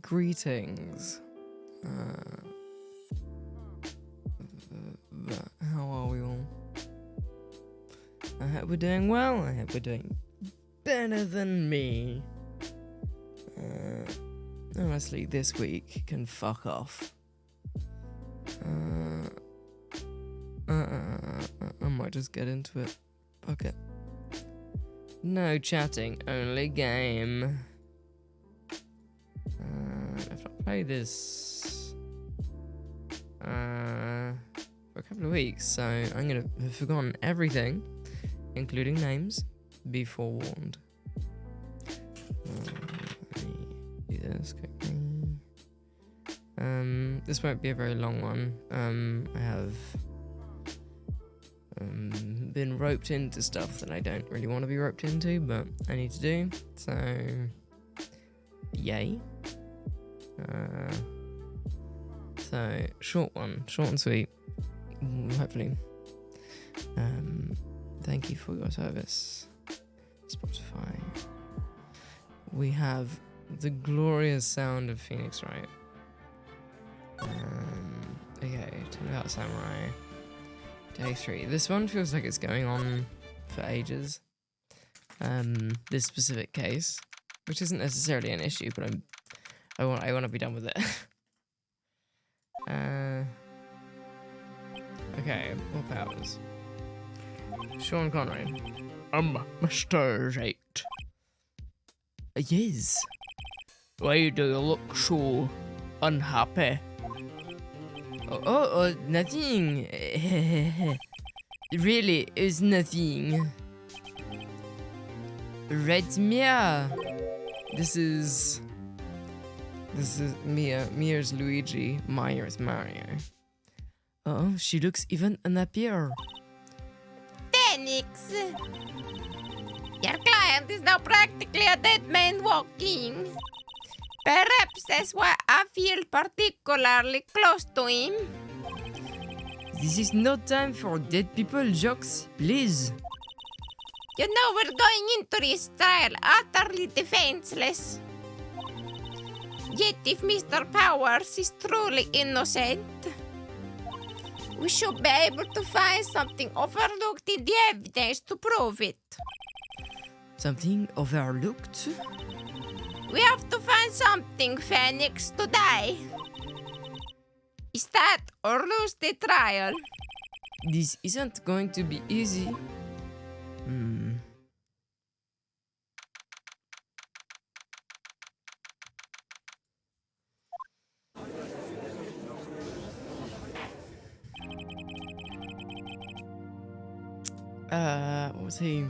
greetings. How are we all? I hope we're doing well. I hope we're doing better than me. Honestly, this week can fuck off. I might just get into it. Fuck it. No chatting, only game. I've not played this for a couple of weeks, so I'm gonna have forgotten everything, including names. Be forewarned. Let me do this quickly. This won't be a very long one. I have been roped into stuff that I don't really want to be roped into, but I need to do. So, yay. So short and sweet. Hopefully. Thank you for your service, Spotify. We have the glorious sound of Phoenix Wright. Okay, Turnabout Samurai. Day 3. This one feels like it's going on for ages. This specific case, which isn't necessarily an issue, but I want to be done with it. Okay, what powers? Sean Connery. Mr. Wright. Yes. Why do you look so unhappy? Oh, nothing. Really, it's nothing. Red Mia. This is Mia. Mia's Luigi. Myers Mario. Oh, she looks even unhappier. Phoenix! Your client is now practically a dead man walking. Perhaps that's why I feel particularly close to him. This is no time for dead people jokes, please. You know we're going into this trial utterly defenseless. Yet if Mr. Powers is truly innocent, we should be able to find something overlooked in the evidence to prove it. Something overlooked? We have to find something, Phoenix, today. Is that or lose the trial? This isn't going to be easy. What was he?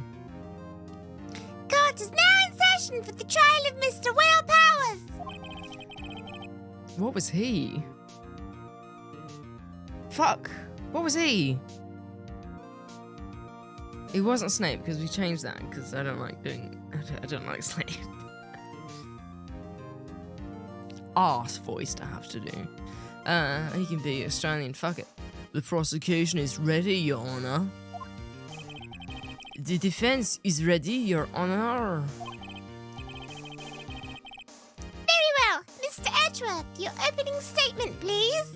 Court is now in session for the trial of Mr. Will Powers. What was he? Fuck! What was he? He wasn't Snape, because we changed that, because I don't like Snape. Arse voice to have to do. He can be Australian, fuck it. The prosecution is ready, Your Honor. The defense is ready, Your Honor. Very well. Mr. Edgeworth, your opening statement, please.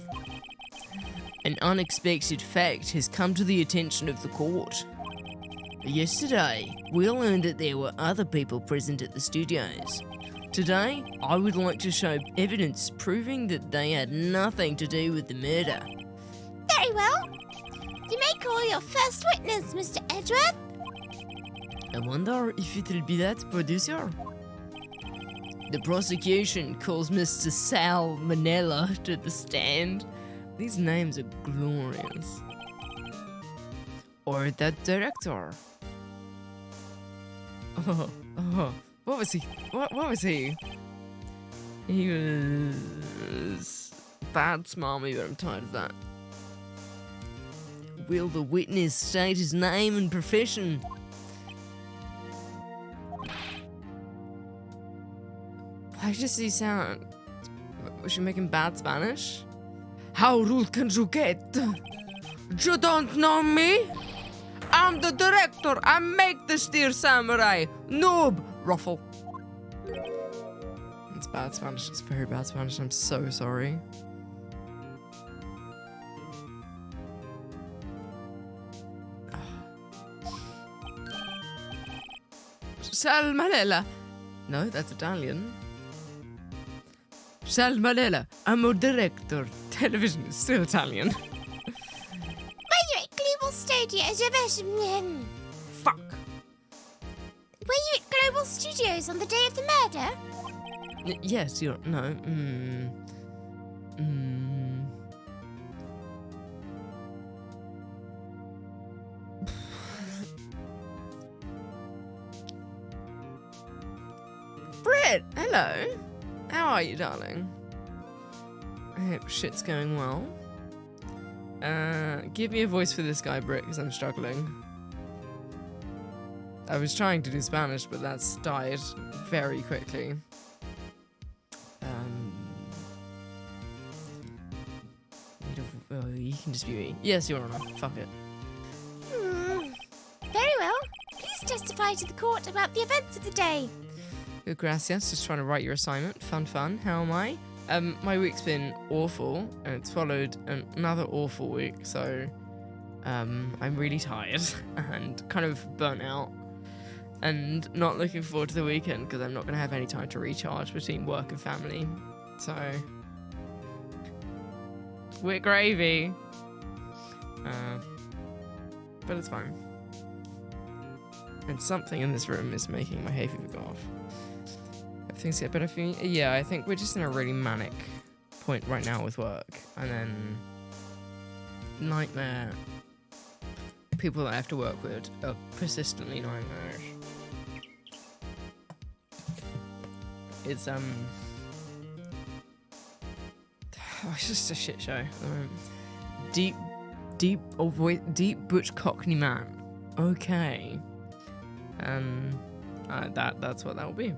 An unexpected fact has come to the attention of the court. Yesterday, we learned that there were other people present at the studios. Today, I would like to show evidence proving that they had nothing to do with the murder. Very well. You may call your first witness, Mr. Edgeworth. I wonder if it'll be that producer. The prosecution calls Mr. Sal Manella to the stand. These names are glorious. Or that director. What was he? What was he? He was bad smarmy, but I'm tired of that. Will the witness state his name and profession? Why does he sound... Was she making bad Spanish? How rude can you get? You don't know me? I'm the director. I make the Steer Samurai. Noob. Ruffle. It's bad Spanish. It's very bad Spanish. I'm so sorry. Salmonella. No, that's Italian. Salmonella. I'm a director. Television is still Italian. Were you at Global Studios Fuck. Were you at Global Studios on the day of the murder? Yes, you're... No. Britt, hello. How are you, darling? I hope shit's going well. Give me a voice for this guy, Britt, because I'm struggling. I was trying to do Spanish, but that's died very quickly. You can just be me. Yes, Your Honor. Fuck it. Very well. Please testify to the court about the events of the day. Good, gracias. Just trying to write your assignment. Fun. How am I? My week's been awful, and it's followed another awful week, so I'm really tired and kind of burnt out and not looking forward to the weekend because I'm not going to have any time to recharge between work and family. So, we're gravy. But it's fine. And something in this room is making my hay fever go off. Things get better for me. Yeah, I think we're just in a really manic point right now with work. And then nightmare. People that I have to work with are persistently nightmarish. It's it's just a shit show. Deep butch cockney man. Okay. That's what that will be.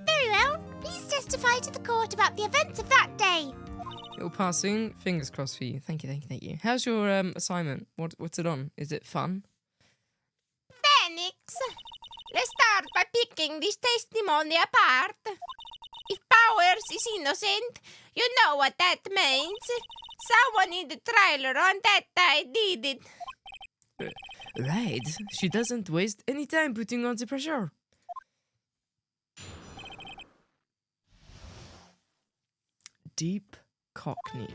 Very well. Please testify to the court about the events of that day. It'll pass soon. Fingers crossed for you. Thank you. How's your assignment? What's it on? Is it fun? Phoenix, let's start by picking this testimony apart. If Powers is innocent, you know what that means. Someone in the trailer on that day did it. Right. She doesn't waste any time putting on the pressure. Deep Cockney.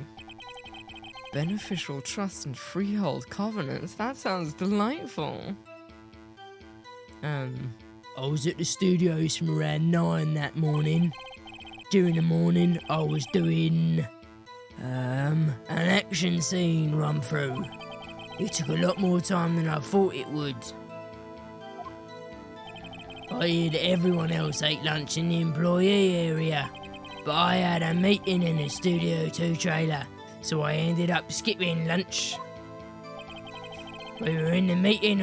Beneficial trust and freehold covenants. That sounds delightful. I was at the studios from around 9 that morning. During the morning, I was doing an action scene run through. It took a lot more time than I thought it would. I heard everyone else ate lunch in the employee area, but I had a meeting in the Studio 2 trailer, so I ended up skipping lunch. We were in the meeting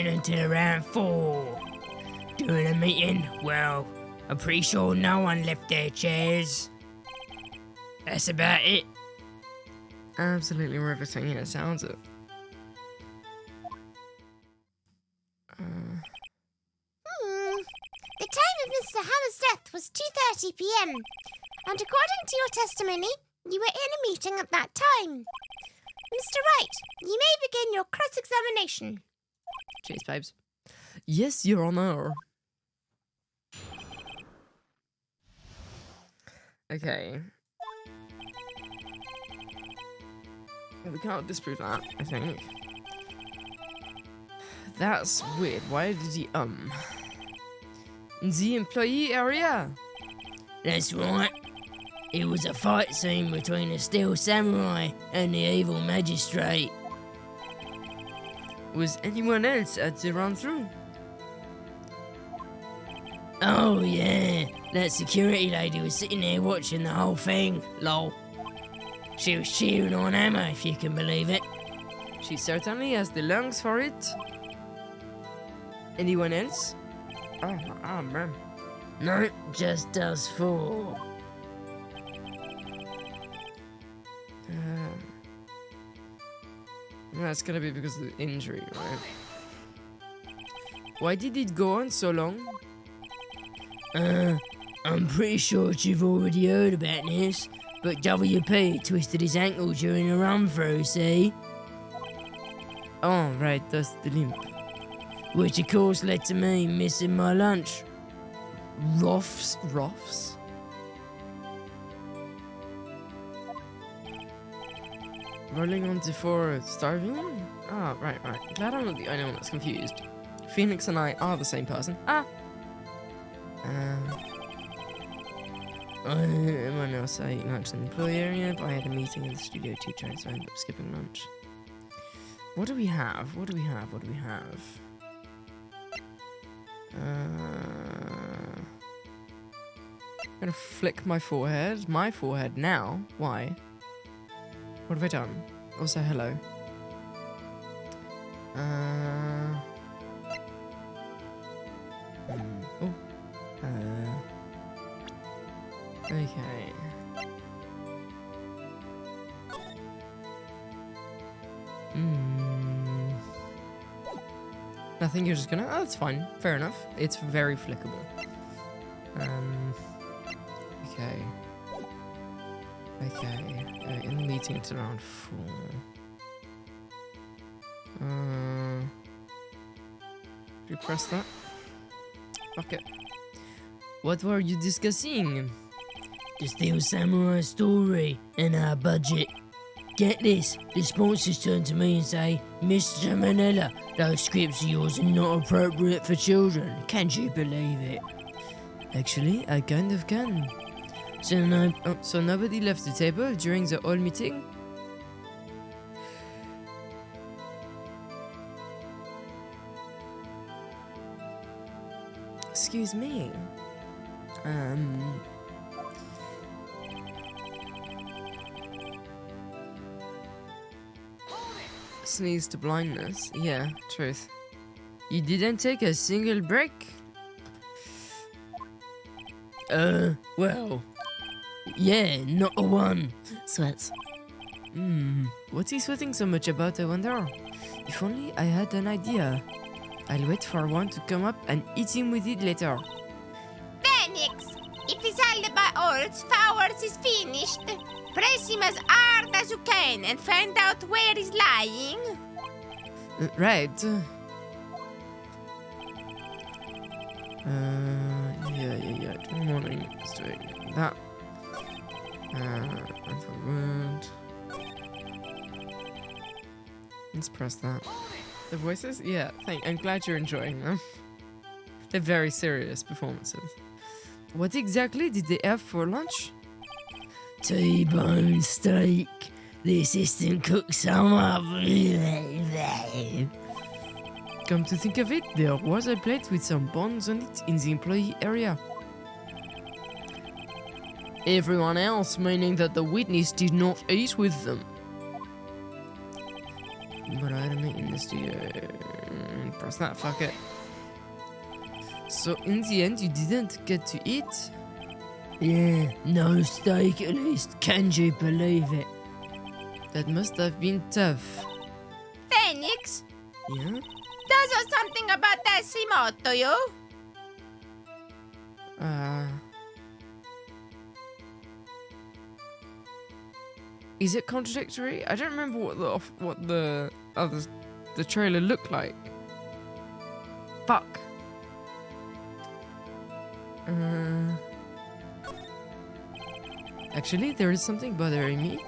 until around 4. During the meeting, well, I'm pretty sure no one left their chairs. That's about it. Absolutely riveting, yeah, sounds it. The time of Mr. Hammer's death was 2:30 p.m. And according to your testimony, you were in a meeting at that time. Mr. Wright, you may begin your cross-examination. Cheers, babes. Yes, Your Honor. Okay. We can't disprove that, I think. That's weird. Why did he, in the employee area? That's right. It was a fight scene between a steel samurai and the evil magistrate. Was anyone else at the run-through? Oh, yeah. That security lady was sitting there watching the whole thing. Lol. She was cheering on Emma, if you can believe it. She certainly has the lungs for it. Anyone else? Oh, man. No, just us 4. That's gonna be because of the injury, right? Why did it go on so long? I'm pretty sure you've already heard about this, but WP twisted his ankle during a run-through, see? Oh, right, that's the limp. Which of course led to me missing my lunch. Ruffs? Rolling onto 4, starving? Ah, right. Glad I'm not the only one that's confused. Phoenix and I are the same person. Ah! Everyone else I ate lunch in the employee area, but I had a meeting in the studio teacher, so I ended up skipping lunch. What do we have? I'm gonna flick my forehead. My forehead now? Why? What have I done? Also, hello. Okay. Nothing, you're just gonna... Oh, that's fine. Fair enough. It's very flickable. Okay. In the meeting, it's around 4. You press that? Fuck it. What were you discussing? The Steel Samurai story and our budget. Get this, the sponsors turn to me and say, Mr. Manila, those scripts of yours are not appropriate for children. Can you believe it? Actually, I kind of can. So nobody left the table during the whole meeting? Excuse me. Sneeze to blindness. Yeah, truth. You didn't take a single break? Well, yeah, not a one. Sweats. What's he sweating so much about, I wonder? If only I had an idea. I'll wait for one to come up and eat him with it later. Phoenix, if it's all about Olds, Powers is finished. Press him as hard as you can and find out where he's lying. Right. Yeah. Good morning. Let's do it. That. And for wound. Let's press that. The voices? Yeah, I'm glad you're enjoying them. They're very serious performances. What exactly did they have for lunch? T-bone steak. The assistant cooked some up. Come to think of it, there was a plate with some bones on it in the employee area. Everyone else, meaning that the witness did not eat with them. But I had a meeting in the studio. Press that, fuck it. So in the end, you didn't get to eat? Yeah, no steak at least. Can you believe it? That must have been tough. Phoenix, Yeah? does something about that seem to you? Is it contradictory? I don't remember what the trailer looked like. Fuck. Actually, there is something bothering me.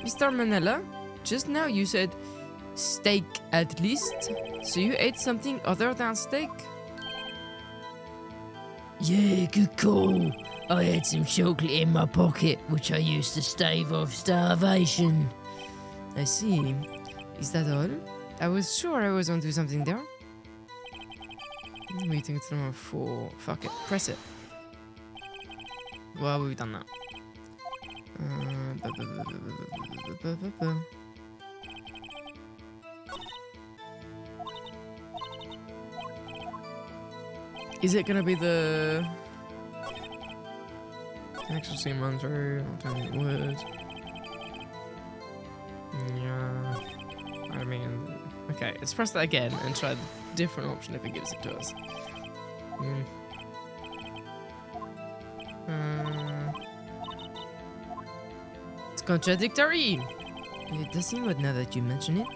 Mr. Manella, just now you said steak at least, so you ate something other than steak? Yeah, good call. I had some chocolate in my pocket, which I used to stave off starvation. I see. Is that all? I was sure I was onto something there. Waiting until number 4. Fuck it. Press it. Well, we've done that. Is it gonna be the actual scene run through? I'll tell you it would. Yeah. I mean, okay, let's press that again and try different option if it gives it to us. It's contradictory. It does seem odd now that you mention it.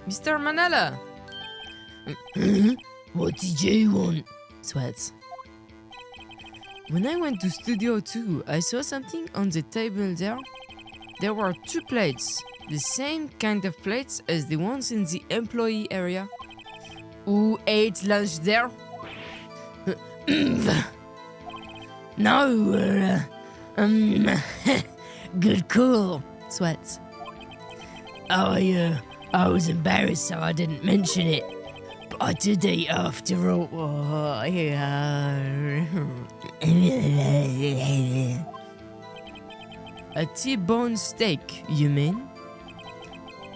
Mr. Manella! What did you want? Sweats. When I went to Studio 2, I saw something on the table there. There were 2 plates, the same kind of plates as the ones in the employee area. Who ate lunch there? No, good call. Sweats. I was embarrassed, so I didn't mention it. But I did eat after all. Oh, yeah. A T-bone steak, you mean?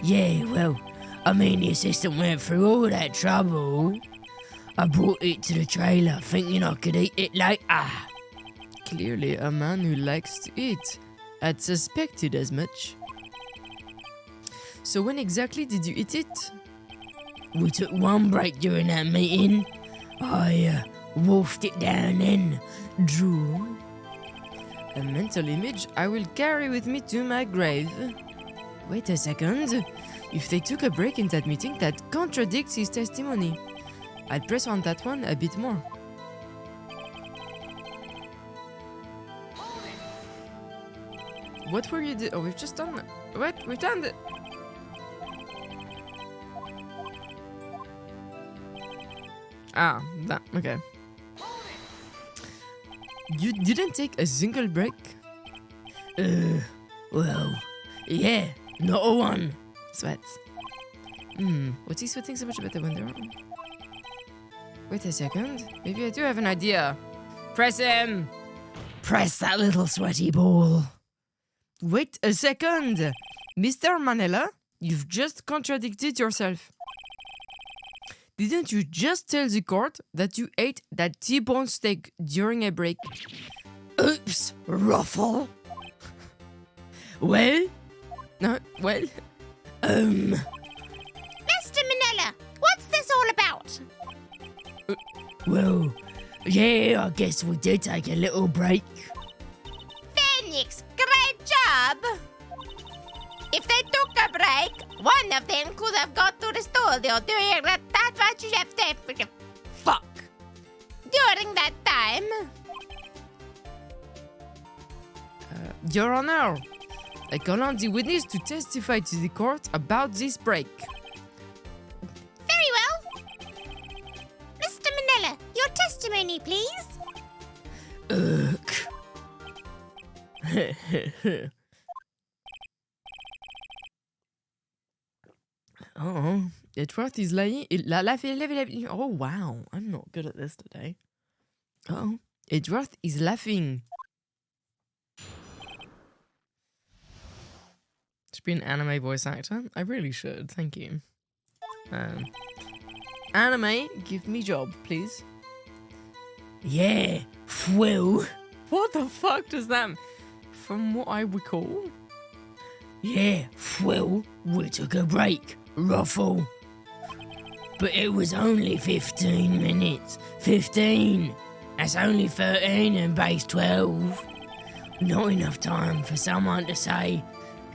Yeah, well, I mean, the assistant went through all that trouble. I brought it to the trailer, thinking I could eat it later. Clearly a man who likes to eat. I'd suspected as much. So when exactly did you eat it? We took one break during that meeting. I wolfed it down then. Drew. A mental image I will carry with me to my grave. Wait a second. If they took a break in that meeting, that contradicts his testimony. I'll press on that one a bit more. What were you doing? Oh, we've just done that. What? We've done it. Ah, that. Okay. You didn't take a single break? Well, yeah, not a one. Sweats. What's he sweating so much about the window? Wait a second. Maybe I do have an idea. Press him! Press that little sweaty ball. Wait a second! Mr. Manella, you've just contradicted yourself. Didn't you just tell the court that you ate that T-bone steak during a break? Oops, ruffle. Well? No, well? Mr. Manella, what's this all about? Well, yeah, I guess we did take a little break. Phoenix, great job! If they took a break, one of them could have got to the studio during that. That's what you have to. Fuck. During that time. Your Honor, I call on the witness to testify to the court about this break. Very well. Mr. Manella, your testimony, please. Oh, Edgeworth is lying. Oh, wow. I'm not good at this today. Oh, Edgeworth is laughing. Should be an anime voice actor. I really should. Thank you. Anime, give me job, please. Yeah, well. What the fuck does that mean? From what I recall? Yeah, well, we took a break, ruffle. But it was only 15 minutes. 15! That's only 13 and base 12. Not enough time for someone to say,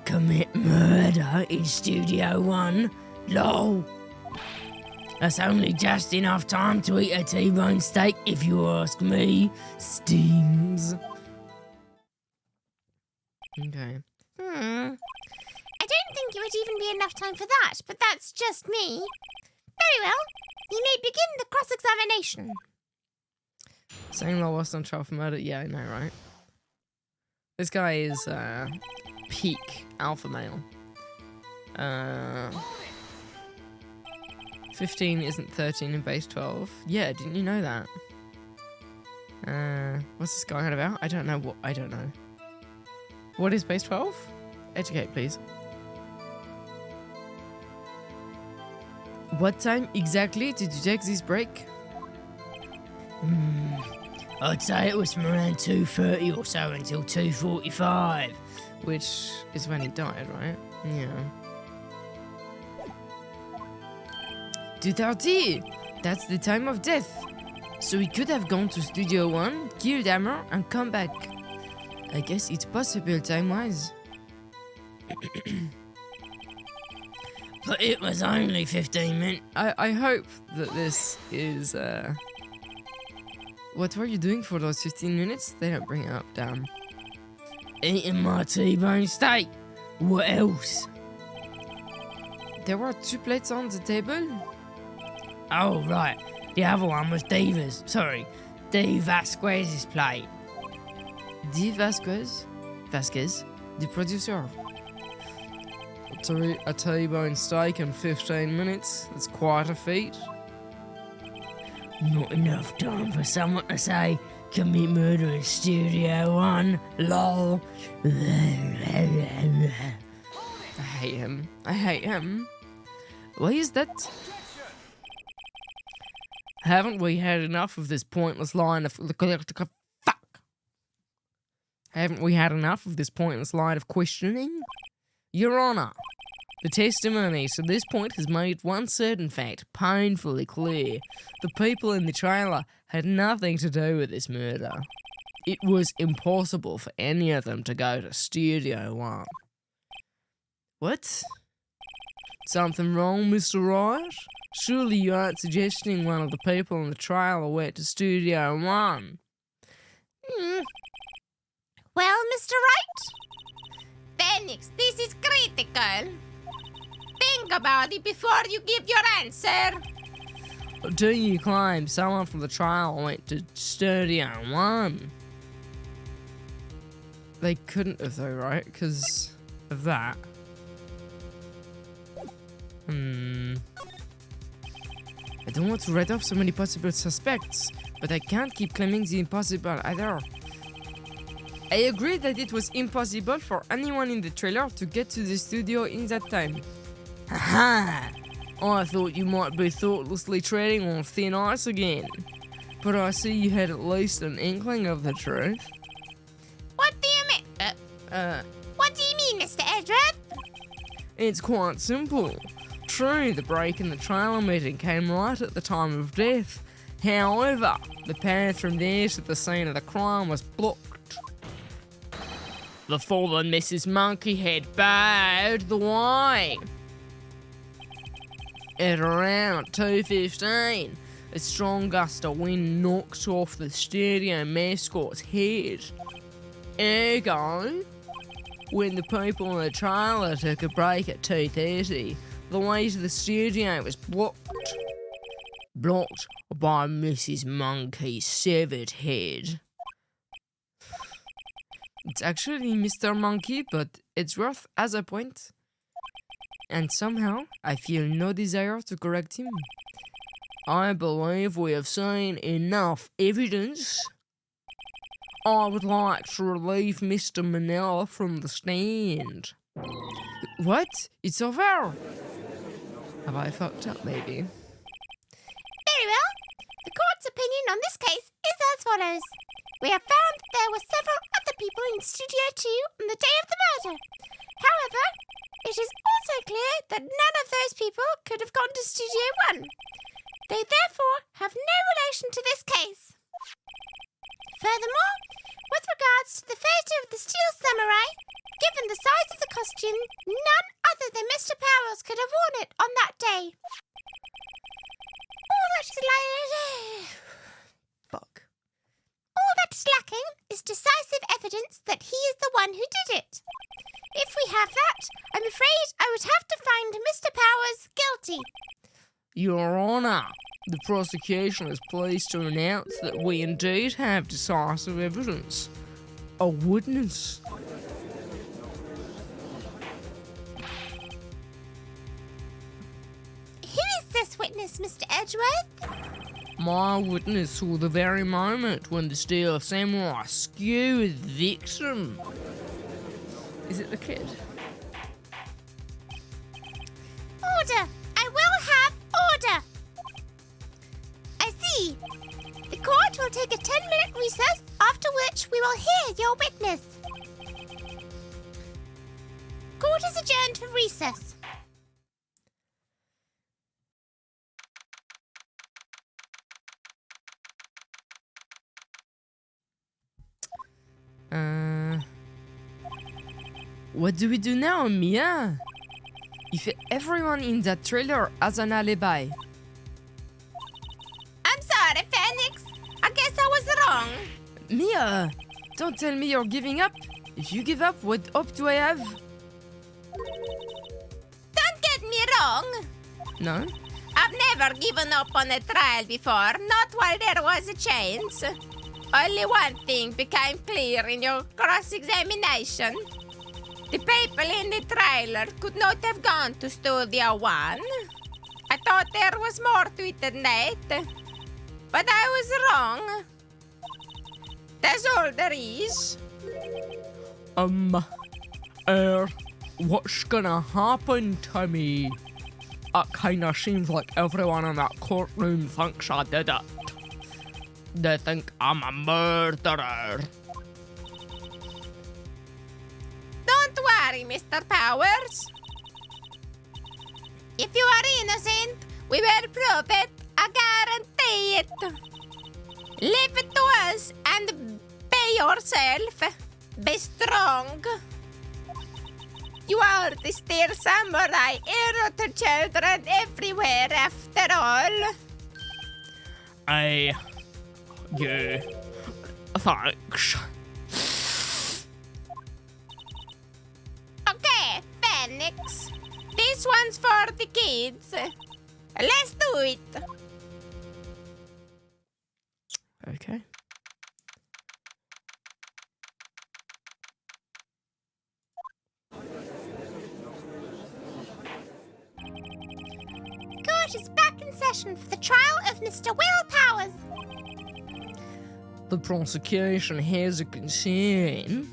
commit murder in Studio 1. Lol. That's only just enough time to eat a T-bone steak, if you ask me. Stings. Okay. I don't think it would even be enough time for that, but that's just me. Very well. You may begin the cross-examination. Saying law was on trial for murder. Yeah, I know, right? This guy is peak alpha male. 15 isn't 13 in base 12. Yeah, didn't you know that? What's this guy on about? I don't know. I don't know. What is base 12? Educate, please. What time exactly did you take this break? I'd say it was from around 2:30 or so until 2:45. Which is when he died, right? Yeah. 2:30? That's the time of death. So he could have gone to Studio 1, killed Hammer, and come back. I guess it's possible time-wise. But it was only 15 minutes. I hope that this is, What were you doing for those 15 minutes? They don't bring it up, damn. Eating my T-bone steak. What else? There were 2 plates on the table? Oh, right. The other one was Diva's. Sorry, Dee Vasquez's plate. Dee Vasquez? Vasquez? The producer. A T-bone steak in 15 minutes? That's quite a feat. Not enough time for someone to say, commit murder in Studio 1. Lol. I hate him. I hate him. Why is that? Haven't we had enough of this pointless line of... Fuck! Haven't we had enough of this pointless line of questioning? Your Honour, the testimony to this point has made one certain fact painfully clear. The people in the trailer had nothing to do with this murder. It was impossible for any of them to go to Studio 1. What? Something wrong, Mr. Wright? Surely you aren't suggesting one of the people in the trailer went to Studio 1. Well, Mr. Wright? Phoenix, this is critical. Think about it before you give your answer. Do you claim someone from the trailer went to Studio 1? They couldn't have though, right? Because of that. I don't want to write off so many possible suspects, but I can't keep claiming the impossible either. I agree that it was impossible for anyone in the trailer to get to the studio in that time. Haha! I thought you might be thoughtlessly treading on thin ice again. But I see you had at least an inkling of the truth. What do you mean? What do you mean, Mr. Edgeworth? It's quite simple. True, the break in the trailer meeting came right at the time of death. However, the path from there to the scene of the crime was blocked. The fallen Mrs. Monkeyhead barred the way. At around 2:15, a strong gust of wind knocked off the studio mascot's head. Ergo, when the people in the trailer took a break at 2:30, the way to the studio was blocked. Blocked by Mrs. Monkey's severed head. It's actually Mr. Monkey, but Edgeworth has a point. And somehow, I feel no desire to correct him. I believe we have seen enough evidence. I would like to relieve Mr. Manella from the stand. What? It's over? Have I fucked up, maybe? Very well. The court's opinion on this case is as follows. We have found that there were several other people in Studio 2 on the day of the murder. However, it is also clear that none of those people could have gone to Studio 1. They therefore have no relation to this case. Furthermore, with regards to the photo of the Steel Samurai, given the size of the costume, none other than Mr. Powers could have worn it on that day. Fuck. All that is lacking is decisive evidence that he is the one who did it. If we have that, I'm afraid I would have to find Mr. Powers guilty. Your Honour, the prosecution is pleased to announce that we indeed have decisive evidence. A witness. Who is this witness, Mr. Edgeworth? My witness saw the very moment when the Steel Samurai skewered the victim. Is it the kid? Order! I will have order! I see. The court will take a 10-minute recess, after which we will hear your witness. Court is adjourned for recess. What do we do now, Mia? If everyone in that trailer has an alibi. I'm sorry, Phoenix. I guess I was wrong. Mia, don't tell me you're giving up. If you give up, what hope do I have? Don't get me wrong. No? I've never given up on a trial before, not while there was a chance. Only one thing became clear in your cross-examination. The people in the trailer could not have gone to Studio 1. I thought there was more to it than that, but I was wrong. That's all there is. What's gonna happen to me? It kinda seems like everyone in that courtroom thinks I did it. They think I'm a murderer. Don't worry, Mr. Powers. If you are innocent, we will prove it. I guarantee it. Leave it to us and be yourself. Be strong. You are the steel samurai, hero to children everywhere after all. Yeah. Thanks. Okay, Phoenix. This one's for the kids. Let's do it. Okay. Court is back in session for the trial of Mr. Will Powers. The prosecution has a concern.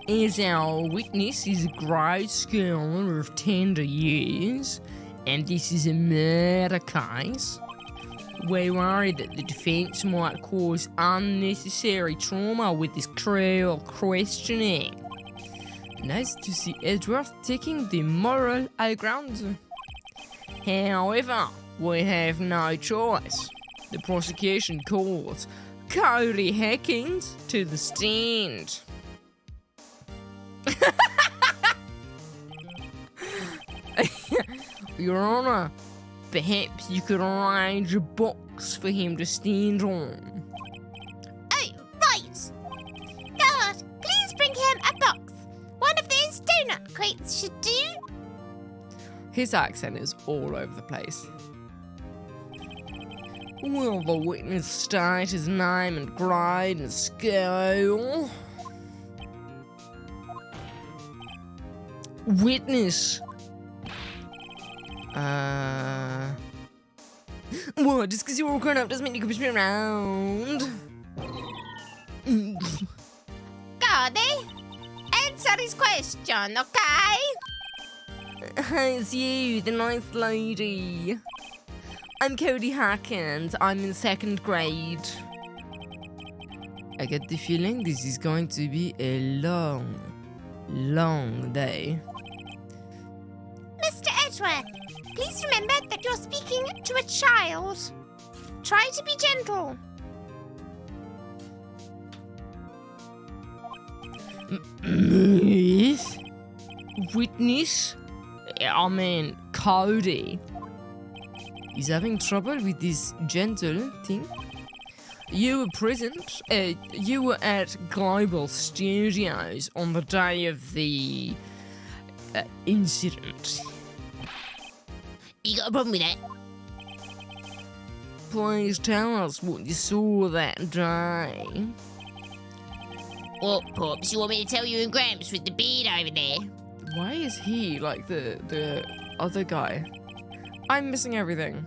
As our witness is a grade scholar of tender years, and this is a murder case, we're worried that the defence might cause unnecessary trauma with this cruel questioning. Nice to see Edgeworth taking the moral high ground. However, we have no choice. The prosecution calls Cody Hackins to the stand. Your Honour, perhaps you could arrange a box for him to stand on. Oh, right. God, please bring him a box. One of those donut crates should do. His accent is all over the place. Will the witness state his name and grade and scale? Witness. What? Just because you're all grown up doesn't mean you can push me around. Cody, answer his question, okay? It's you, the nice lady. I'm Cody Harkins. I'm in 2nd grade. I get the feeling this is going to be a long, long day. Mr. Edgeworth, please remember that you're speaking to a child. Try to be gentle. Miss? Witness? I mean, Cody. He's having trouble with this gentle thing. You were present. You were at Global Studios on the day of the incident. You got a problem with that? Please tell us what you saw that day. Well, Pops, you want me to tell you and Gramps with the beard over there? Why is he like the other guy? I'm missing everything.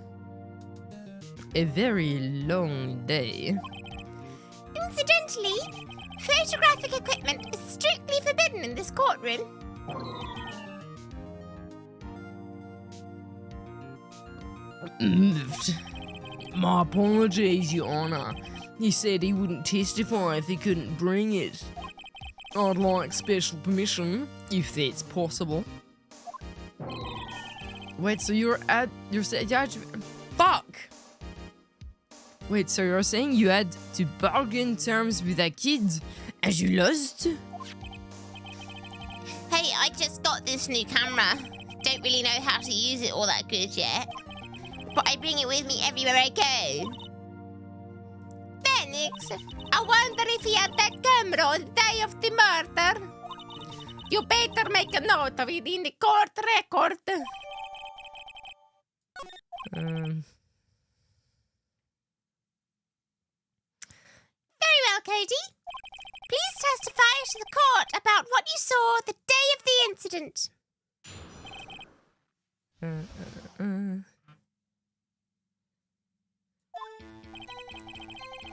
A very long day. Incidentally, photographic equipment is strictly forbidden in this courtroom. My apologies, Your Honour. He said he wouldn't testify if he couldn't bring it. I'd like special permission, if that's possible. Wait, so you're fuck! Wait, so you're saying you had to bargain terms with a kid and you lost? Hey, got this new camera. Don't really know how to use it all that good yet. But I bring it with me everywhere I go. Phoenix, I wonder if he had that camera on the day of the murder. You better make a note of it in the court record. Very well, Cody. Please testify to the court about what you saw the day of the incident.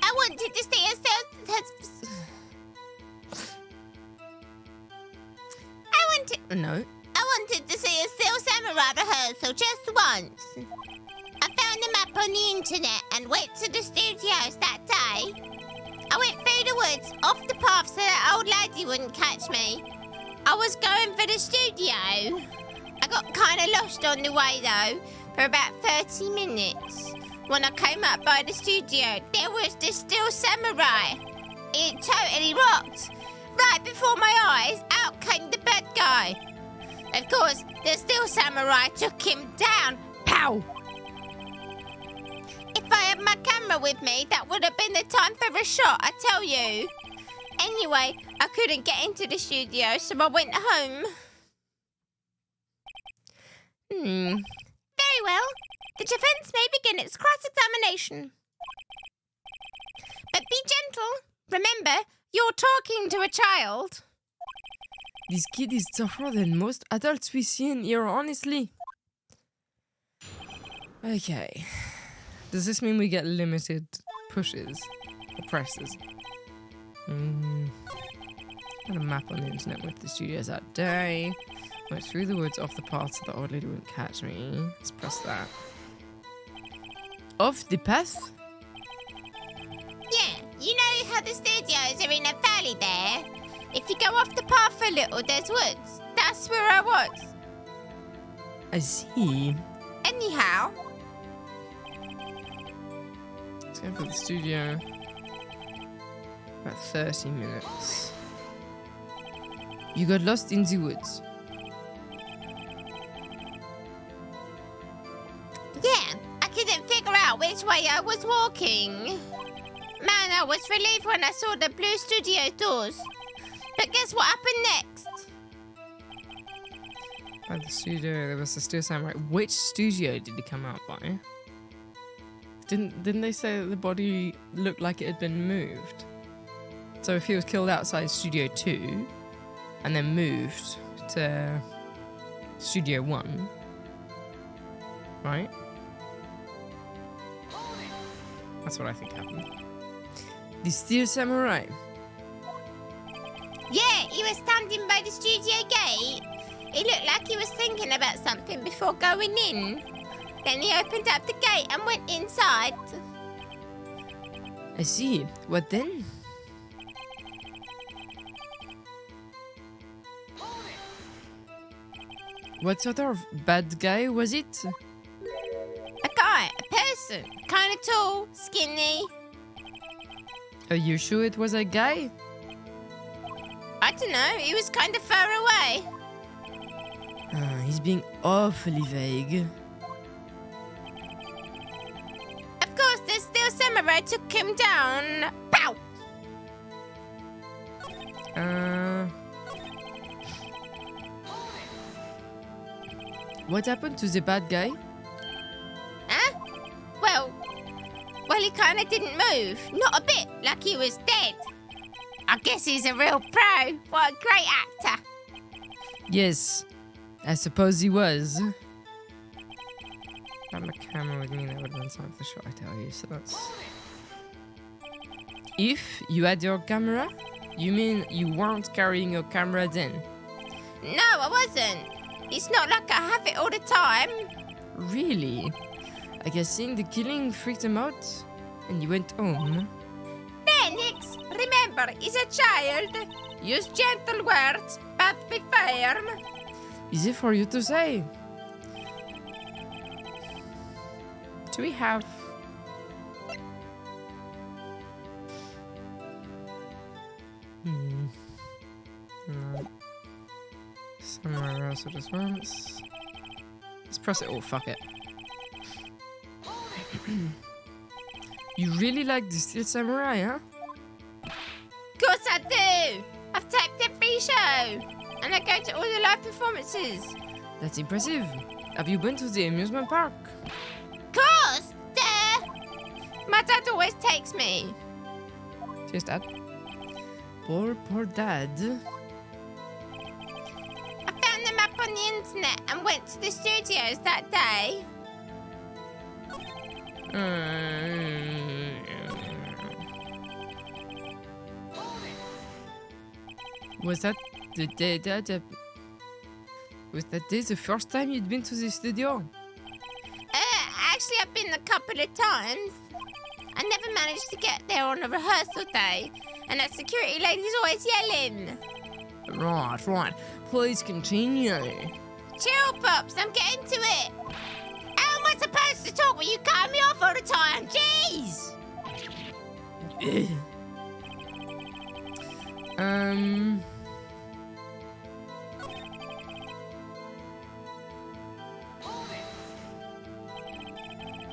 I wanted to see a No. I wanted to see a Steel Samurai rehearsal just once. I found the map on the internet and went to the studios that day. I went through the woods, off the path so that old lady wouldn't catch me. I was going for the studio. I got kind of lost on the way though, for about 30 minutes. When I came up by the studio, there was the Steel Samurai. It totally rocked. Right before my eyes, out came the bad guy. Of course, the Steel Samurai took him down. Pow! If I had my camera with me, that would have been the time for a shot, I tell you. Anyway, I couldn't get into the studio, so I went home. Very well. The defense may begin its cross-examination. But be gentle. Remember, you're talking to a child. This kid is tougher than most adults we see in here, honestly. Okay. Does this mean we get limited pushes or presses? Got a map on the internet with the studios that day. Went through the woods off the path so the old lady wouldn't catch me. Let's press that. Off the path? Yeah, you know how the studios are in a valley there? If you go off the path a little, there's woods. That's where I was. I see. Anyhow. Let's go for the studio. About 30 minutes. You got lost in the woods. Yeah, I couldn't figure out which way I was walking. Man, I was relieved when I saw the blue studio doors. But guess what happened next? By the studio, there was a Steel Samurai. Which studio did he come out by? Didn't they say that the body looked like it had been moved? So if he was killed outside Studio 2 and then moved to Studio 1, right? That's what I think happened. The Steel Samurai. Yeah, he was standing by the studio gate. It looked like he was thinking about something before going in. Then he opened up the gate and went inside. I see. What then? What sort of bad guy was it? A guy, a person, kind of tall, skinny. Are you sure it was a guy? I don't know, he was kind of far away. He's being awfully vague. Of course, the Steel Samurai took him down. Pow! What happened to the bad guy? Huh? Well, he kind of didn't move. Not a bit, like he was dead. I guess he's a real pro. What a great actor. Yes, I suppose he was. I had my camera with me, that would have been time for the shot, I tell you, so that's... If you had your camera, you mean you weren't carrying your camera then? No, I wasn't. It's not like I have it all the time. Really? I guess seeing the killing freaked him out, and you went home. Phoenix, remember, he's a child. Use gentle words, but be firm. Easy for you to say. Do we have... No. Somewhere else also just once. Let's press it all, fuck it. You really like the Steel Samurai, huh? Course I do! I've taped every show! And I go to all the live performances. That's impressive. Have you been to the amusement park? Course! Duh! My dad always takes me. Cheers, Dad. Poor Dad. I found them up on the internet and went to the studios that day. Was that the day was that day the first time you'd been to the studio? Actually, I've been a couple of times. I never managed to get there on a rehearsal day, and that security lady's always yelling. Right. Please continue. Chill, Pops, I'm getting to it. How am I supposed to talk when you cut me off all the time? Jeez!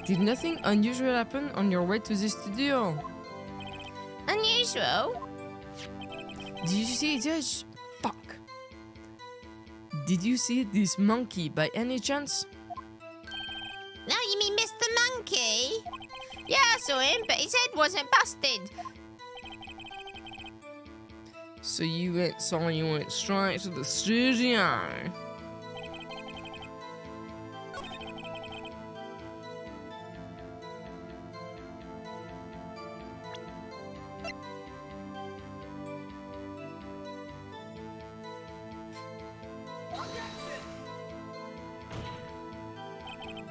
Did nothing unusual happen on your way to the studio? Unusual? Did you see this? Fuck. Did you see this monkey by any chance? No, you mean Mr. Monkey? Yeah, I saw him, but his head wasn't busted. So you went straight to the studio.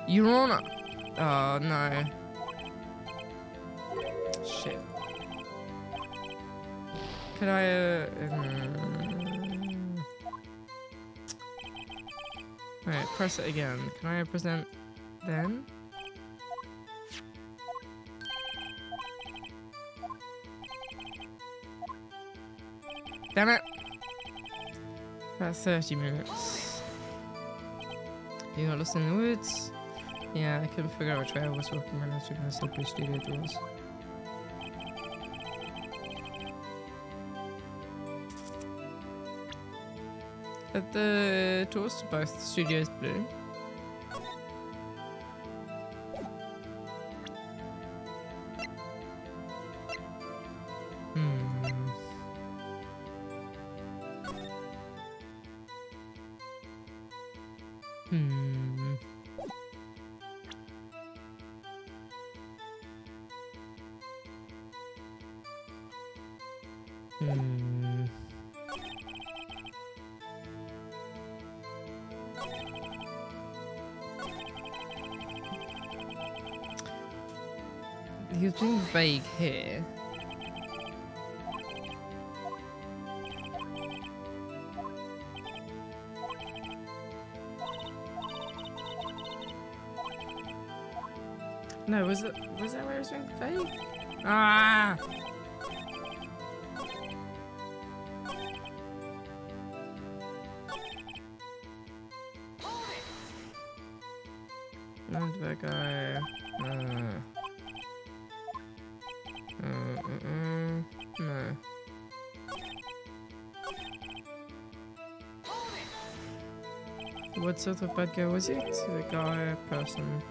Your Honor. Oh no. Shit. Could I Alright, press it again. Can I present then? Damn it! About 30 minutes. You got lost in the woods? Yeah, I couldn't figure out which way I was walking when I was looking at the slippery studio doors. But the doors to both studios blue. He was being vague here. No, was that where he was being vague? Ah! And that guy. No. What sort of bad guy was it? The guy, person.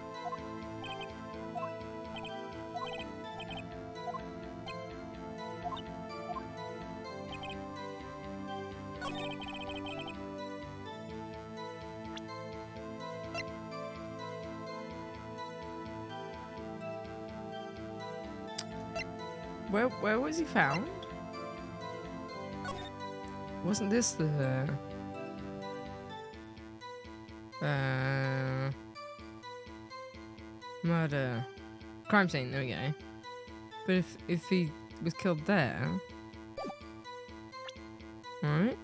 Where was he found? Wasn't this the murder crime scene? There we go. But if he was killed there, right?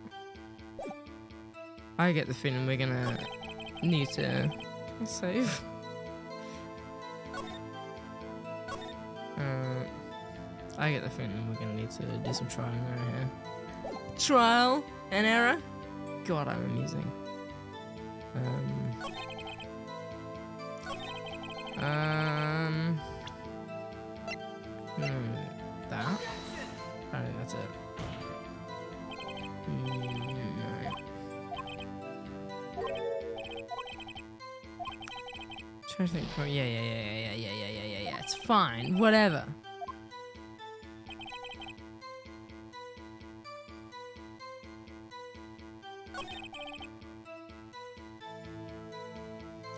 I get the feeling we're gonna need to save. I get the feeling we're gonna need to do some trial and error here. Trial and error? God, I'm amusing. That? I think that's it. No. Trying to think. Yeah. It's fine. Whatever.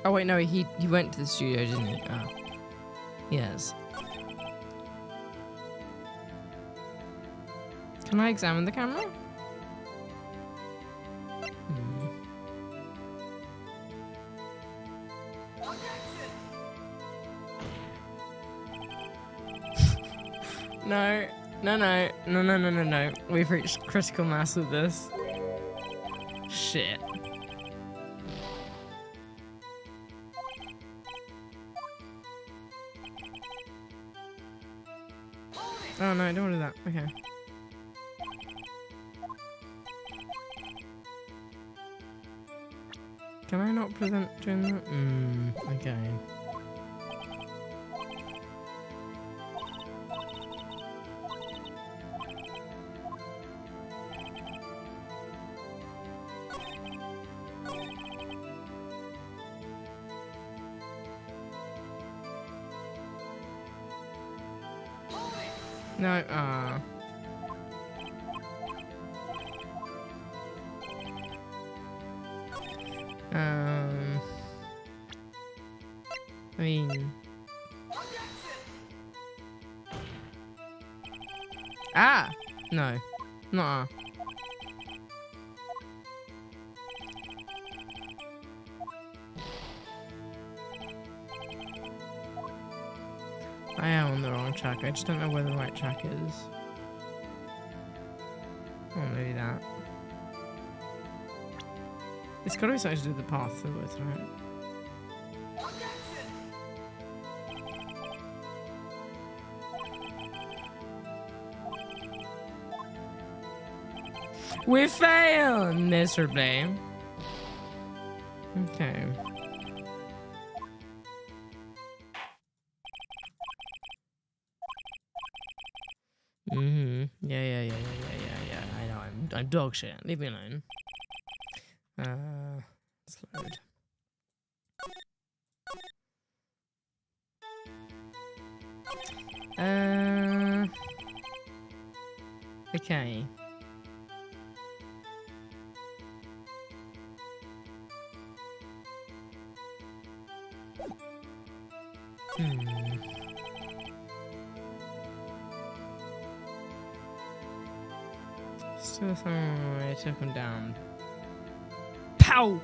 Oh wait, no, he went to the studio, didn't he? Oh. Yes. Can I examine the camera? No. We've reached critical mass with this. Shit. Oh no, I don't want to do that. Okay. Can I not present during that? Okay. No, I mean... Ah! No. Nuh-uh. I am on the wrong track. I just don't know where the right track is. Oh, maybe that. It's gotta be something to do with the path through it, right? We failed miserably. Okay. Yeah. I know. I'm dog shit. Leave me alone. Let's load. Okay. Still I took him down. Pow!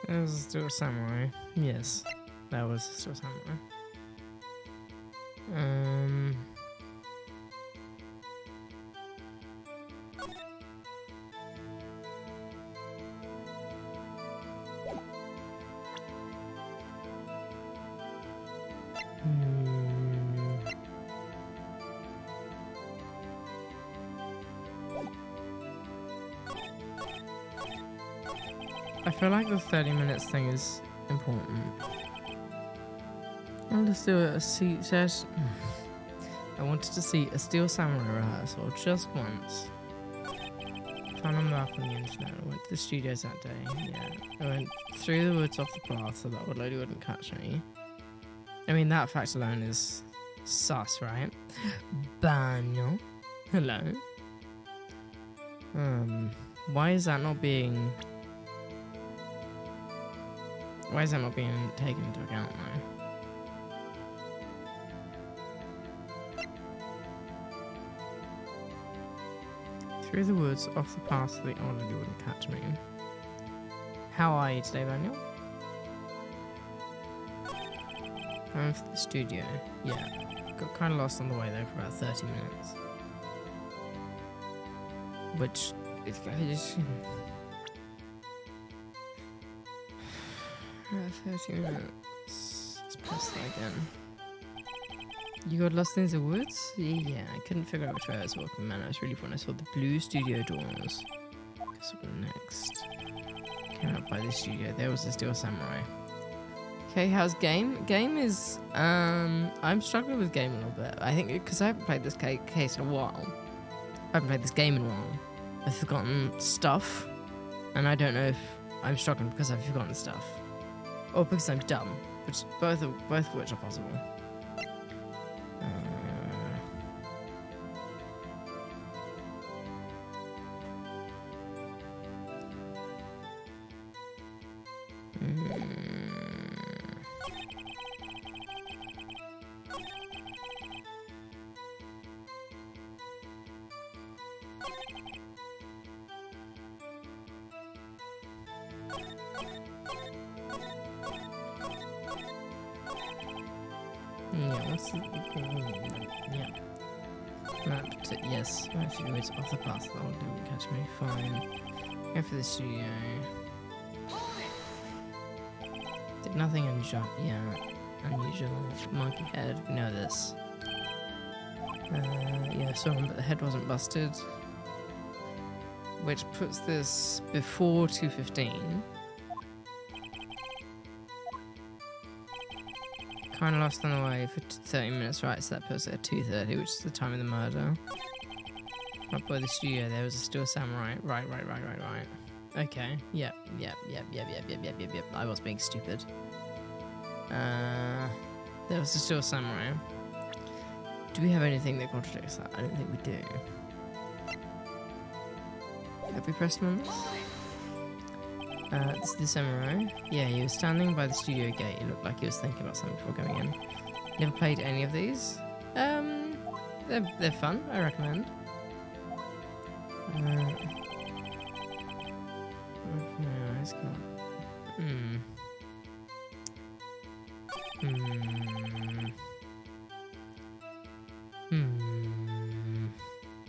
That was still a samurai. Yes, that was still a samurai. I feel like the 30 minutes thing is important. I'll just do a session. I wanted to see a Steel Samurai rehearsal just once. Found a map on the internet. I went to the studios that day. Yeah, I went through the woods off the path so that lady wouldn't catch me. I mean, that fact alone is sus, right? Banyo. Hello. Why is that not being... Why is that not being taken into account now? Through the woods, off the path so the old lady wouldn't catch me. How are you today, Daniel? Going for the studio. Yeah. Got kind of lost on the way though for about 30 minutes. Which is 30 minutes. Let's press that again. You got lost in the woods? Yeah, I couldn't figure out which way I was walking. Man, I was really fun. I saw the blue studio doors. Guess what next? Came up by the studio. There was the Steel Samurai. Okay, how's game? Game is, I'm struggling with game a little bit. I think because I haven't played this case in a while. I haven't played this game in a while. I've forgotten stuff. And I don't know if I'm struggling because I've forgotten stuff. Or because I'm dumb. Which both of which are possible. Yeah, what's the... Yeah. Map to... Yes. A few words off the path. That didn't catch me. Fine. Go for the studio. Did nothing unusual. Yeah. Unusual. Monkey head. We know this. Yeah, saw him, but the head wasn't busted. Which puts this before 2:15. Kind of lost on the way for 30 minutes, right? So that puts it at 2:30, which is the time of the murder. Up by the studio, there was a Steel Samurai. Right. Okay. Yep. I was being stupid. There was a Steel Samurai. Do we have anything that contradicts that? I don't think we do. Have we pressed him on this? This is the samurai. Yeah, he was standing by the studio gate. It looked like he was thinking about something before going in. Never played any of these. They're fun. I recommend.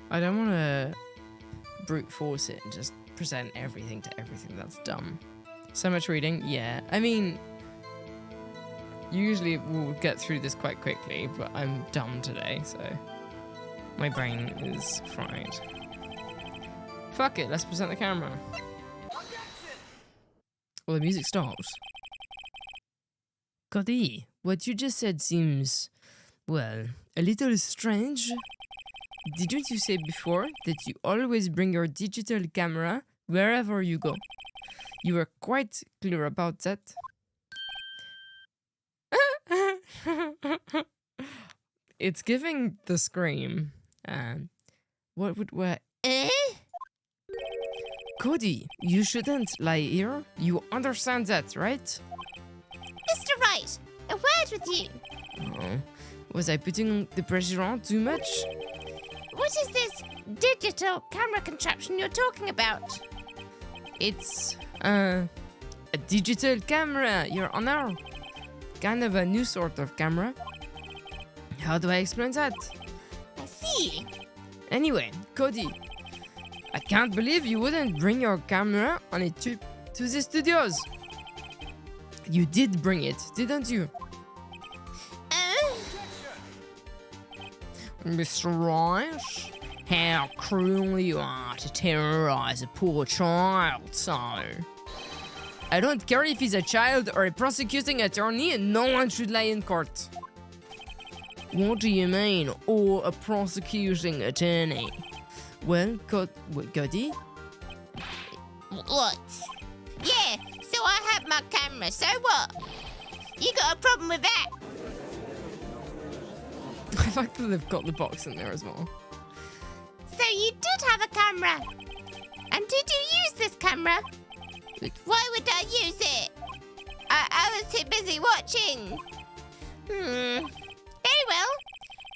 I don't want to brute force it and just present everything to everything. That's dumb. So much reading, yeah. I mean, usually we'll get through this quite quickly, but I'm dumb today, so my brain is fried. Fuck it, let's present the camera. Well, the music stopped. Cody, what you just said seems, well, a little strange. Didn't you say before that you always bring your digital camera wherever you go? You were quite clear about that. It's giving the scream. What would where? Cody, you shouldn't lie here. You understand that, right? Mr. Wright, a word with you. Oh, was I putting the pressure on too much? What is this digital camera contraption you're talking about? It's a digital camera, Your Honor. Kind of a new sort of camera. How do I explain that? I see. Anyway, Cody, I can't believe you wouldn't bring your camera on a trip to the studios. You did bring it, didn't you? Mr. Wright, how cruel you are to terrorize a poor child, so. I don't care if he's a child or a prosecuting attorney, and no one should lie in court. What do you mean, or a prosecuting attorney? Well, Cody? What? Yeah, so I have my camera, so what? You got a problem with that? I like that they've got the box in there as well. So you did have a camera? And did you use this camera? Why would I use it? I was too busy watching. Very well.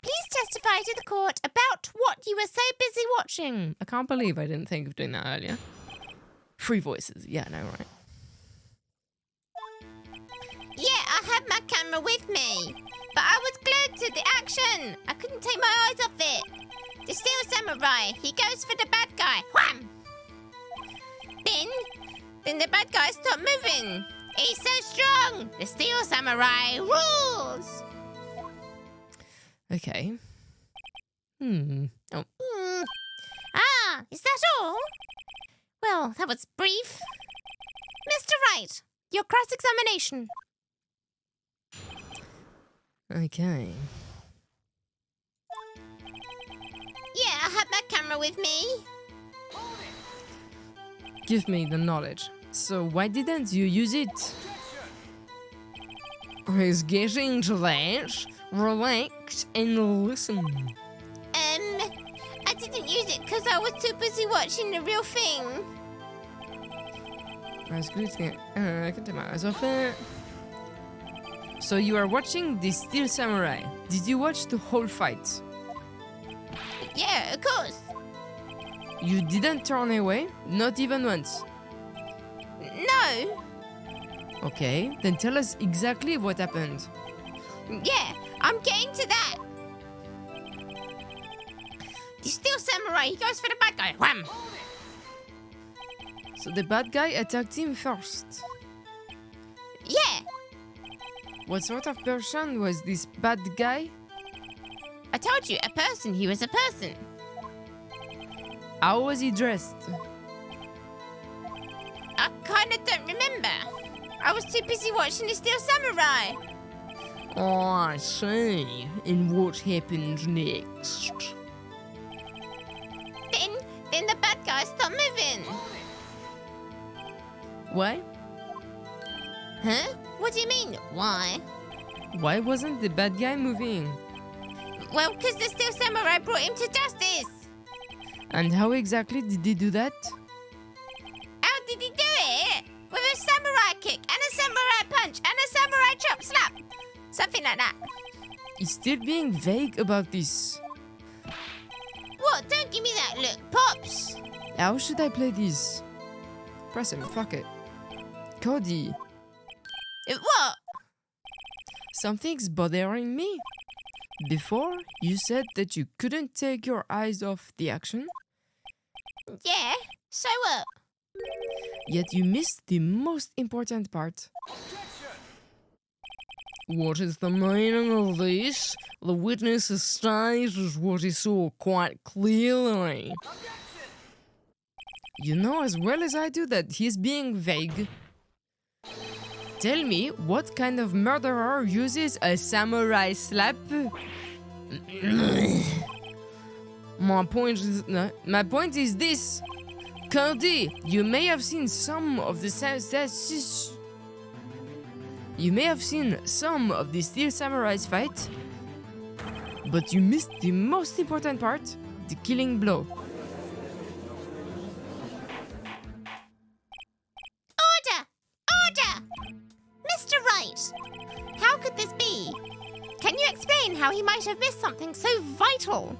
Please testify to the court about what you were so busy watching. I can't believe I didn't think of doing that earlier. Free voices. Yeah, no, right. Yeah, I had my camera with me. But I was glued to the action. I couldn't take my eyes off it. The Steel Samurai, he goes for the bad guy. Wham! Then the bad guy stopped moving. He's so strong. The Steel Samurai rules. Okay. Oh, Ah, is that all? Well, that was brief. Mr. Wright, your cross-examination. okay. Yeah, I have my camera with me. Give me the knowledge. So why didn't you use it? He's getting to that. Relax and listen. I didn't use it because I was too busy watching the real thing. That's good. I can take my eyes off it. So you are watching the Steel Samurai. Did you watch the whole fight? Yeah, of course. You didn't turn away? Not even once? No. Okay, then tell us exactly what happened. Yeah, I'm getting to that. The Steel Samurai, he goes for the bad guy. Wham! So the bad guy attacked him first. Yeah, What sort of person was this bad guy? I told you, a person. He was a person. How was he dressed? I kind of don't remember. I was too busy watching the Steel Samurai. Oh, I see. And what happened next? Then the bad guy stopped moving. Why? Huh? What do you mean, why? Why wasn't the bad guy moving? Well, because the Steel Samurai brought him to justice. And how exactly did he do that? How did he do it? With a samurai kick and a samurai punch and a samurai chop slap. Something like that. He's still being vague about this. What? Don't give me that look, Pops. How should I play this? Press him, fuck it. Cody, What? something's bothering me. Before, you said that you couldn't take your eyes off the action, Yeah, so what? yet you missed the most important part. What is the meaning of this? The witness stated what he saw quite clearly. You know as well as I do that he's being vague. Tell me, what kind of murderer uses a samurai slap? My point is this. Cody, you may have seen some of the Steel Samurai's fight, but you missed the most important part, the killing blow. Order! Order! Mr. Wright, how could this be? Can you explain how he might have missed something so vital?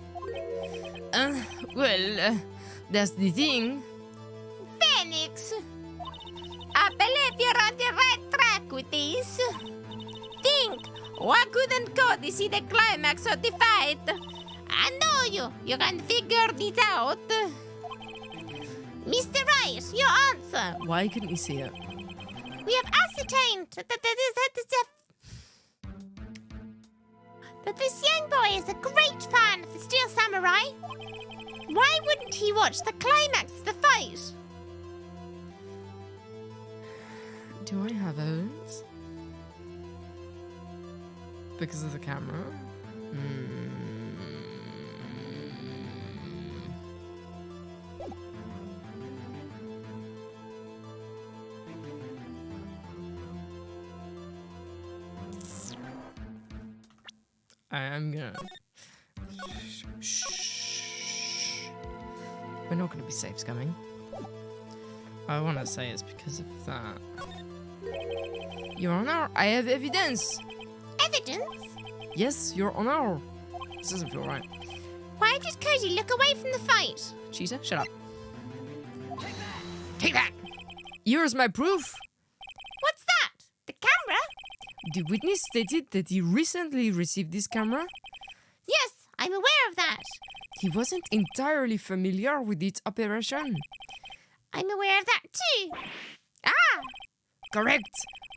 That's the thing. Phoenix, I believe you're on the right track with this. Think, why couldn't Cody see the climax of the fight? I know you can figure it out. Mr. Wright, your answer. Why couldn't you see it? We have ascertained that this young boy is a great fan of the Steel Samurai. Why wouldn't he watch the climax of the fight? Do I have evidence? Because of the camera? I'm gonna... Shh. We're not gonna be safe scumming. I wanna say it's because of that. Your Honor, I have evidence! Evidence? Yes, Your Honor! This doesn't feel right. Why did Cody look away from the fight? Cheetah, shut up. Take that! Here's my proof! What's that? The camera? The witness stated that he recently received this camera. Yes, I'm aware of that. he wasn't entirely familiar with its operation. I'm aware of that too. Ah! Correct.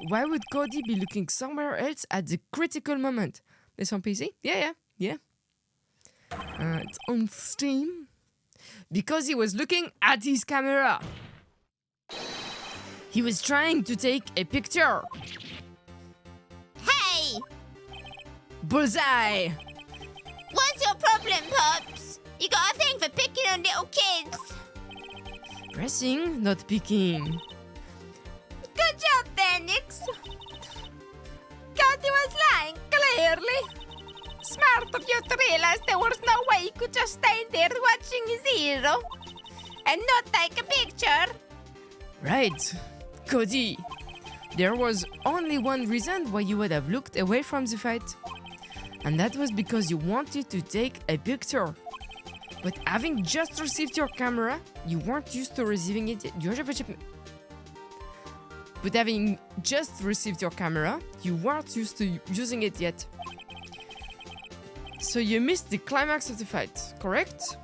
Why would Cody be looking somewhere else at the critical moment? This on PC? Yeah. It's on Steam. Because he was looking at his camera. He was trying to take a picture. Hey! Bullseye! What's your problem, Pops? You got a thing for picking on little kids. Pressing, not picking. Good job, Phoenix. Cody was lying, clearly. Smart of you to realize there was no way he could just stand there watching his hero and not take a picture. Right. Cody, there was only one reason why you would have looked away from the fight. And that was because you wanted to take a picture. But having just received your camera, you weren't used to receiving it. But having just received your camera, you weren't used to using it yet. So you missed the climax of the fight, correct?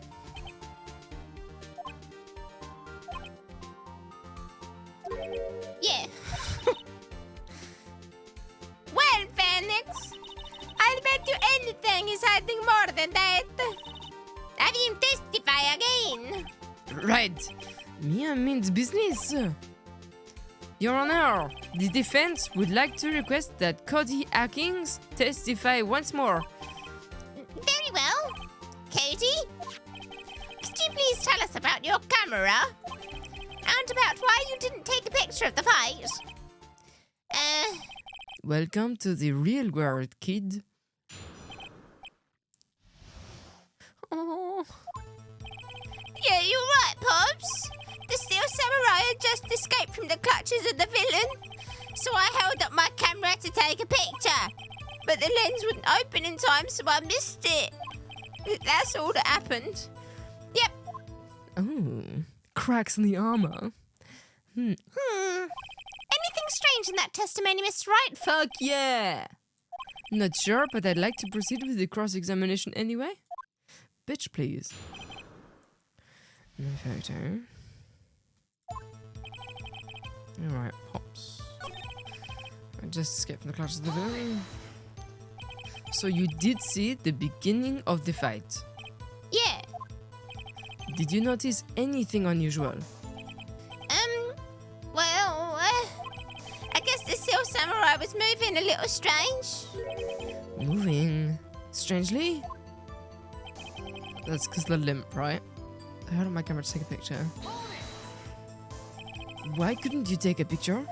Yeah. Well, Phoenix, I'll bet you anything he's hiding more than that. Have him testify again. Right. Mia means business. Your Honor, the defense would like to request that Cody Atkins testify once more. Very well. Cody, could you please tell us about your camera? And about why you didn't take a picture of the fight? Welcome to the real world, kid. Oh. Yeah, you're right, Pops. The Steel Samurai had just escaped from the clutches of the villain, so I held up my camera to take a picture. But the lens wouldn't open in time, so I missed it. That's all that happened. Yep. Oh, cracks in the armor. Anything strange in that testimony, Mr. Wright? Fuck yeah! Not sure, but I'd like to proceed with the cross-examination anyway. Bitch, please. No photo. Alright, Pops. I just escaped from the clutches of the villain. So you did see the beginning of the fight. Yeah. Did you notice anything unusual? Well, I guess the Steel Samurai was moving a little strange. Moving strangely? That's because the limp, right? I had on my camera to take a picture. Why couldn't you take a picture?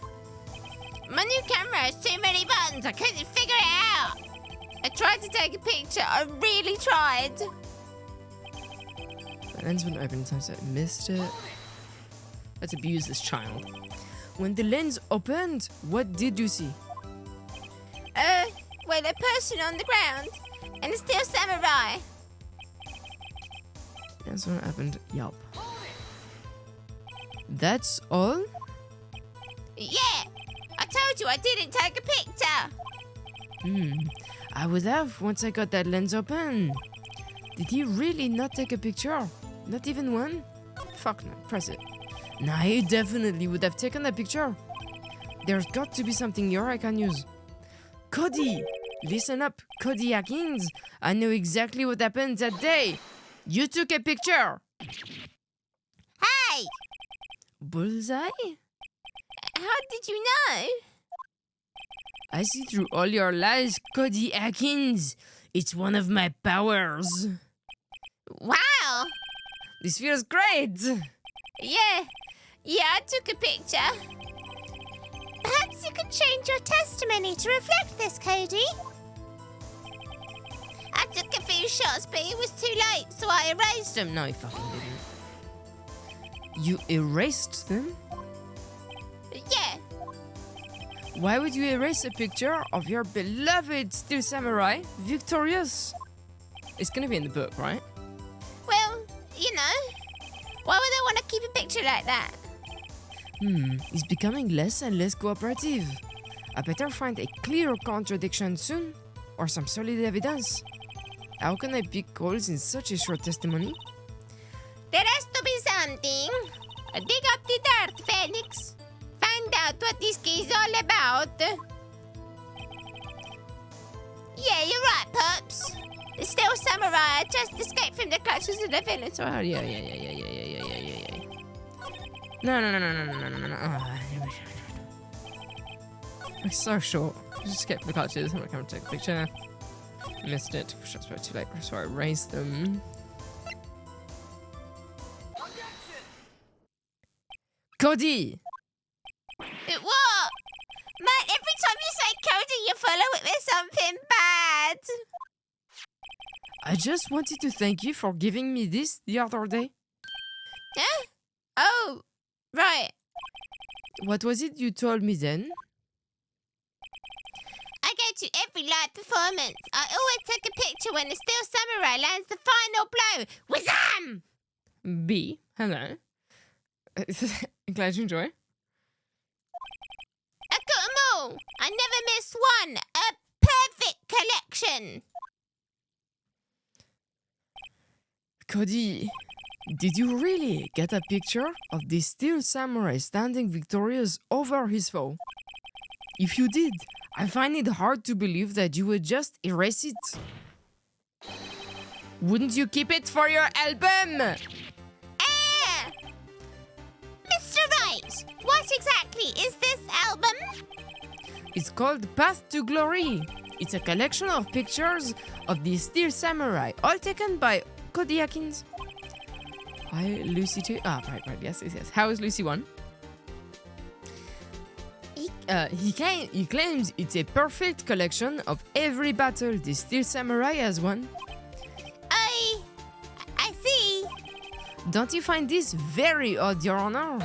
My new camera has too many buttons. I couldn't figure it out. I tried to take a picture. I really tried. The lens wouldn't open in time, so I missed it. Let's abuse this child. When the lens opened, what did you see? Well, a person on the ground and a Steel Samurai. That's when it happened. Yup. That's all? Yeah, I told you I didn't take a picture. I would have once I got that lens open. Did he really not take a picture? Not even one? Fuck no, press it. Nah, he definitely would have taken a picture. There's got to be something here I can use. Cody! Listen up, Cody Atkins. I know exactly what happened that day. You took a picture. Hey! Bullseye? How did you know? I see through all your lies, Cody Atkins. It's one of my powers. Wow! This feels great. Yeah, I took a picture. Perhaps you could change your testimony to reflect this, Cody. I took a few shots, but it was too late, so I erased them. No, you fucking didn't. You erased them? Yeah. Why would you erase a picture of your beloved Steel Samurai victorious? It's gonna be in the book, right? Well, you know, why would they want to keep a picture like that? He's becoming less and less cooperative. I better find a clear contradiction soon, or some solid evidence. How can I pick holes in such a short testimony? There has to be something. Dig up the dirt, Phoenix. Find out what this case is all about. Yeah, you're right, Pups. The Steel Samurai just escaped from the clutches of the villains. Oh, yeah. No. It's so short. Just skip the clutches. I'm not going to take a picture. Missed it. Shots were too late, so I erased them. Cody! What? Man, every time you say Cody, you follow it with something bad. I just wanted to thank you for giving me this the other day. Huh? Oh, right. What was it you told me then? I go to every live performance. I always take a picture when the Steel Samurai lands the final blow. Wazam! B. Hello. Glad you enjoy. I got them all. I never miss one. A perfect collection. Cody, did you really get a picture of the Steel Samurai standing victorious over his foe? If you did, I find it hard to believe that you would just erase it. Wouldn't you keep it for your album? Mr. Wright, what exactly is this album? It's called Path to Glory. It's a collection of pictures of the Steel Samurai, all taken by Cody Atkins. Hi, Lucy 2. Ah, right, yes. How is Lucy 1? He claims it's a perfect collection of every battle the Steel Samurai has won. I see. Don't you find this very odd, Your Honor?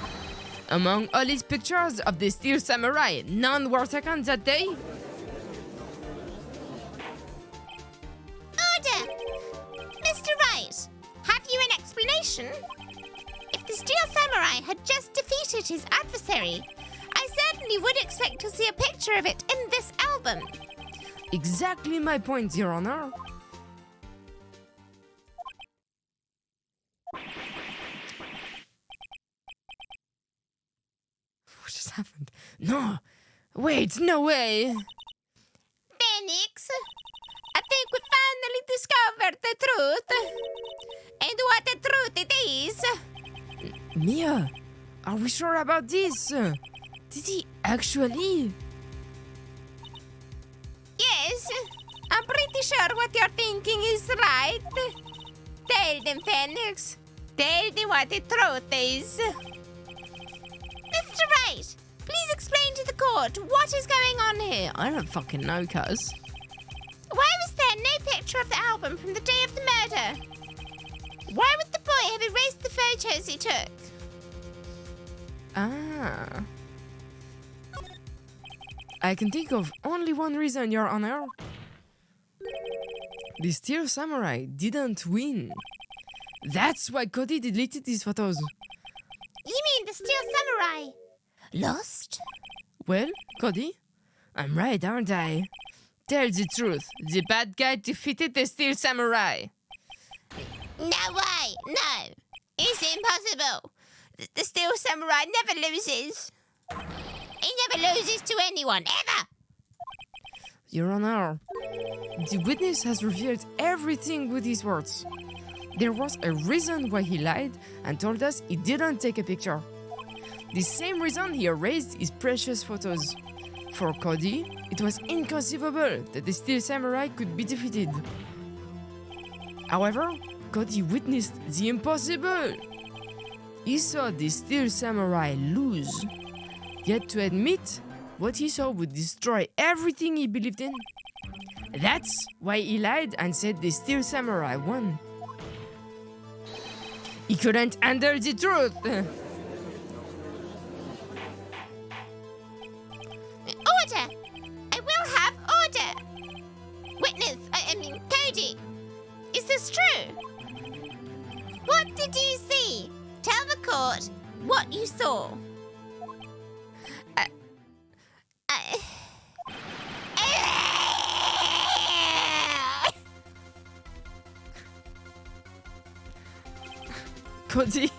Among all these pictures of the Steel Samurai, none were taken that day? Order! Mr. Wright, have you an explanation? If the Steel Samurai had just defeated his adversary, I certainly would expect to see a picture of it in this album. Exactly my point, Your Honor. What just happened? No! Wait, no way! Phoenix, I think we finally discovered the truth. And what the truth it is. Mia, are we sure about this? Did he actually? Yes, I'm pretty sure what you're thinking is right. Tell them, Phoenix. Tell them what the truth is. Mr. Wright, please explain to the court what is going on here. I don't fucking know, cuz. Why was there no picture of the album from the day of the murder? Why would the boy have erased the photos he took? Ah. I can think of only one reason, Your Honor. The Steel Samurai didn't win. That's why Cody deleted these photos. You mean the Steel Samurai lost? Well, Cody, I'm right, aren't I? Tell the truth. The bad guy defeated the Steel Samurai. No way, no. It's impossible. The Steel Samurai never loses. He never loses to anyone, ever. Your Honor, the witness has revealed everything with his words. There was a reason why he lied and told us he didn't take a picture. The same reason he erased his precious photos. For Cody, it was inconceivable that the Steel Samurai could be defeated. However, Cody witnessed the impossible. He saw the Steel Samurai lose. Yet to admit what he saw would destroy everything he believed in. That's why he lied and said the Steel Samurai won. He couldn't handle the truth. Order! I will have order! Witness, I mean, Cody, is this true? What did you see? Tell the court what you saw. Cody.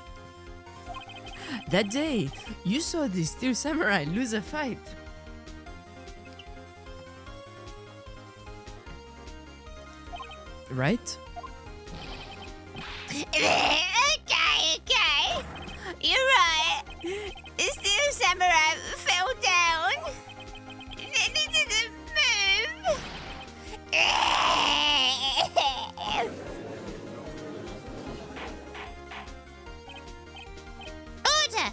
That day, you saw the Steel Samurai lose a fight. Right? Okay. You're right. The Steel Samurai fell down. Then he didn't move. Order!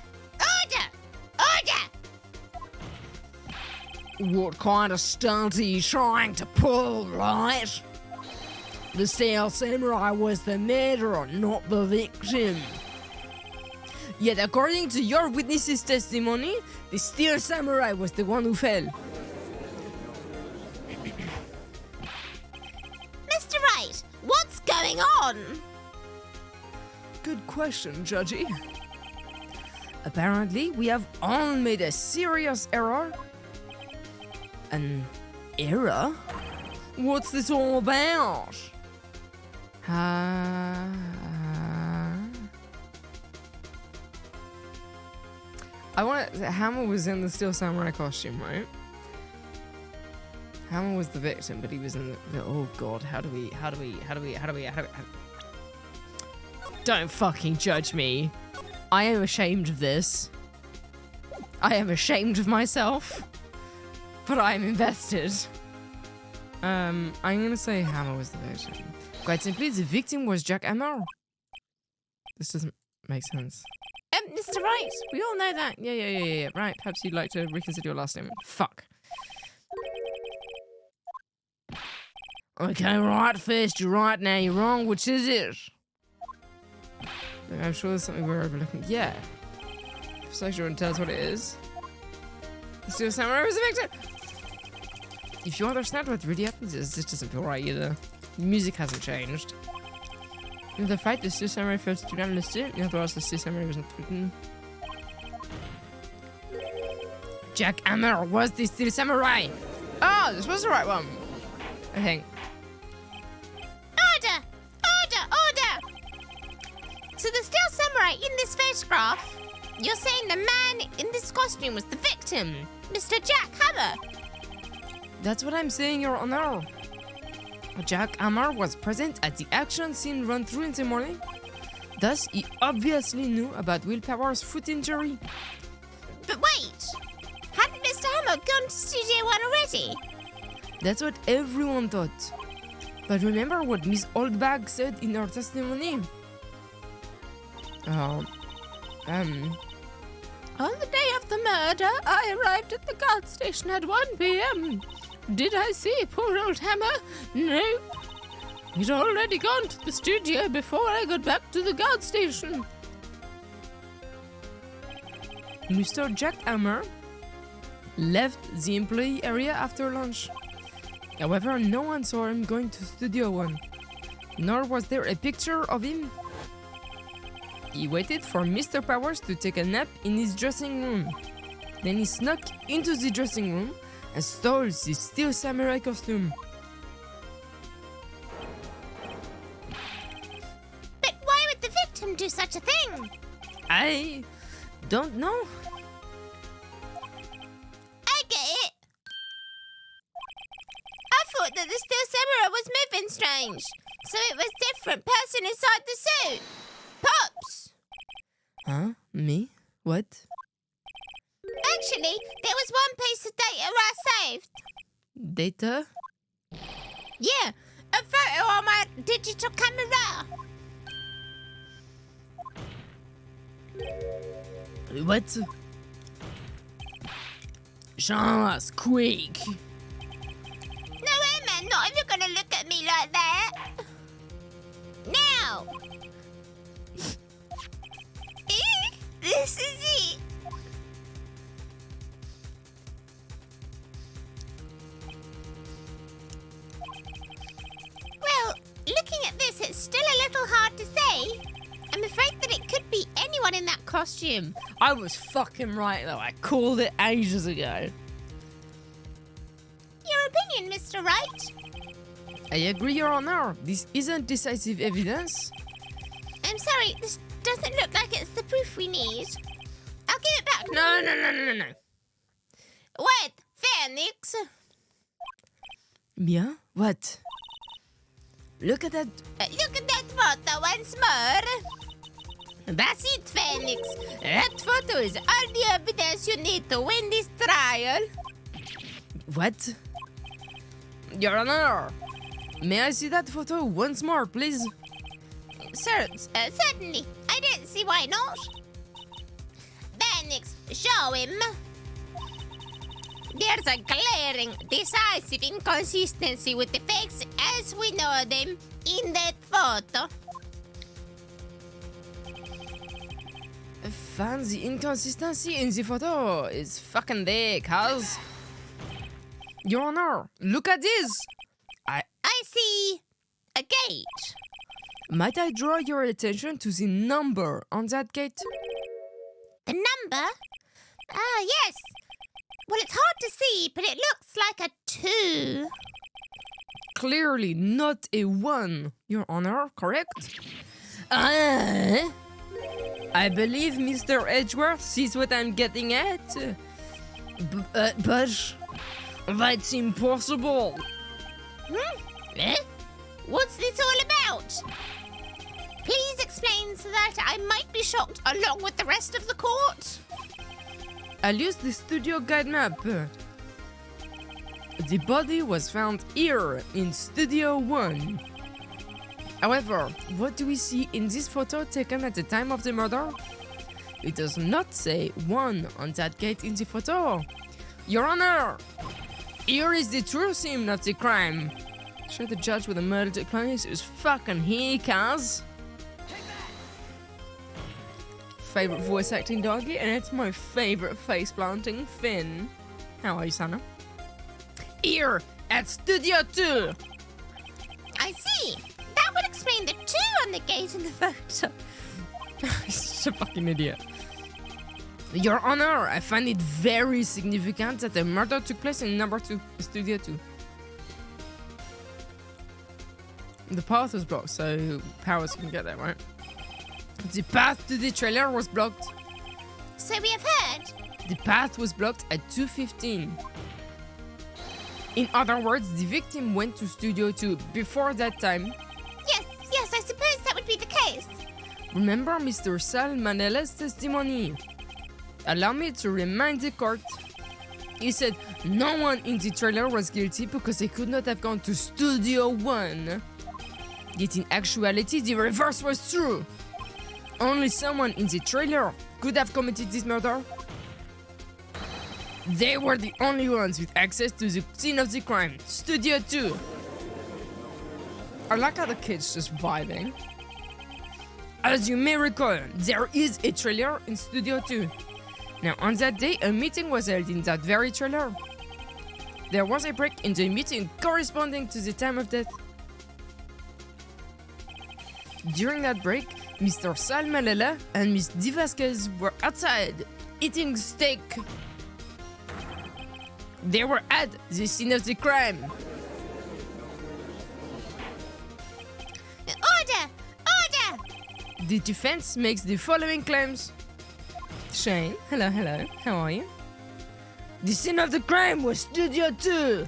What kind of stunt are you trying to pull, right? The Steel Samurai was the murderer, not the victim. Yet according to your witness's testimony, the Steel Samurai was the one who fell. Mr. Wright, what's going on? Good question, Judgy. Apparently, we have all made a serious error. An error? What's this all about? I want to. Hammer was in the Steel Samurai costume, right? Hammer was the victim, but he was in the. Oh God! How do we? Don't fucking judge me. I am ashamed of this. I am ashamed of myself, but I am invested. I'm gonna say Hammer was the victim. Quite simply, the victim was Jack Hammer. This doesn't make sense. Mr. Wright, We all know that. Yeah. Right, perhaps you'd like to reconsider your last statement. Fuck. Okay, right, first you're right, now you're wrong. Which is it? I'm sure there's something we're overlooking. Yeah. Just make sure and tell us what it is. The Steel Samurai was the victim! If you understand what really happens, this doesn't feel right either. The music hasn't changed. In the fight, the Steel Samurai fell to down the steel. In other words, the Steel Samurai was not written. Jack Hammer was the Steel Samurai! Oh, this was the right one! I think. Order! So the Steel Samurai in this photograph, you're saying the man in this costume was the victim, Mr. Jack Hammer? That's what I'm saying, Your Honor. Jack Hammer was present at the action scene run through in the morning. Thus, he obviously knew about Willpower's foot injury. But wait! Hadn't Mr. Hammer gone to Studio One already? That's what everyone thought. But remember what Miss Oldbag said in her testimony? On the day of the murder, I arrived at the guard station at 1 p.m. Did I see poor old Hammer? Nope. He'd already gone to the studio before I got back to the guard station. Mr. Jack Hammer left the employee area after lunch. However, no one saw him going to Studio One, nor was there a picture of him. He waited for Mr. Powers to take a nap in his dressing room. Then he snuck into the dressing room and stole the Steel Samurai costume. But why would the victim do such a thing? I don't know. I get it. I thought that the Steel Samurai was moving strange, so it was a different person inside the suit. Pops! Huh? Me? What? Actually, there was one piece of data I saved. Data? Yeah, a photo on my digital camera. What? Show us, quick! No way, man, not if you're gonna look at me like that. Now! This is it. Well, looking at this, it's still a little hard to say. I'm afraid that it could be anyone in that costume. I was fucking right though, I called it ages ago. Your opinion, Mr. Wright? I agree, Your Honor. This isn't decisive evidence. I'm sorry, this doesn't look like it's the proof we need. I'll give it back. No. Wait, Phoenix. Yeah? What? Look at that. Look at that photo once more. That's it, Phoenix. That photo is all the evidence you need to win this trial. What? Your Honor, may I see that photo once more, please? Sir, certainly. I don't see why not. Phoenix, show him. There's a glaring, decisive inconsistency with the facts as we know them in that photo. Find the inconsistency in the photo. It's fucking there, cuz. Your Honor, look at this. I see a gate. Might I draw your attention to the number on that gate? The number? Ah, yes. Well, it's hard to see, but it looks like a 2. Clearly not a 1, Your Honor, correct? I believe Mr. Edgeworth sees what I'm getting at. But that's impossible. Eh? What's this all about? Please explain so that I might be shocked along with the rest of the court. I'll use the studio guide map. The body was found here in Studio 1. However, what do we see in this photo taken at the time of the murder? It does not say 1 on that gate in the photo. Your Honor, here is the true scene of the crime. Sure, the judge where the murder took place is fucking here, cuz. Favorite voice acting doggy, and it's my favorite face planting, Finn. How are you, Sana? Here at Studio 2. I see. That would explain the 2 on the gate in the photo. Such a fucking idiot. Your Honor, I find it very significant that the murder took place in number 2, Studio 2. The path was blocked, so Powers can get there, right? The path to the trailer was blocked. So we have heard. The path was blocked at 2:15. In other words, the victim went to Studio 2 before that time. Yes, I suppose that would be the case. Remember Mr. Sal Manella's testimony. Allow me to remind the court. He said no one in the trailer was guilty because they could not have gone to Studio 1. Yet in actuality, the reverse was true. Only someone in the trailer could have committed this murder. They were the only ones with access to the scene of the crime, Studio 2. I like how the kid's just vibing. As you may recall, there is a trailer in Studio 2. Now, on that day, a meeting was held in that very trailer. There was a break in the meeting corresponding to the time of death. During that break, Mr. Sal Malala and Miss Di Vasquez were outside, eating steak. They were at the scene of the crime. Order! The defense makes the following claims. Shane, hello, how are you? The scene of the crime was Studio 2.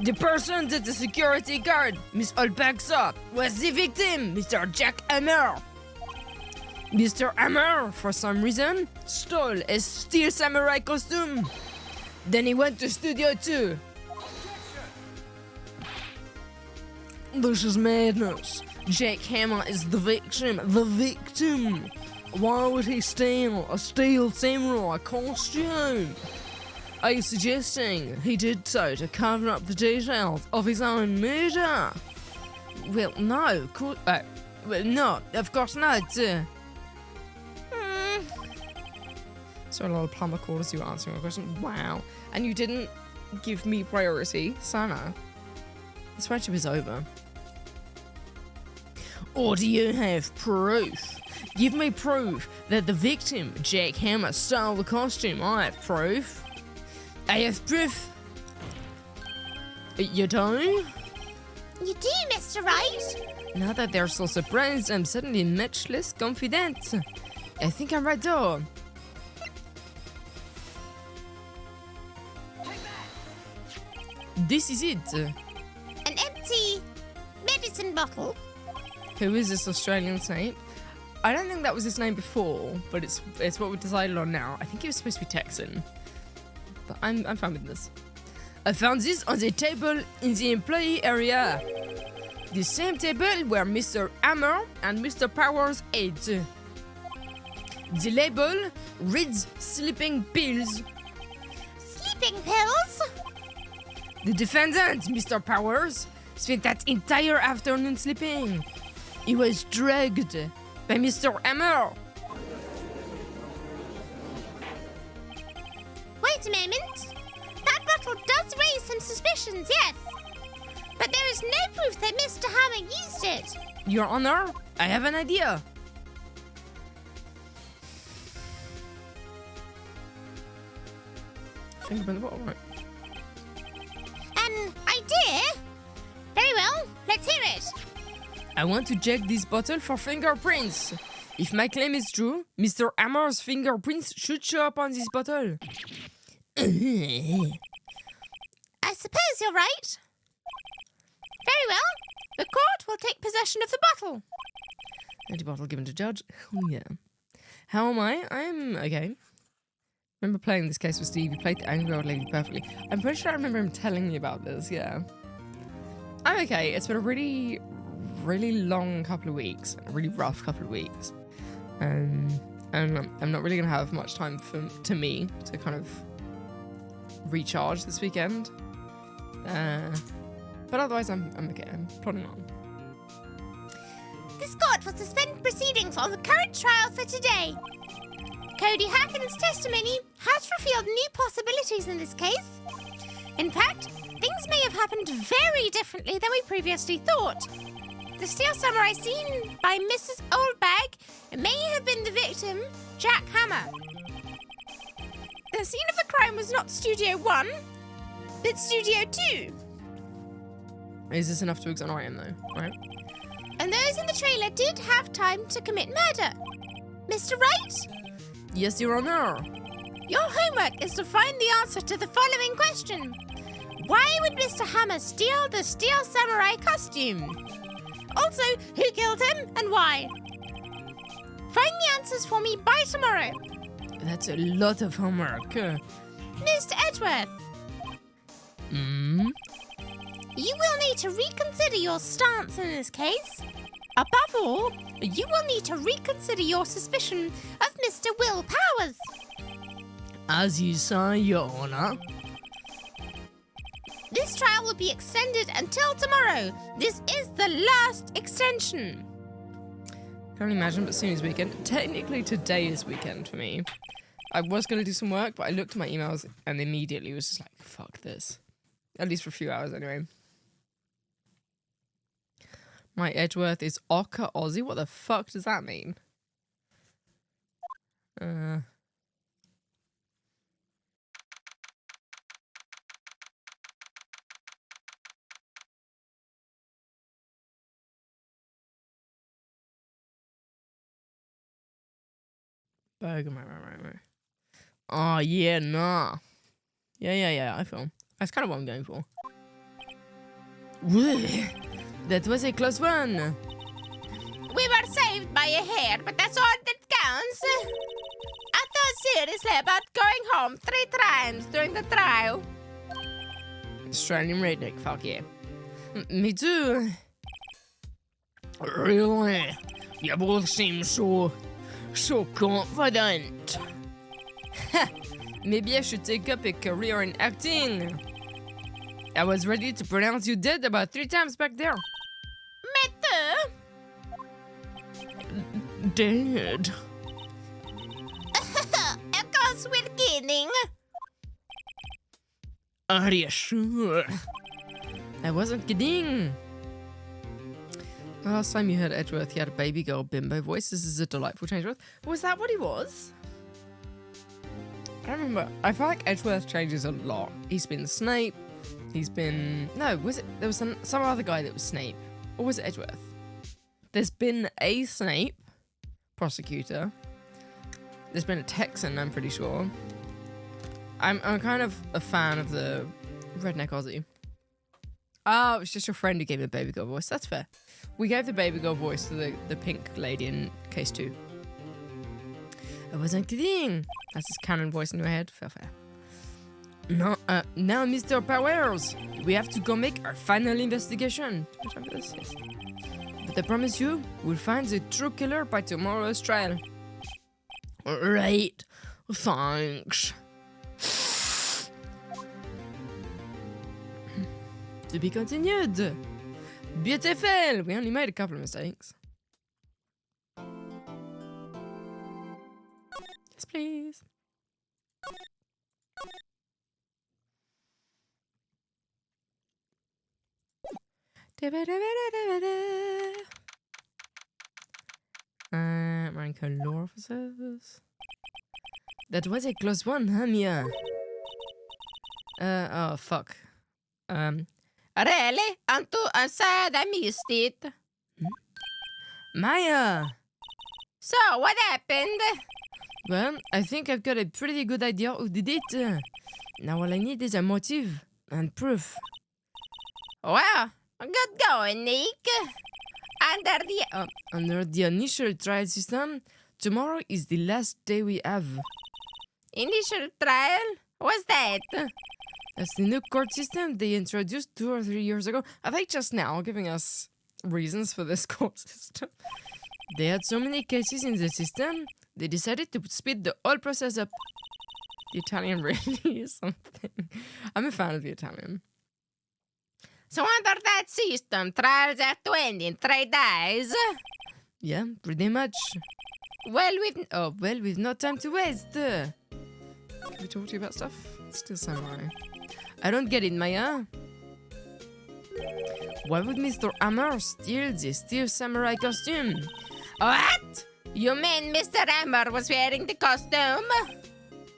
The person that the security guard, Miss Olpak, saw was the victim, Mr. Jack Hammer. Mr. Hammer, for some reason, stole a steel samurai costume. Then he went to Studio 2. This is madness. Jack Hammer is the victim. The victim. Why would he steal a steel samurai costume? Are you suggesting he did so to cover up the details of his own murder? Well, no. No, of course not. So a lot of plumber callers, you were answering my question. Wow. And you didn't give me priority. Sana. This friendship is over. Or do you have proof? Give me proof that the victim, Jack Hammer, stole the costume. I have proof. I have proof. You do? You do, Mr. Wright? Now that they're so surprised, I'm suddenly much less confident. I think I'm right though. This is it. An empty medicine bottle. Who is this Australian Snape? I don't think that was his name before, but it's what we decided on now. I think he was supposed to be Texan. But I'm fine with this. I found this on the table in the employee area. The same table where Mr. Hammer and Mr. Powers ate. The label reads sleeping pills. Sleeping pills? The defendant, Mr. Powers, spent that entire afternoon sleeping. He was drugged by Mr. Hammer. Wait a moment. That bottle does raise some suspicions, yes. But there is no proof that Mr. Hammer used it. Your Honor, I have an idea. Finger in the bottle, right? An idea? Very well, let's hear it. I want to check this bottle for fingerprints. If my claim is true, Mr. Hammer's fingerprints should show up on this bottle. I suppose you're right. Very well. The court will take possession of the bottle. Empty bottle given to judge. Oh, yeah. How am I? I'm okay. Remember playing this case with Steve. You played the angry old lady perfectly. I'm pretty sure I remember him telling me about this, yeah. I'm okay. It's been a really, really long couple of weeks. A really rough couple of weeks. And I'm not really going to have much time to me to kind of recharge this weekend. But otherwise, I'm okay. I'm plodding on. This court will suspend proceedings on the current trial for today. Cody Hacken's testimony has revealed new possibilities in this case. In fact, things may have happened very differently than we previously thought. The steel samurai seen by Mrs. Oldbag may have been the victim, Jack Hammer. The scene of the crime was not Studio 1, but Studio 2. Is this enough to exonerate him, though? Right? And those in the trailer did have time to commit murder. Mr. Wright? Yes, Your Honor. Your homework is to find the answer to the following question. Why would Mr. Hammer steal the Steel Samurai costume? Also, who killed him and why? Find the answers for me by tomorrow. That's a lot of homework. Mr. Edgeworth, Hmm? you will need to reconsider your stance in this case. Above all, you will need to reconsider your suspicion of Mr. Will Powers. As you say, Your Honor. This trial will be extended until tomorrow. This is the last extension. Can't imagine, but soon is weekend. Technically, today is weekend for me. I was going to do some work, but I looked at my emails and immediately was just like, fuck this. At least for a few hours anyway. My Edgeworth is Ocker Aussie. What the fuck does that mean? Burger, right. Oh, yeah, nah. Yeah, I feel. That's kind of what I'm going for. That was a close one. We were saved by a hair, but that's all that counts. I thought seriously about going home 3 times during the trial. Australian redneck, fuck yeah. Me too. Really? You both seem so confident. Maybe I should take up a career in acting. I was ready to pronounce you dead about 3 times back there. Me too. Dead? Of course we're kidding. Are you sure? I wasn't kidding. The last time you heard Edgeworth, he had a baby girl bimbo voice. This is a delightful change. Was that what he was? I don't remember. I feel like Edgeworth changes a lot. He's been Snape. He's been... No, was it... There was some other guy that was Snape. Or was it Edgeworth? There's been a Snape prosecutor. There's been a Texan, I'm pretty sure. I'm kind of a fan of the redneck Aussie. Oh, it was just your friend who gave the baby girl voice. That's fair. We gave the baby girl voice to the pink lady in case 2. I wasn't kidding. That's his canon voice in your head. Fair. No, now, Mr. Powers, we have to go make our final investigation. Too much time for this? Yes. But I promise you, we'll find the true killer by tomorrow's trial. Right. Thanks. To be continued. Beautiful. We only made a couple of mistakes. Yes, please. Rank law officers. That was a close one, huh, Mia? Oh, fuck. Really? I'm sad I missed it. Maya! So, what happened? Well, I think I've got a pretty good idea who did it. Now all I need is a motive and proof. Well, good going, Nick. Under the initial trial system, tomorrow is the last day we have. Initial trial? What's that? That's the new court system they introduced 2 or 3 years ago. Are they just now giving us reasons for this court system? They had so many cases in the system, they decided to speed the whole process up. The Italian really is something. I'm a fan of the Italian. So under that system, trials are to end in 3 days? Yeah, pretty much. Well, we've no time to waste. Can we talk to you about stuff? Still samurai. I don't get it, Maya. Why would Mr. Hammer steal the steel samurai costume? What? You mean Mr. Hammer was wearing the costume?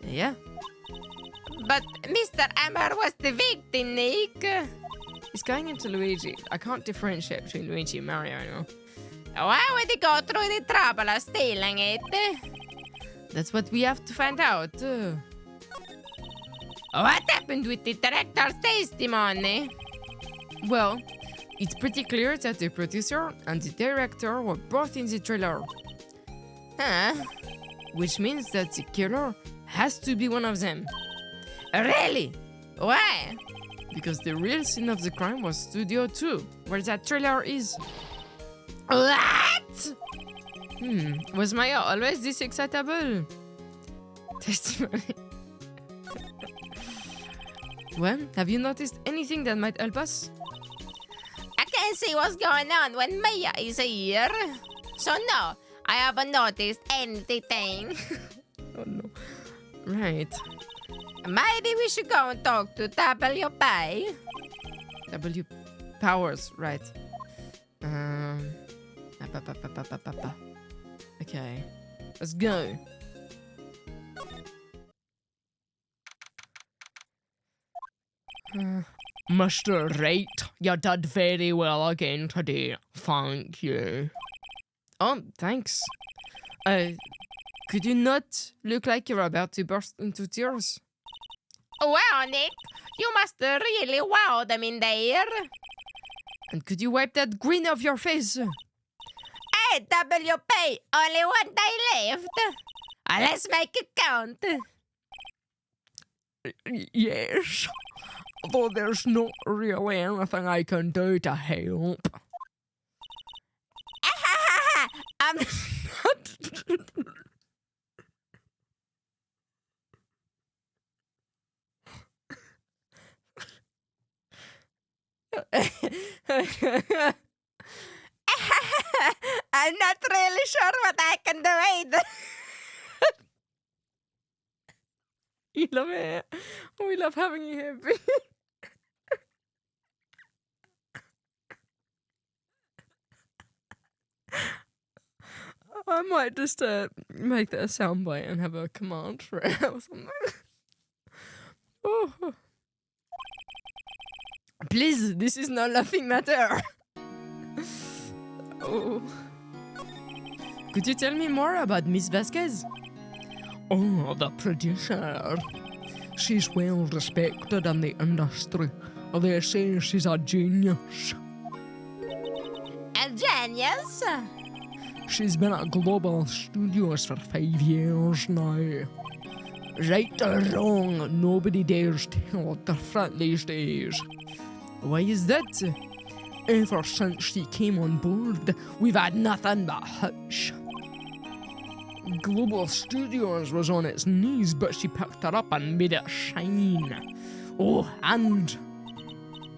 Yeah. But Mr. Hammer was the victim, Nick. He's going into Luigi. I can't differentiate between Luigi and Mario anymore. Why would he go through the trouble of stealing it? That's what we have to find out. What happened with the director's testimony? Well, it's pretty clear that the producer and the director were both in the trailer. Huh? Which means that the killer has to be one of them. Really? Why? Because the real scene of the crime was Studio 2, where that trailer is. What? Was Maya always this excitable? Testimony. Well, have you noticed anything that might help us? I can't see what's going on when Maya is here. So no, I haven't noticed anything. Oh no. Right. Maybe we should go and talk to WP. W. Powers, right. Okay. Let's go. Mr. Wright, you did very well again today. Thank you. Oh, thanks. Could you not look like you're about to burst into tears? Wow, Nick, you must really wow them in there. And could you wipe that grin off your face? Hey, WP, only 1 day left. Let's make it count. Yes, though there's not really anything I can do to help. I'm not... I'm not really sure what I can do either. You love it. We love having you here. I might just make that a soundbite and have a command for it or something. Oh. Please, this is no laughing matter. Oh. Could you tell me more about Miss Vasquez? Oh, the producer. She's well respected in the industry. They say she's a genius. A genius? She's been at Global Studios for 5 years now. Right or wrong, nobody dares tell different these days. Why is that? Ever since she came on board, we've had nothing but hits. Global Studios was on its knees, but she picked her up and made it shine. Oh, and...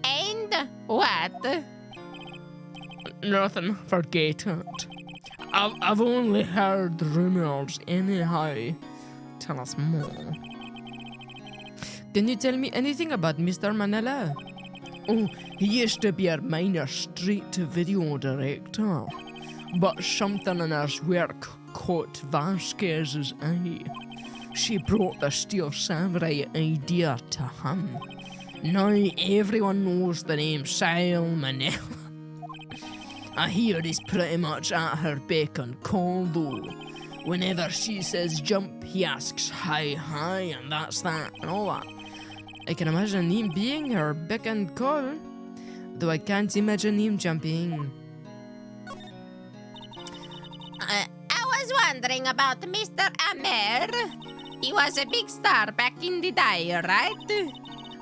And what? Nothing, forget it. I've only heard rumours anyhow. Tell us more. Can you tell me anything about Mr. Manila? Oh, he used to be a minor straight-to-video director, but something in his work caught Vasquez's eye. She brought the Steel Samurai idea to him. Now everyone knows the name Salmonella. I hear he's pretty much at her beck and call though. Whenever she says jump, he asks how high, and that's that and all that. I can imagine him being her beck and call, though I can't imagine him jumping. I was wondering about Mr. Amer. He was a big star back in the day, right?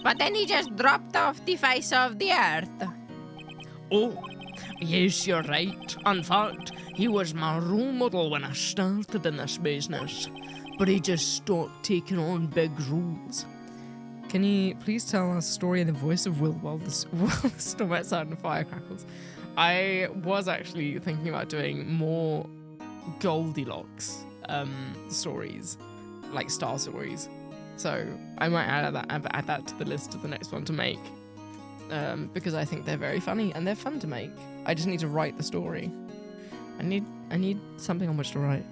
But then he just dropped off the face of the earth. Oh, yes, you're right. In fact, he was my role model when I started in this business, but he just stopped taking on big roles. Can you please tell a story in the voice of Will while the storm outside and firecrackers? I was actually thinking about doing more Goldilocks stories, like star stories. So I might add that to the list of the next one to make, because I think they're very funny and they're fun to make. I just need to write the story. I need something on which to write.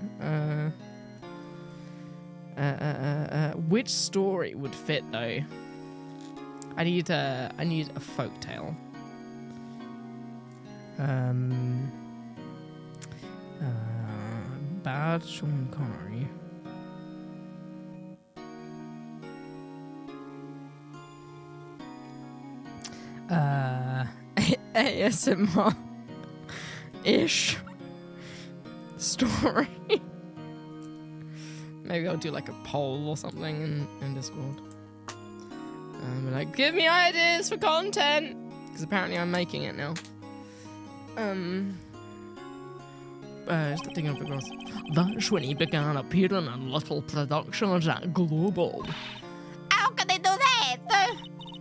Which story would fit though? I need a folktale. Bad Sean Connery. ASMR ish story. Maybe I'll do like a poll or something in Discord. Be like, give me ideas for content, because apparently I'm making it now. Stop thinking of the girls. That's when he began appearing in little productions at Global. How could they do that?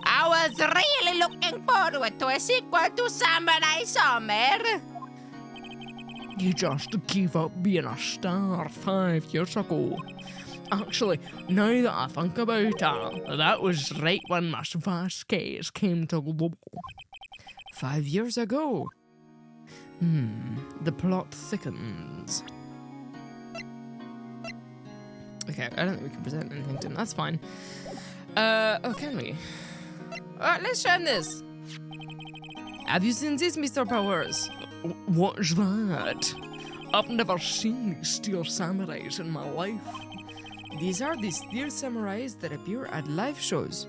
I was really looking forward to a sequel to Samurai Summer. You just gave up being a star 5 years ago. Actually, now that I think about it, that was right when Miss Vasquez came to Global. 5 years ago. The plot thickens. Okay, I don't think we can present anything to him. That's fine. Oh, can we? Alright, let's try this. Have you seen this, Mr. Powers? What's that? I've never seen these steel samurais in my life. These are the steel samurais that appear at live shows.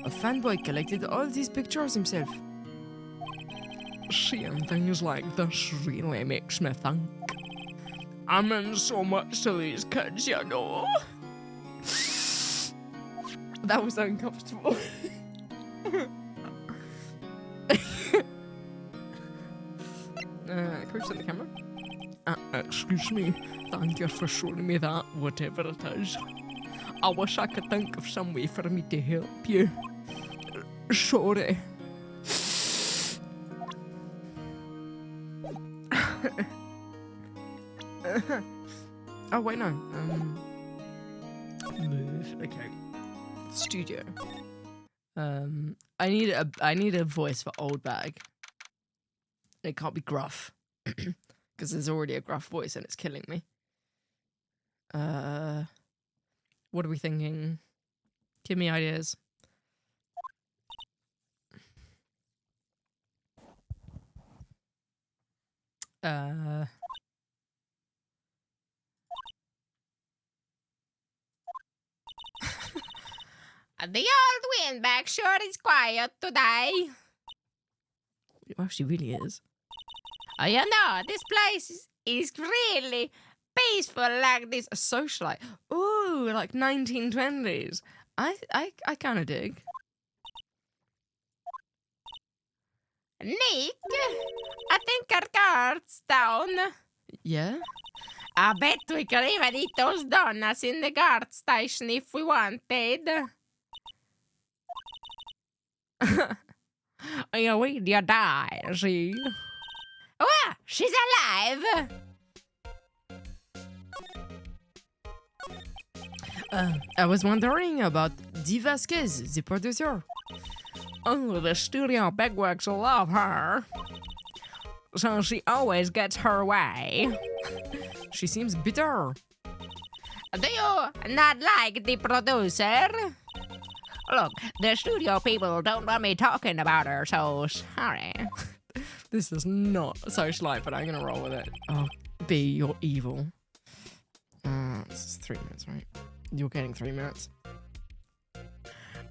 A fanboy collected all these pictures himself. Seeing things like this really makes me think. I'm in so much to these kids, you know. That was uncomfortable. Can we set the camera? Excuse me, thank you for showing me that, whatever it is. I wish I could think of some way for me to help you. Sorry. Oh wait, no. Move. Okay. Studio. I need a voice for Old Bag. It can't be gruff, because there's already a gruff voice and it's killing me. What are we thinking? Give me ideas. The old windbag sure is quiet today. Well, she really is. You know, this place is really peaceful like this. A socialite. Ooh, like 1920s. I kind of dig. Nick, I think our guard's down. Yeah? I bet we could even eat those donuts in the guard station if we wanted. You wait, you die, see? Oh, she's alive! I was wondering about Dee Vasquez, the producer. Oh, the studio bigwigs love her. So she always gets her way. She seems bitter. Do you not like the producer? Look, the studio people don't want me talking about her, so sorry. This is not socialite, but I'm gonna roll with it. Oh, B, you're evil. This is 3 minutes, right? You're getting 3 minutes.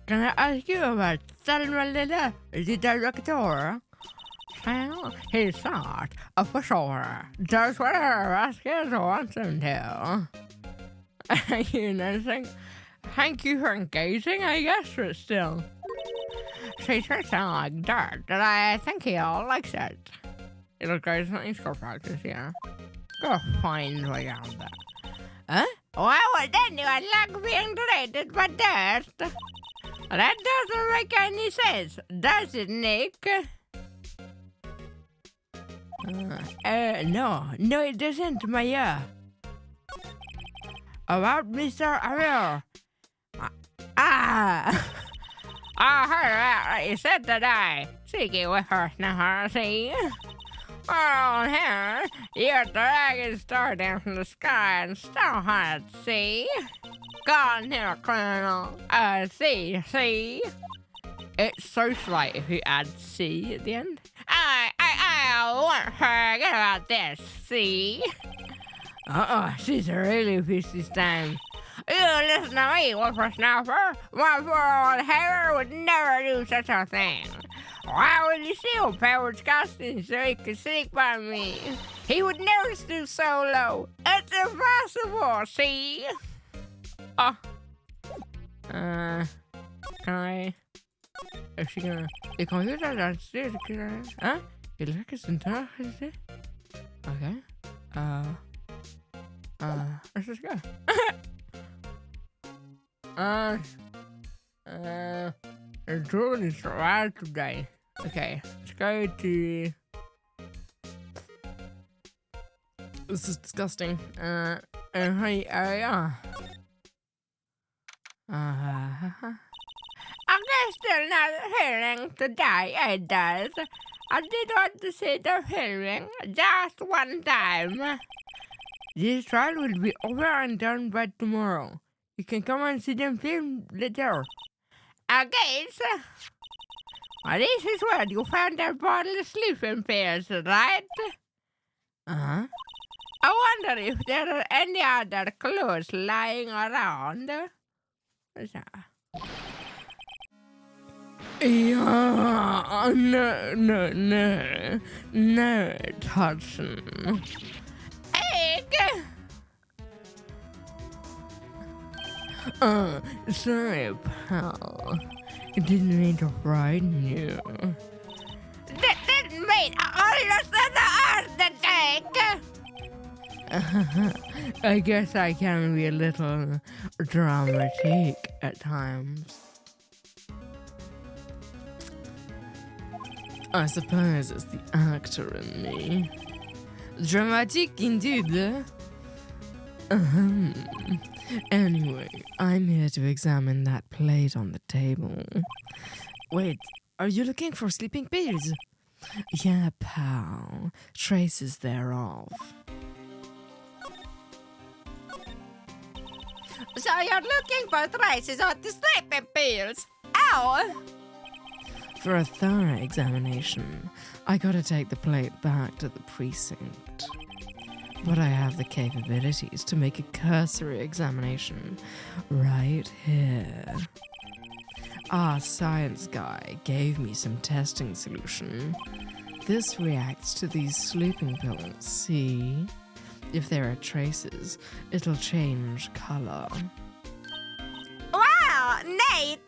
Can I ask you about Salmonella, the director? Well, he's not a pushover. Does whatever Vasquez wants him to. You know, thank you for engaging, I guess, but still. She said something like that I think he all likes it. It'll go to the school practice, yeah. Go find way out there. Huh? Well, then you like being treated by dirt. That doesn't make any sense, does it, Nick? No, it doesn't, Maya. About Mr. Ariel. I heard about what you said today. Cheeky whippersnapper, see? Well, here, your dragon star down from the sky and still hard, see? Go on here, Colonel. See. It's socialite if you add C at the end. I won't forget about this, see? She's really pissed this time. You listen to me, whippersnapper. My poor old hair would never do such a thing. Why would you steal Power's costume so he could sneak by me? He would never stoop so low. It's impossible, see? Can I... Is she gonna... ¿Y computer downstairs? Huh? ¿Y la que sentada? Okay. Let's just go. The drone is right today. Okay, let's go to... This is disgusting. Hey, I guess they're not hearing today, does. I did want to see the hearing just one time. This trial will be over and done by tomorrow. You can come and see them film later. I guess. Well, this is where you found that bottle of sleeping pills, right? Uh-huh. I wonder if there are any other clues lying around. What's that? Yeah, no, Hudson. Egg! Sorry, pal. I didn't mean to frighten you. Didn't mean I understand the cake! I guess I can be a little dramatic at times. I suppose it's the actor in me. Dramatic indeed. Anyway, I'm here to examine that plate on the table. Wait, are you looking for sleeping pills? Yeah, pal. Traces thereof. So you're looking for traces of the sleeping pills? Ow! For a thorough examination, I gotta take the plate back to the precinct. But I have the capabilities to make a cursory examination right here. Our science guy gave me some testing solution. This reacts to these sleeping pills, see? If there are traces, it'll change color. Wow, Nate!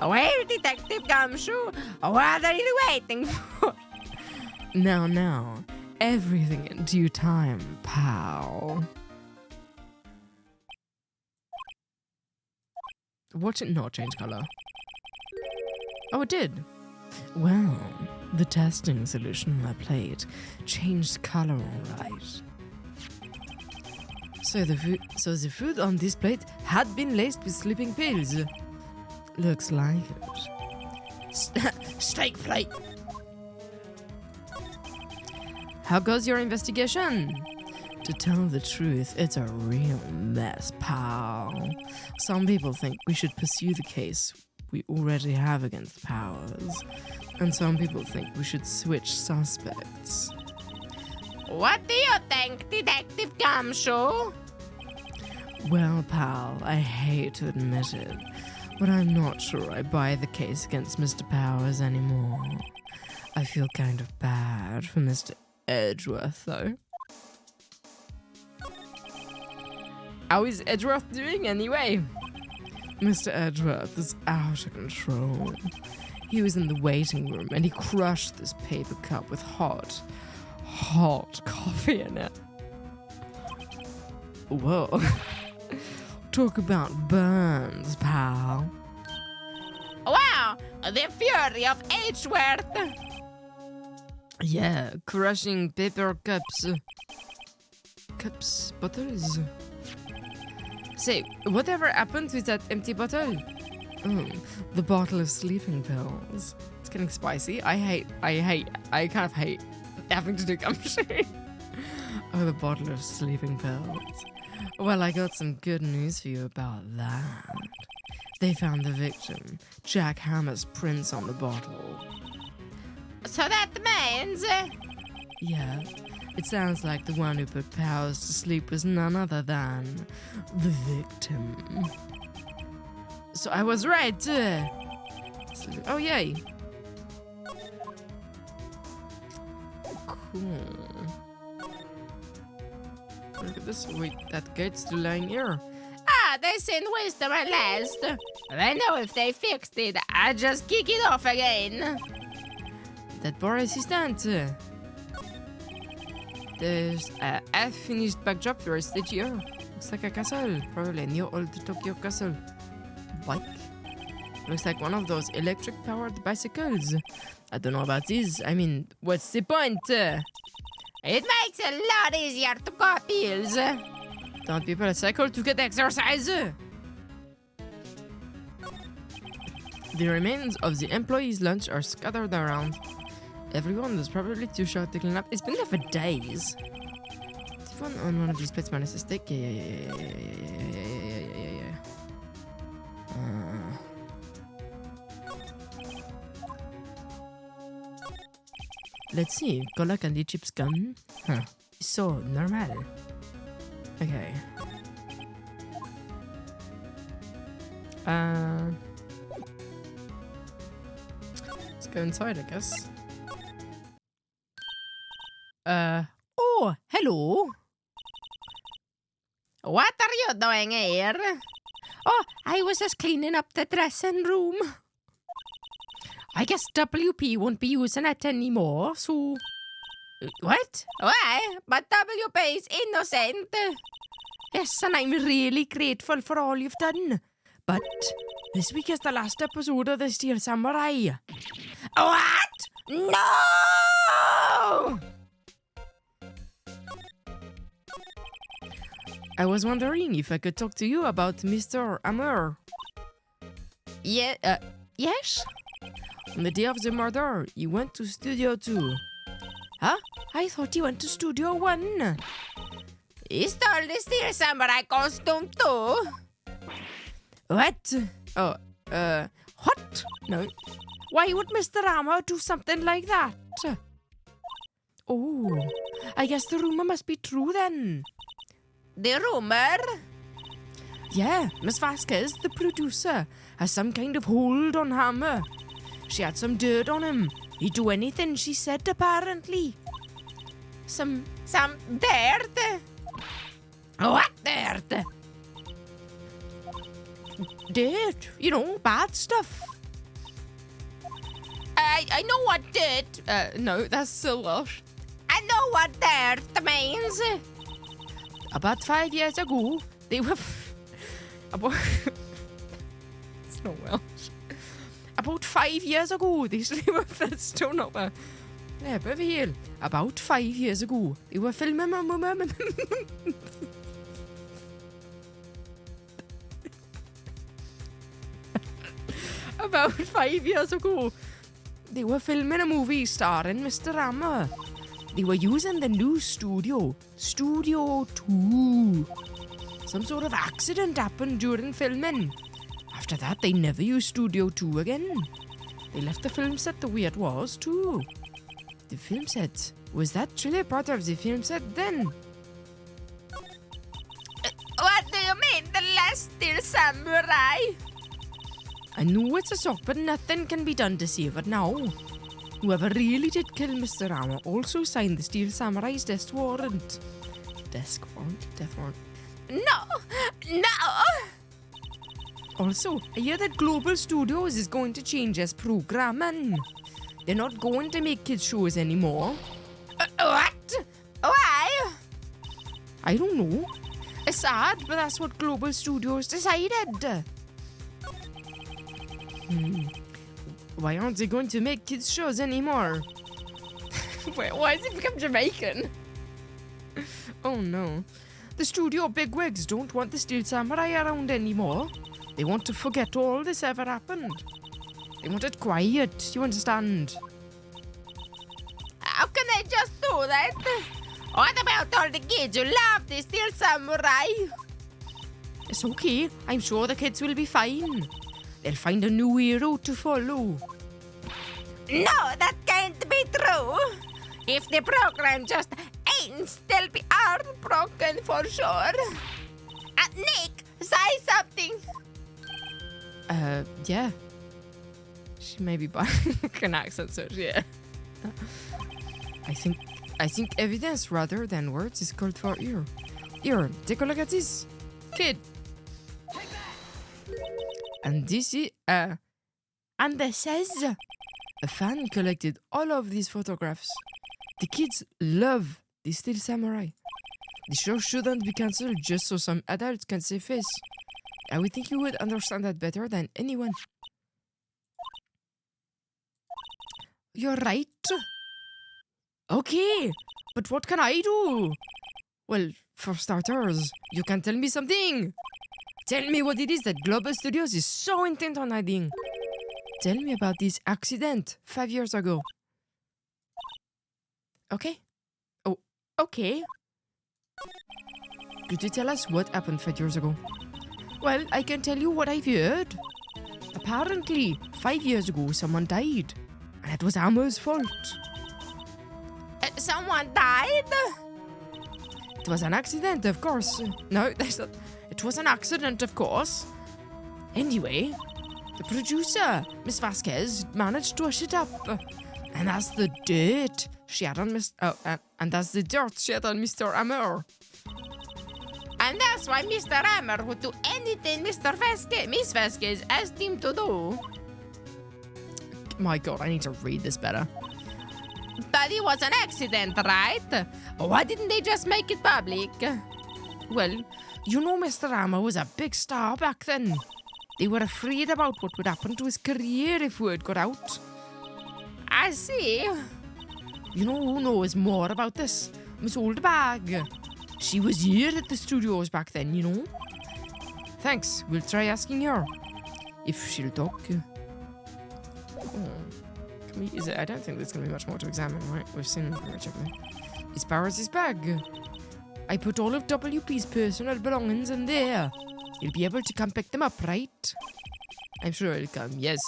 Well, Detective Gumshoe, what are you waiting for? Now, everything in due time, pal. Watch it not change color. Oh, it did. Well, the testing solution on my plate changed color all right. So the food on this plate had been laced with sleeping pills. Looks like it. Steak plate. How goes your investigation? To tell the truth, it's a real mess, pal. Some people think we should pursue the case we already have against Powers, and some people think we should switch suspects. What do you think, Detective Gumshoe? Well, pal, I hate to admit it, but I'm not sure I buy the case against Mr. Powers anymore. I feel kind of bad for Mr. Edgeworth, though. How is Edgeworth doing anyway? Mr. Edgeworth is out of control. He was in the waiting room and he crushed this paper cup with hot coffee in it. Whoa. Talk about burns, pal. Wow, the fury of Edgeworth! Yeah, crushing paper bottles. Say, whatever happened with that empty bottle? Oh, the bottle of sleeping pills. It's getting spicy. I kind of hate having to do gumshoe. Oh, the bottle of sleeping pills. Well, I got some good news for you about that. They found the victim, Jack Hammer's prints on the bottle. So that means... Yeah, it sounds like the one who put Powers to sleep was none other than the victim. So I was right. Oh, yay. Cool. Look at this. Wait, that gate's still lying here. they sent wisdom at last. I know if they fixed it, I'd just kick it off again. That bar assistant. There's a half-finished backdrop for a stage here. Looks like a castle. Probably a new old Tokyo castle. Bike. Looks like one of those electric-powered bicycles. I don't know about this. I mean, what's the point? It makes it a lot easier to cut pills. Don't people cycle to get exercise? The remains of the employees' lunch are scattered around. Everyone is probably too short to clean up. It's been there for days. Did everyone on one of these plates manage a steak? Yeah. Let's see. Color candy chips gum? Huh. So normal. Okay. Let's go inside, I guess. Oh, hello. What are you doing here? Oh, I was just cleaning up the dressing room. I guess WP won't be using it anymore, so... What? Why? But WP is innocent. Yes, and I'm really grateful for all you've done. But this week is the last episode of the Steel Samurai. What? No! I was wondering if I could talk to you about Mr. Hammer. Yeah, yes? On the day of the murder, you went to Studio 2. Huh? I thought you went to Studio 1. He stole the Steel Samurai costume too. What? Oh, what? No. Why would Mr. Hammer do something like that? Oh, I guess the rumor must be true then. The rumor? Yeah, Miss Vasquez, the producer, has some kind of hold on Hammer. She had some dirt on him. He'd do anything she said, apparently. Some dirt? What dirt? dirt, you know, bad stuff. I know what dirt. No, that's still Welsh. I know what dirt means. About 5 years ago, they were... about... It's not Welsh. About 5 years ago, they were... That's still not Welsh. Yeah, but here, about 5 years ago, they were filming... About 5 years ago, they were filming a movie starring Mr. Hammer. They were using the new studio, Studio 2. Some sort of accident happened during filming. After that, they never used Studio 2 again. They left the film set the way it was, too. The film set? Was that truly part of the film set then? What do you mean, the last still samurai? I know it's a sock, but nothing can be done to save it now. Whoever really did kill Mr. Hammer also signed the Steel Samurai's death warrant. Death warrant. No! Also, I hear that Global Studios is going to change its programming. They're not going to make kids shows anymore. What? Why? I don't know. It's sad, but that's what Global Studios decided. Why aren't they going to make kids shows anymore? Wait, why has it become Jamaican? Oh no. The studio bigwigs don't want the Steel Samurai around anymore. They want to forget all this ever happened. They want it quiet, you understand? How can they just do that? What about all the kids who love the Steel Samurai? It's okay. I'm sure the kids will be fine. They'll find a new hero to follow. No, that can't be true. If the program just ends, they'll be heartbroken for sure. Nick, say something. Yeah. She may be by an accent, so yeah. I think evidence rather than words is called for here. Here, take a look at this. Kid. And this is, and this is, a fan collected all of these photographs. The kids love the Steel Samurai. The show shouldn't be cancelled just so some adults can save face. I would think you would understand that better than anyone. You're right. Okay, but what can I do? Well, for starters, you can tell me something. Tell me what it is that Global Studios is so intent on hiding. Tell me about this accident 5 years ago. Okay? Oh, okay. Could you tell us what happened 5 years ago? Well, I can tell you what I've heard. Apparently, 5 years ago, someone died. And it was Hammer's fault. Someone died? It was an accident, of course. No, that's not... It was an accident, of course. Anyway, the producer, Miss Vasquez, managed to hush it up. And that's the dirt she had on and that's the dirt she had on Mr. Hammer. And that's why Mr. Hammer would do anything Miss Vasquez asked him to do. My God, I need to read this better. But it was an accident, right? Why didn't they just make it public? Well, you know Mr. Hammer was a big star back then. They were afraid about what would happen to his career if word got out. I see. You know who knows more about this? Miss Oldbag. She was here at the studios back then, you know. Thanks, we'll try asking her. If she'll talk. I don't think there's going to be much more to examine, right? We've seen everything. His powers is bag. I put all of WP's personal belongings in there. He'll be able to come pick them up, right? I'm sure he'll come, yes.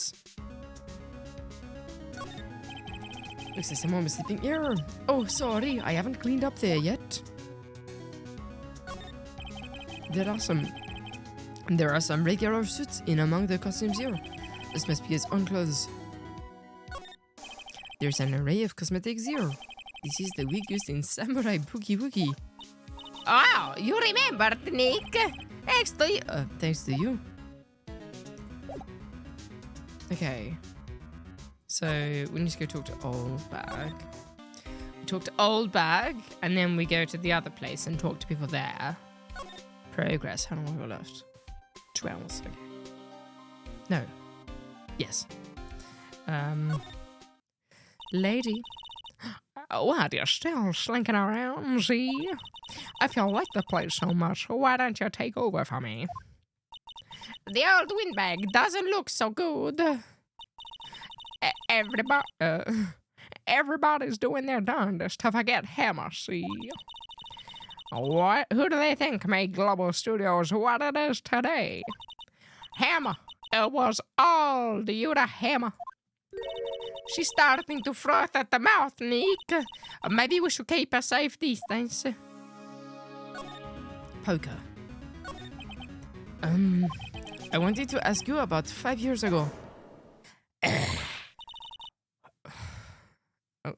Looks like someone was sleeping here. Oh, sorry, I haven't cleaned up there yet. There are some regular suits in among the costumes here. This must be his own clothes. There's an array of cosmetics here. This is the wig used in Samurai Boogie Woogie. Oh, you remembered, Nick. Thanks to you. Thanks to you. Okay. So we need to go talk to Old Bag. We talk to Old Bag, and then we go to the other place and talk to people there. Progress. How long have we got left? 2 hours. Okay. No. Yes. Lady. Why do you still slinking around, see? If you like the place so much, why don't you take over for me? The old windbag doesn't look so good. Everybody's doing their darndest to forget Hammer, see? What? Who do they think made Global Studios what it is today? Hammer. It was all due to Hammer. She's starting to froth at the mouth, Nick. Maybe we should keep a safe distance. Poker. I wanted to ask you about 5 years ago.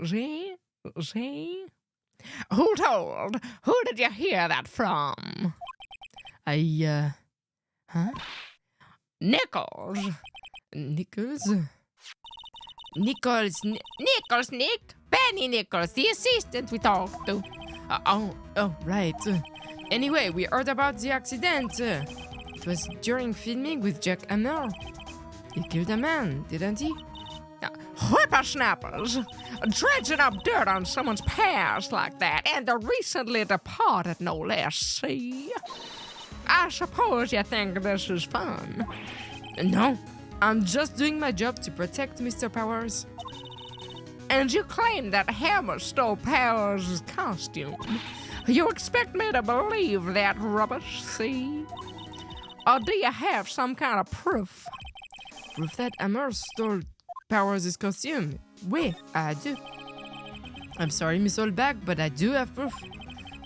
See? Who told? Who did you hear that from? Nichols. Nichols, Nick. Benny Nichols, the assistant we talked to. Right. Anyway, we heard about the accident. It was during filming with Jack Hammer. He killed a man, didn't he? Whippersnappers! Dredging up dirt on someone's past like that, and the recently departed, no less, see? I suppose you think this is fun. No, I'm just doing my job to protect Mr. Powers. And you claim that Hammer stole Powers' costume. You expect me to believe that rubbish, see? Or do you have some kind of proof? Proof that Hammer stole Powers' costume? Oui, I do. I'm sorry, Miss Oldback, but I do have proof.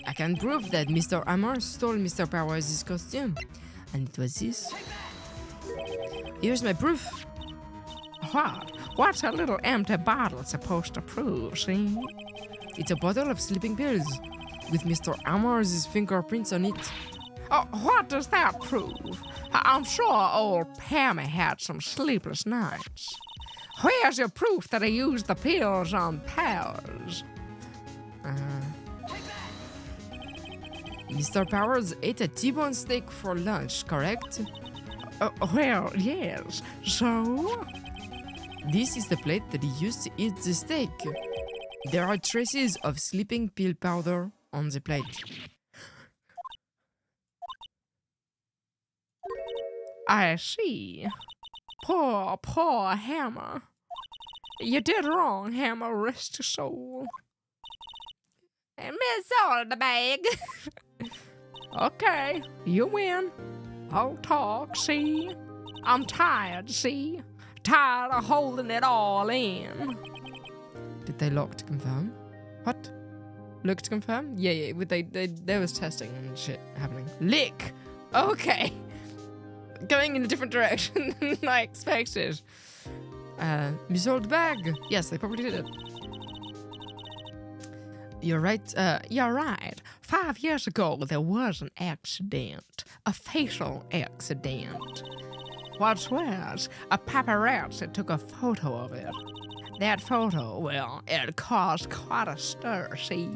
I can prove that Mr. Hammer stole Mr. Powers' costume. And it was this. Here's my proof. What? What's a little empty bottle supposed to prove, see? It's a bottle of sleeping pills with Mr. Hammer's fingerprints on it. Oh, what does that prove? I'm sure old Pammy had some sleepless nights. Where's your proof that I used the pills on Powers? Mr. Powers ate a T-bone steak for lunch, correct? Well, yes. So? This is the plate that he used to eat the steak. There are traces of sleeping pill powder on the plate. I see. Poor Hammer. You did wrong, Hammer, rest your soul. Miss Oldbag. Okay, you win. I'll talk, see? I'm tired, see? Tired of holding it all in. Did they lock to confirm? What? Look to confirm? Yeah, there was testing and shit happening. Lick! Okay. Going in a different direction than I expected. Miss Oldbag. Yes, they probably did it. You're right. 5 years ago, there was an accident. A fatal accident. What's worse, a paparazzi took a photo of it. That photo, well, it caused quite a stir, see?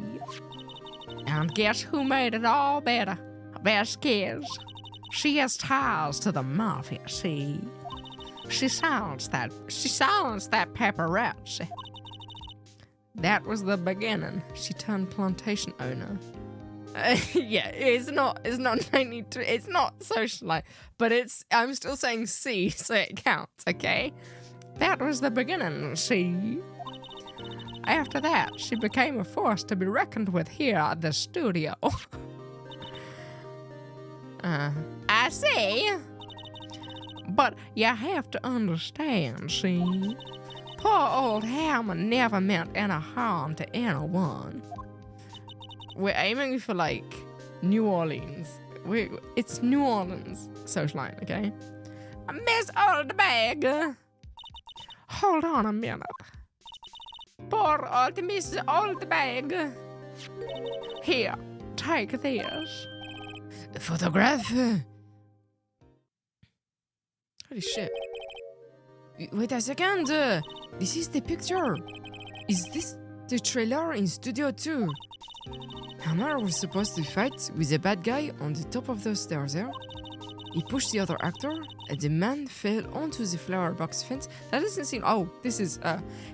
And guess who made it all better? Best guess. She has ties to the mafia, see? She silenced that paparazzi. That was the beginning. She turned plantation owner. Yeah, it's not 92. It's not socialite, but I'm still saying C, so it counts, okay? That was the beginning, see? After that, she became a force to be reckoned with here at the studio. I see. But you have to understand, see? Poor old Hammond never meant any harm to anyone. We're aiming for, like, New Orleans. It's New Orleans social line, okay? Miss Oldbag! Hold on a minute. Poor old Miss Oldbag. Here, take this. A photograph? Holy shit. Wait a second. This is the picture. Is this the trailer in Studio 2? Hammer was supposed to fight with a bad guy on the top of those stairs there. He pushed the other actor, and the man fell onto the flower box fence. That doesn't seem... Oh, this is...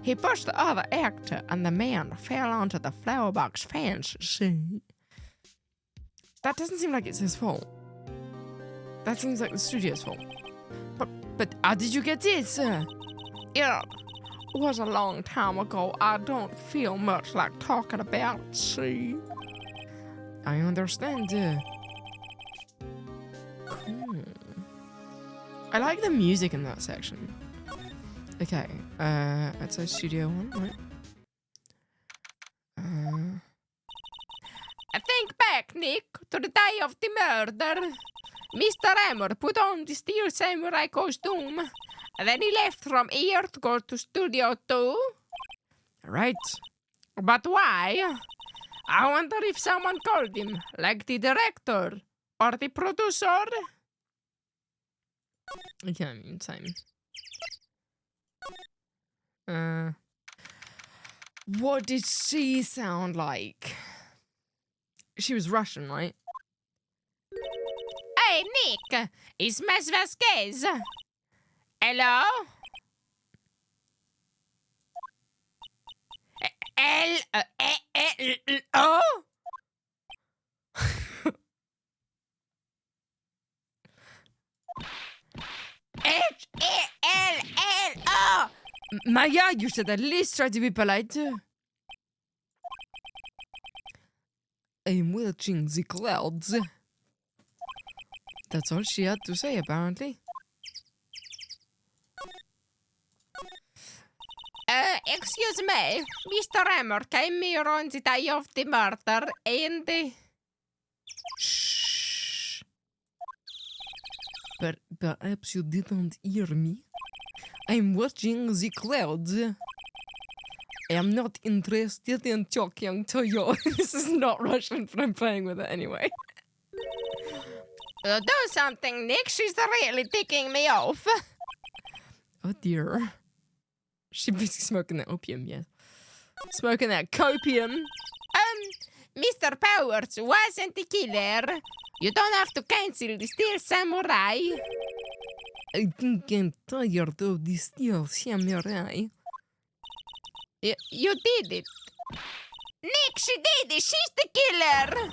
He pushed the other actor, and the man fell onto the flower box fence, see? That doesn't seem like it's his fault. That seems like the studio's fault. But how did you get this? It was a long time ago. I don't feel much like talking about it, see? I understand. Cool. I like the music in that section. Okay, that's our Studio 1, right? Think back, Nick, to the day of the murder. Mr. Hammer put on the steel samurai costume, and then he left from here to go to Studio 2. Right. But why? I wonder if someone called him, like the director or the producer. Okay, I mean, same. What did she sound like? She was Russian, right? Hey, Nick, it's Miss Vasquez. Hello? L-O? H-E-L-L-O! Maya, you should at least try to be polite. I'm watching the clouds. That's all she had to say, apparently. Excuse me, Mr. Hammer came here on the day of the murder and... Shh. Perhaps you didn't hear me. I'm watching the clouds. I am not interested in talking to you. This is not Russian, but I'm playing with it anyway. Do something, Nick. She's really ticking me off. Oh dear. She's basically smoking that opium, yeah. Smoking that copium. Mr. Powers wasn't the killer. You don't have to cancel the Steel Samurai. I think I'm tired of this steel samurai. You did it. Nick, she did it. She's the killer.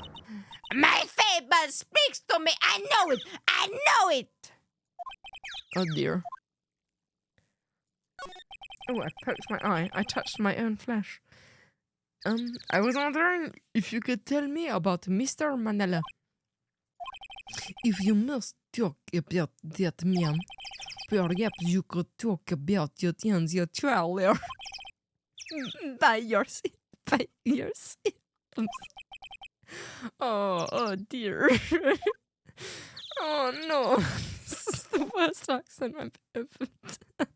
My fable speaks to me. I know it. I know it. Oh dear. Oh, I touched my eye. I touched my own flesh. I was wondering if you could tell me about Mr. Manila. If you must talk about that man, perhaps you could talk about it in the trailer. By yourself. By yourself. Oh dear. Oh no. This is the worst accent I've ever done.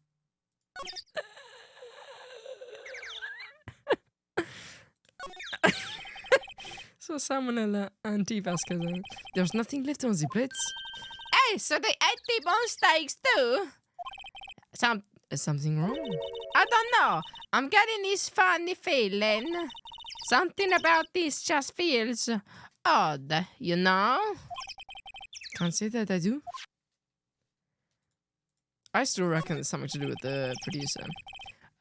So salmonella and Vasquez. There's nothing left on the plates. Hey, so they ate the bone steaks too? Is something wrong? I don't know. I'm getting this funny feeling. Something about this just feels odd, you know? Can't say that I do. I still reckon it's something to do with the producer.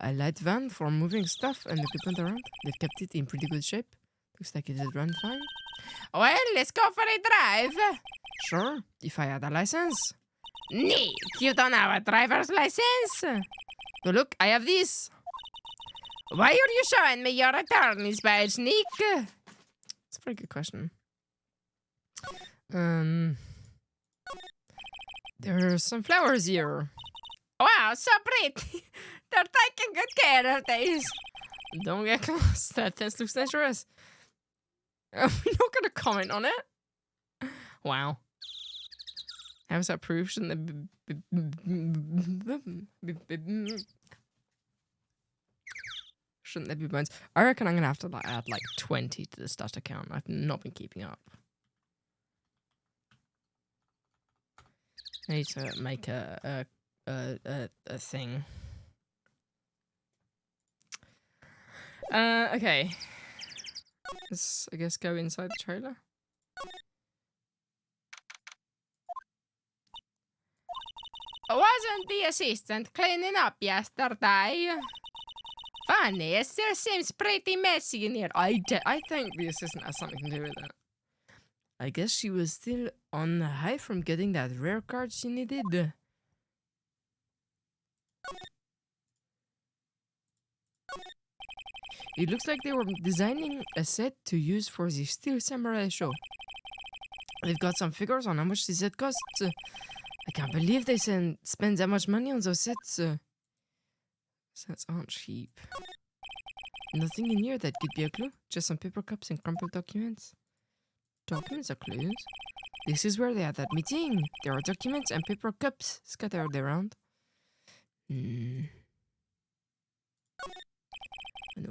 A light van for moving stuff and equipment around. They've kept it in pretty good shape. Looks like it did run fine. Well, let's go for a drive. Sure, if I had a license. Nick, you don't have a driver's license? But look, I have this. Why are you showing me your attorney's badge, Nick? It's a very good question. There are some flowers here. Wow, so pretty. They're taking good care of these. Don't get close. That fence looks dangerous. We're not going to comment on it. Wow. How's that proof? Shouldn't there be bones? I reckon I'm going to have to add like 20 to the starter count. I've not been keeping up. I need to make a thing. Okay. Let's, I guess, go inside the trailer. Wasn't the assistant cleaning up yesterday? Funny, it still seems pretty messy in here. I think the assistant has something to do with it. I guess she was still on the high from getting that rare card she needed. It looks like they were designing a set to use for the Steel Samurai show. They've got some figures on how much the set costs. I can't believe they spend that much money on those sets. Sets aren't cheap. Nothing in here that could be a clue. Just some paper cups and crumpled documents. Documents are clues. This is where they had that meeting. There are documents and paper cups scattered around. An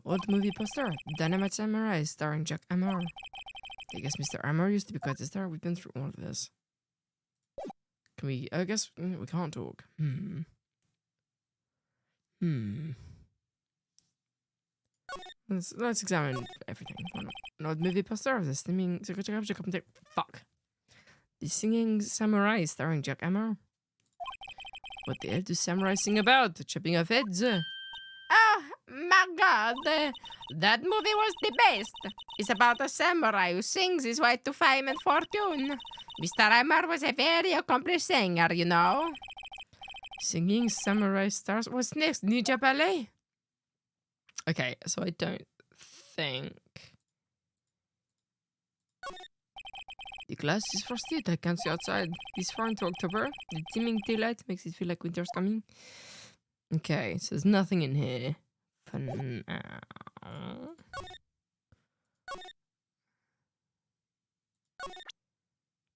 old movie poster. Dynamite Samurai starring Jack Amor. I guess Mr. Amor used to be quite a star. We've been through all of this. Can we... I guess we can't talk. Let's examine everything. An old movie poster of the singing... Fuck. The singing samurai starring Jack Amor. What the hell do samurai sing about? Chopping off heads? Oh, my God. That movie was the best. It's about a samurai who sings his way to fame and fortune. Mr. Amor was a very accomplished singer, you know. Singing samurai stars. What's next? Ninja ballet? Okay, so I don't think... The glass is frosted. I can't see outside. This far into October. The dimming daylight makes it feel like winter's coming. Okay, so there's nothing in here for now.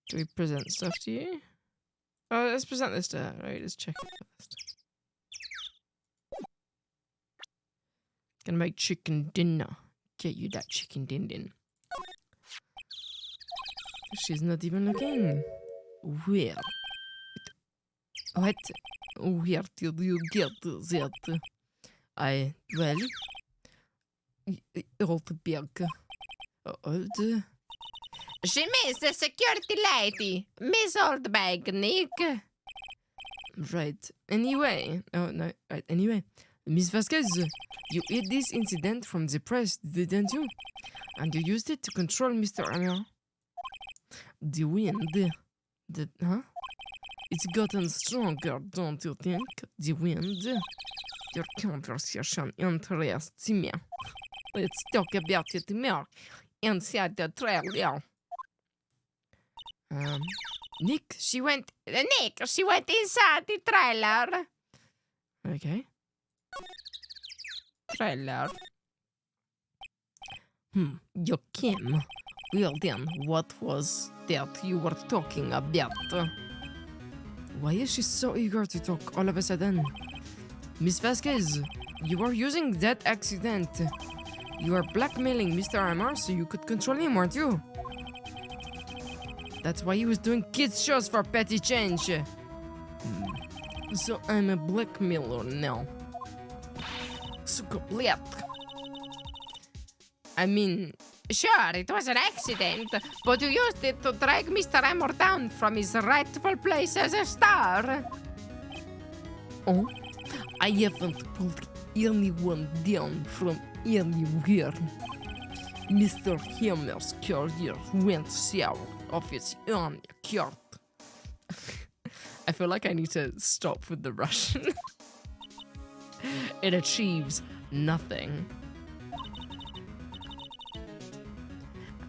Do we present stuff to you? Oh, let's present this to her. Right, let's check it first. Gonna make chicken dinner. Get you that chicken din din. She's not even looking. Where? What? Where did you get that? Well, old bag. Old. She means the security lady. Miss Oldbag, Nick. Right. Anyway. Oh, no. Right. Anyway. Miss Vasquez, you hid this incident from the press, didn't you? And you used it to control Mr. Amor. The wind. Huh? It's gotten stronger, don't you think? The wind. Your conversation interests me. Let's talk about it more inside the trailer. Nick, she went inside the trailer. Okay. Trailer. You came. Well then, what was that you were talking about? Why is she so eager to talk all of a sudden? Miss Vasquez, you are using that accident. You are blackmailing Mr. Amor so you could control him, weren't you? That's why he was doing kids' shows for petty change. So I'm a blackmailer now. So complete. I mean, sure, it was an accident, but you used it to drag Mr. Amor down from his rightful place as a star. Oh, I haven't pulled anyone down from anywhere. Mr. Hammer's career went south of his own accord. I feel like I need to stop with the Russian. It achieves nothing.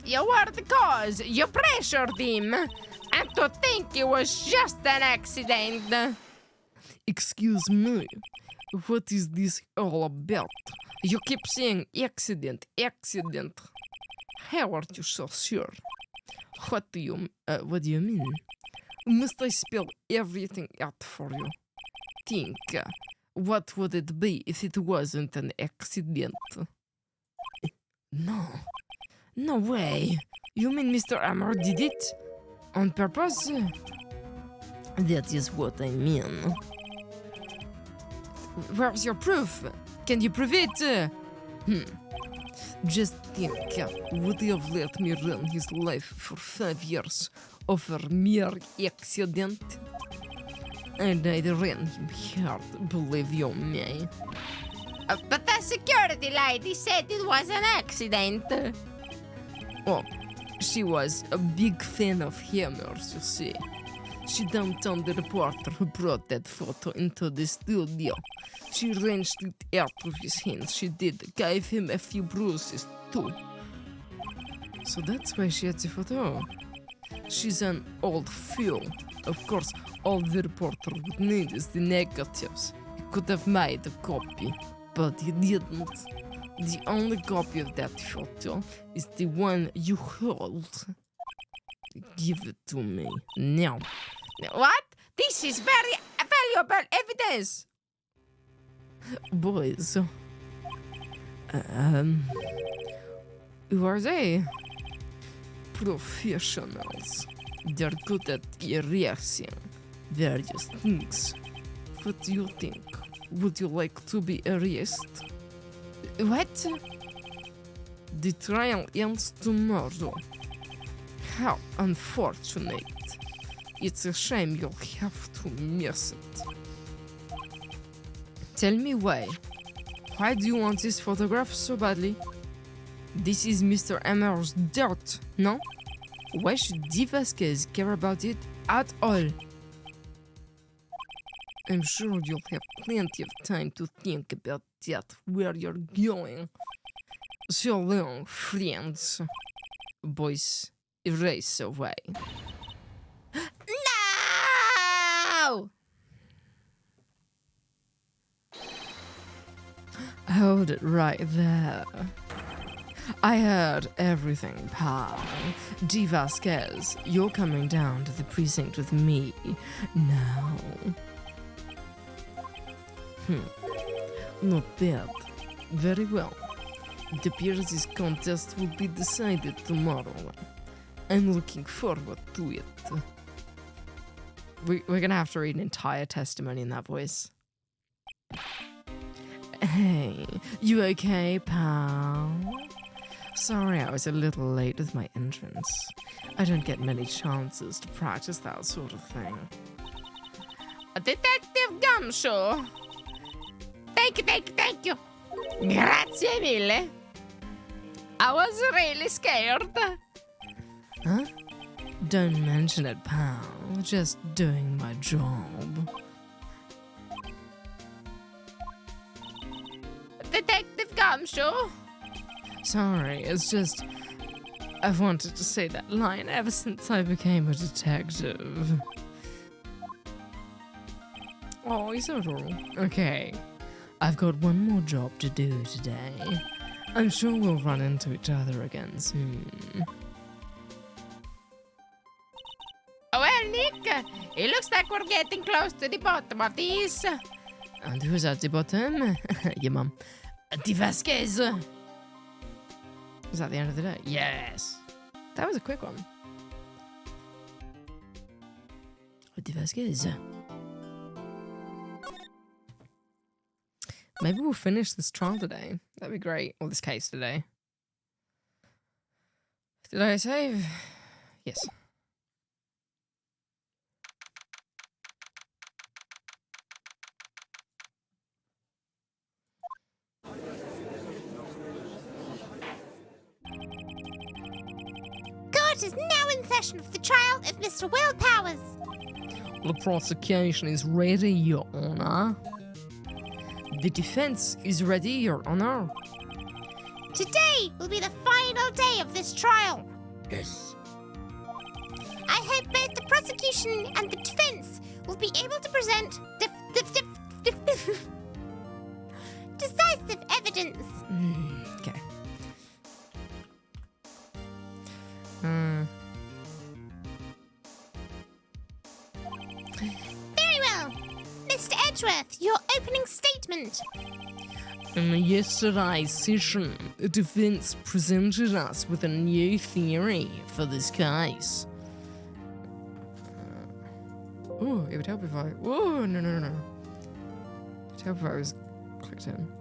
You were the cause. You pressured him. And to think it was just an accident. Excuse me. What is this all about? You keep saying accident, accident. How are you so sure? What do you mean? Must I spell everything out for you? Think, what would it be if it wasn't an accident? No way. You mean Mr. Amor did it? On purpose? That is what I mean. Where's your proof? Can you prove it? Just think, would he have let me run his life for 5 years over mere accident? And I ran him hard, believe you me. But the security lady said it was an accident. Oh, she was a big fan of hammers, you see. She dumped on the reporter who brought that photo into the studio. She wrenched it out of his hands, she did. Gave him a few bruises, too. So that's why she had the photo. She's an old fool. Of course, all the reporter would need is the negatives. He could have made a copy, but he didn't. The only copy of that photo is the one you hold. Give it to me, now. What? This is very valuable evidence. Boys, who are they? Professionals. They're good at erasing various things. What do you think? Would you like to be erased? What? The trial ends tomorrow. How unfortunate. It's a shame you'll have to miss it. Tell me why. Why do you want this photograph so badly? This is Mr. Amor's dirt, no? Why should D. Vasquez care about it at all? I'm sure you'll have plenty of time to think about that, where you're going. So long, friends. Boys, erase away. No! Hold it right there. I heard everything, pal. D. Vasquez, you're coming down to the precinct with me now. Not bad. Very well. It appears this contest will be decided tomorrow. I'm looking forward to it. We're gonna have to read an entire testimony in that voice. Hey, You okay, pal? Sorry I was a little late with my entrance. I don't get many chances to practice that sort of thing. Detective Gumshoe. Thank you. Grazie mille. I was really scared. Huh? Don't mention it, pal. Just doing my job. Detective Gumshoe. Sorry, it's just... I've wanted to say that line ever since I became a detective. Oh, he's so adorable. Okay, I've got one more job to do today. I'm sure we'll run into each other again soon. Well, Nick, it looks like we're getting close to the bottom of this. And who's at the bottom? Your mum. D. Vasquez! Was that the end of the day? Yes! That was a quick one. D. Vasquez. Maybe we'll finish this trial today. That'd be great. Or this case today. Did I save? Yes. Court is now in session for the trial of Mr. Will Powers. the prosecution is ready, Your Honor. The defense is ready, Your Honor. Today will be the final day of this trial. Yes. I hope both the prosecution and the defense will be able to present Very well. Mr. Edgeworth, your opening statement. In yesterday's session, the defense presented us with a new theory for this case. Oh, it would help if I... Oh, no. It would help if I was clicked in.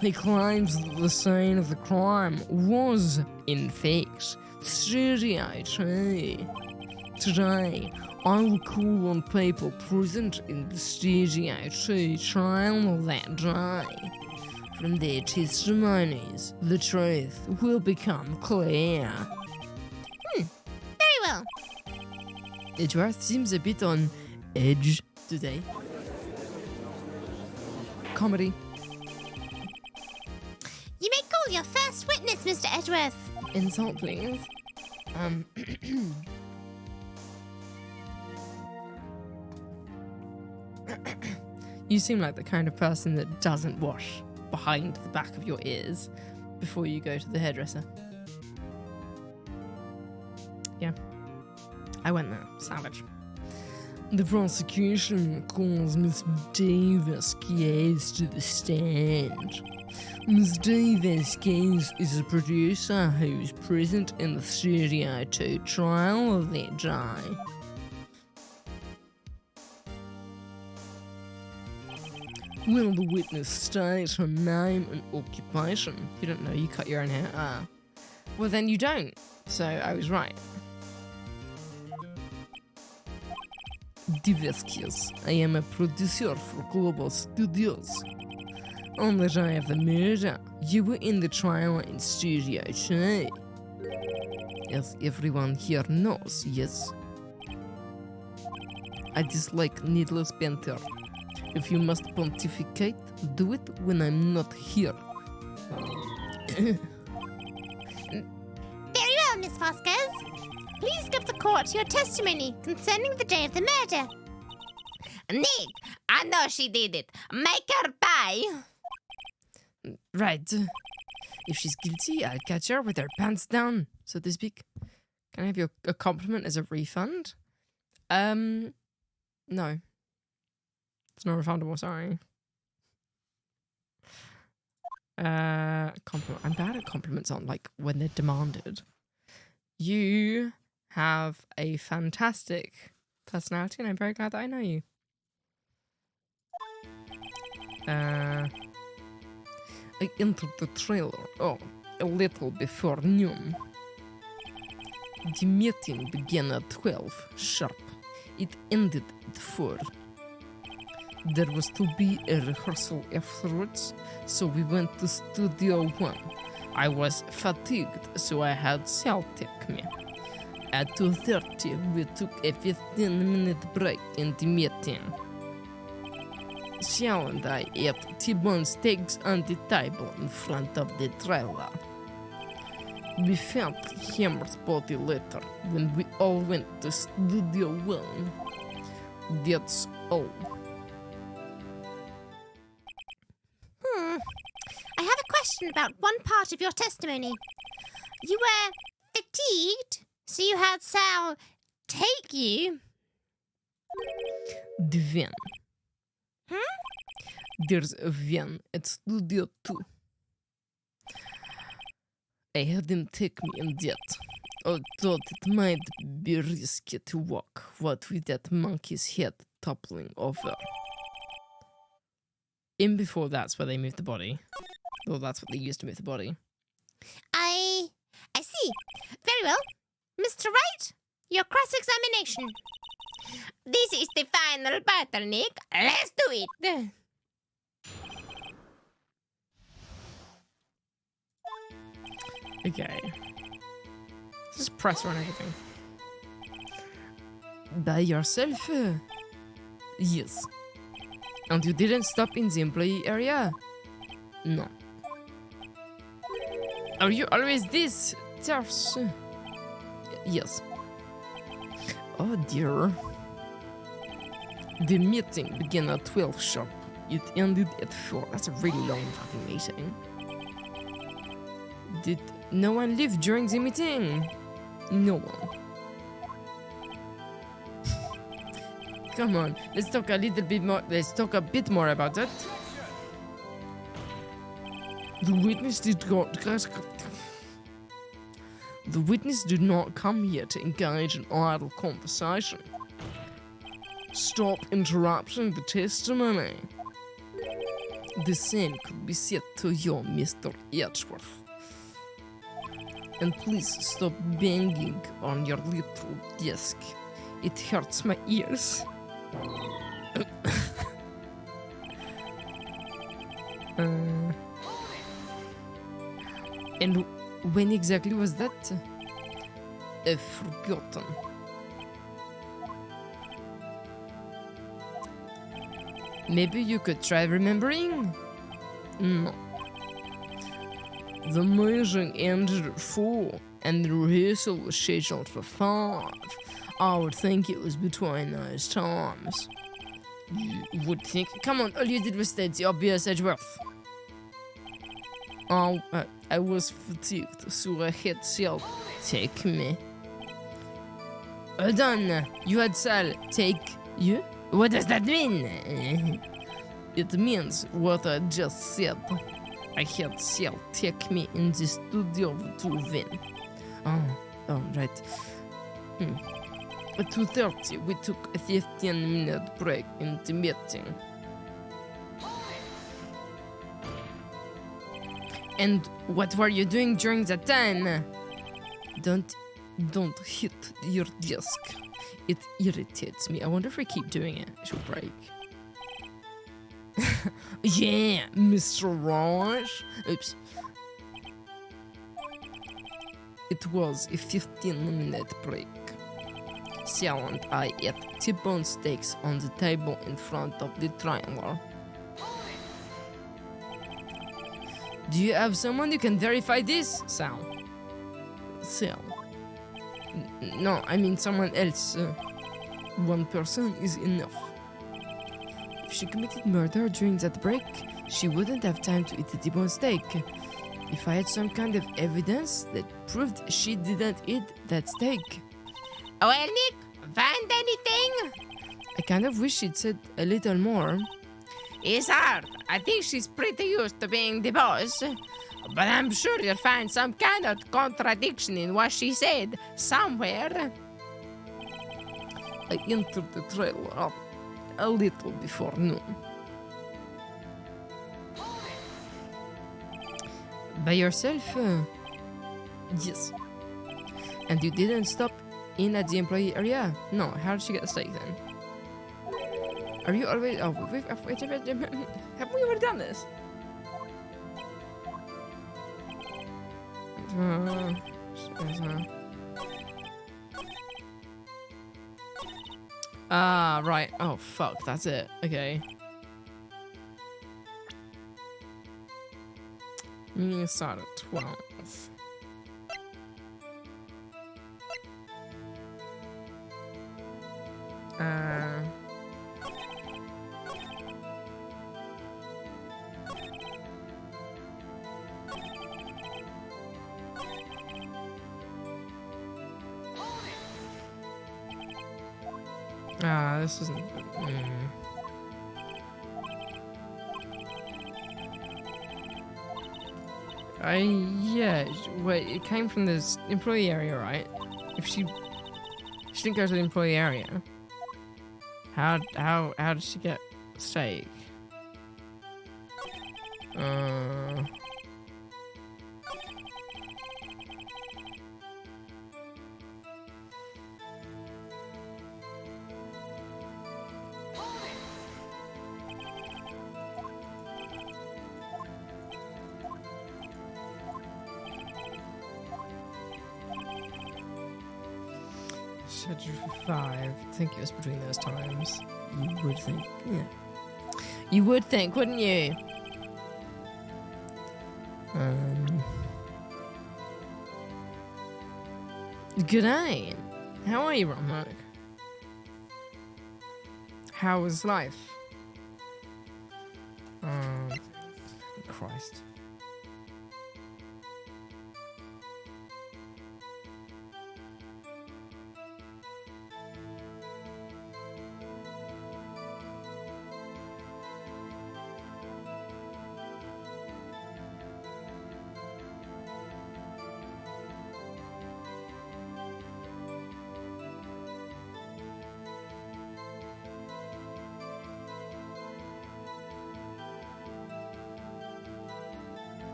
He claims that the scene of the crime was, in fact, Studio 2. Today, I will call on people present in the Studio 2 trial that day. From their testimonies, the truth will become clear. Very well. Edgeworth seems a bit on edge today. Comedy. You may call your first witness, Mr. Edgeworth. Insult, please. You seem like the kind of person that doesn't wash behind the back of your ears before you go to the hairdresser. Yeah. I went there. Savage. The prosecution calls Miss Vasquez to the stand. Miss Vasquez is a producer who was present in the Studio 2 trial of that day. Will the witness state her name and occupation? You don't know, you cut your own hair. Ah. Well, then you don't. So I was right. Vasquez, I am a producer for Global Studios. On the day of the murder, you were in the trial in Studio 2. As everyone here knows, yes. I dislike needless banter. If you must pontificate, do it when I'm not here. Very well, Miss Vasquez. Please give the court your testimony concerning the day of the murder. Nick, I know she did it. Make her pay. Right. If she's guilty, I'll catch her with her pants down, so to speak. Can I have a compliment as a refund? No. It's not refundable, sorry. Compliment. I'm bad at compliments on, like, when they're demanded. You have a fantastic personality, and I'm very glad that I know you. I entered the trailer, a little before noon. The meeting began at 12 sharp. It ended at 4. There was to be a rehearsal afterwards, so we went to Studio 1. I was fatigued, so I had Sal take me. At 2:30, we took a 15-minute break in the meeting. Sal and I ate T-bone steaks on the table in front of the trailer. We found Hammer's body later when we all went to Studio 1. That's all. I have a question about one part of your testimony. You were fatigued, so you had Sal take you. The van. Hmm? There's a van at Studio 2. I had him take me in that. I thought it might be risky to walk, what with that monkey's head toppling over. In before that's where they moved the body. Well, that's what they used to move the body. I see. Very well. Mr. Wright, your cross-examination. This is the final battle, Nick. Let's do it. Okay. Just press on everything. By yourself? Yes. And you didn't stop in the employee area? No. Are you always this terse? Yes. Oh dear. The meeting began at 12 sharp. It ended at 4. That's a really long fucking meeting. Did no one leave during the meeting? No one. Come on, let's talk a little bit more. Let's talk a bit more about that. The witness did not come here to engage in idle conversation. Stop interrupting the testimony. The same could be said to you, Mr. Edgeworth. And please stop banging on your little desk. It hurts my ears. And when exactly was that? I've forgotten. Maybe you could try remembering? No. The meeting ended at 4, and the rehearsal was scheduled for 5. I would think it was between those times. You would think. Come on, all you did was state the obvious, Edgeworth. Oh, I was fatigued, so I had Sal take me. Hold on, you had Sal take you? What does that mean? It means what I just said. I had Sal take me in the studio to win. Oh, right. At 2:30, we took a 15-minute break in the meeting. And what were you doing during that time? Don't hit your desk. It irritates me. I wonder if I keep doing it, it should break. Yeah, Mr. Wright. Oops. It was a 15-minute break. Sal and I ate T-bone steaks on the table in front of the triangle. Do you have someone who can verify this, Sal? Sal. No, I mean someone else. One person is enough. If she committed murder during that break, she wouldn't have time to eat the T-bone steak. If I had some kind of evidence that proved she didn't eat that steak. Well, Nick, find anything? I kind of wish she'd said a little more. It's hard. I think she's pretty used to being the boss. But I'm sure you'll find some kind of contradiction in what she said somewhere. I entered the trailer a little before noon. By yourself? Yes. And you didn't stop in at the employee area? No. How did she get the steak then? Are you always? Oh, wait, have we ever done this? Right. Oh, fuck. That's it. Okay. Meeting start at 12. This isn't good. Yeah, wait, it came from this employee area, right? If she didn't go to the employee area, how did she get steak? Schedule for 5. I think it was between those times. You would think, yeah. You would think, wouldn't you? Good day. How are you, Romok? How was life? Christ.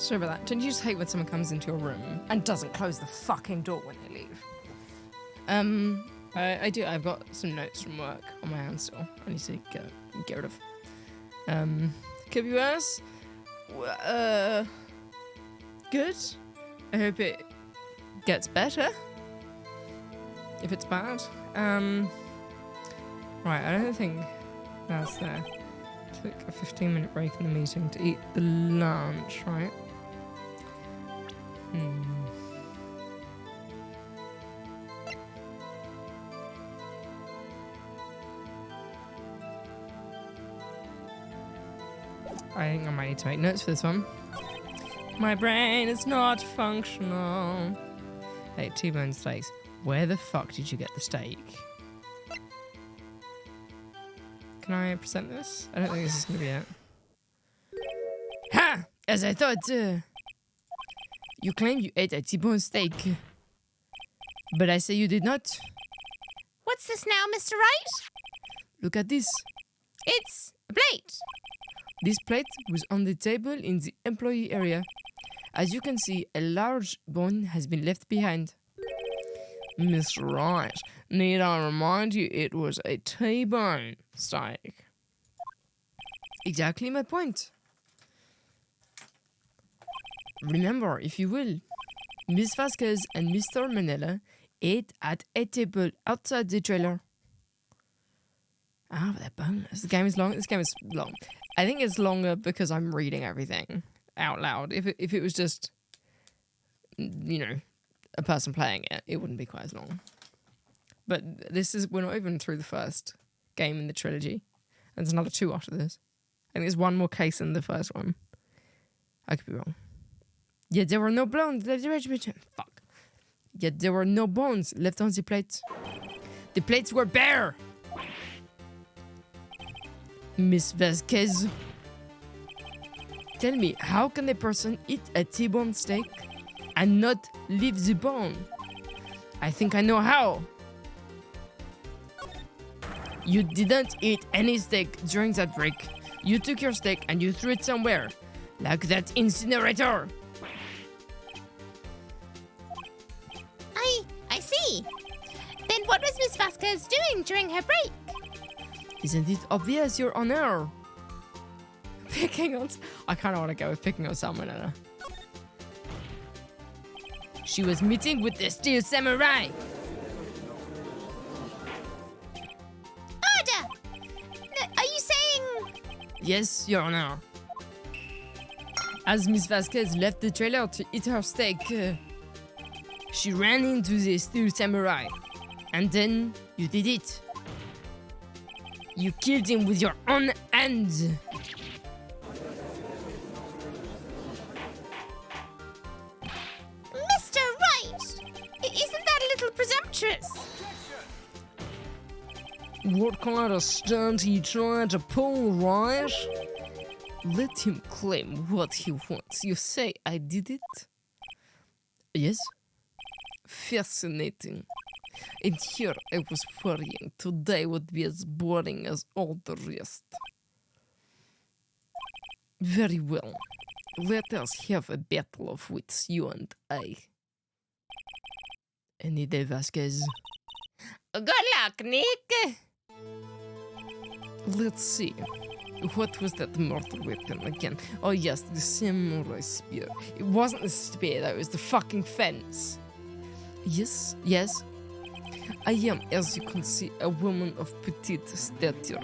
Sorry about that. Don't you just hate when someone comes into your room and doesn't close the fucking door when they leave? I do. I've got some notes from work on my hand still. I need to get rid of. Could be worse. Good. I hope it gets better. If it's bad. Right, I don't think that's there. Took a 15-minute break in the meeting to eat the lunch, right? I think I might need to make notes for this one. My brain is not functional. Hey, T-bone steaks. Where the fuck did you get the steak? Can I present this? I don't think this is gonna be it. Ha! As I thought, you claim you ate a T-bone steak. But I say you did not. What's this now, Mr. Wright? Look at this. It's a plate. This plate was on the table in the employee area. As you can see, a large bone has been left behind. Miss Wright, need I remind you it was a T-bone steak? Exactly my point. Remember, if you will, Miss Vasquez and Mr. Manella ate at a table outside the trailer. Ah, but they're boneless. The game is long. This game is long. I think it's longer because I'm reading everything out loud. If it was just, you know, a person playing it, it wouldn't be quite as long. But we're not even through the first game in the trilogy. And there's another 2 after this. I think there's one more case than the first one. I could be wrong. Yet there were no bones. Fuck. Yet there were no bones left on the plate. The plates were bare. Miss Vasquez, tell me, how can a person eat a T-bone steak and not leave the bone? I think I know how. You didn't eat any steak during that break. You took your steak and you threw it somewhere, like that incinerator. I see. Then what was Miss Vasquez doing during her break? Isn't it obvious, Your Honor? Picking on... I kind of want to go with picking on someone. She was meeting with the Steel Samurai. Order! Are you saying... Yes, Your Honor. As Miss Vasquez left the trailer to eat her steak, she ran into the Steel Samurai. And then you did it. You killed him with your own hands. Mr. Wright! Isn't that a little presumptuous? What kind of stunt he trying to pull, right? Let him claim what he wants. You say I did it? Yes. Fascinating. And here I was worrying today would be as boring as all the rest. Very well. Let us have a battle of wits, you and I. Any day, Vasquez. Good luck, Nick. Let's see. What was that mortal weapon again? Oh yes, the samurai spear. It wasn't the spear though, it was the fucking fence. Yes. I am, as you can see, a woman of petite stature.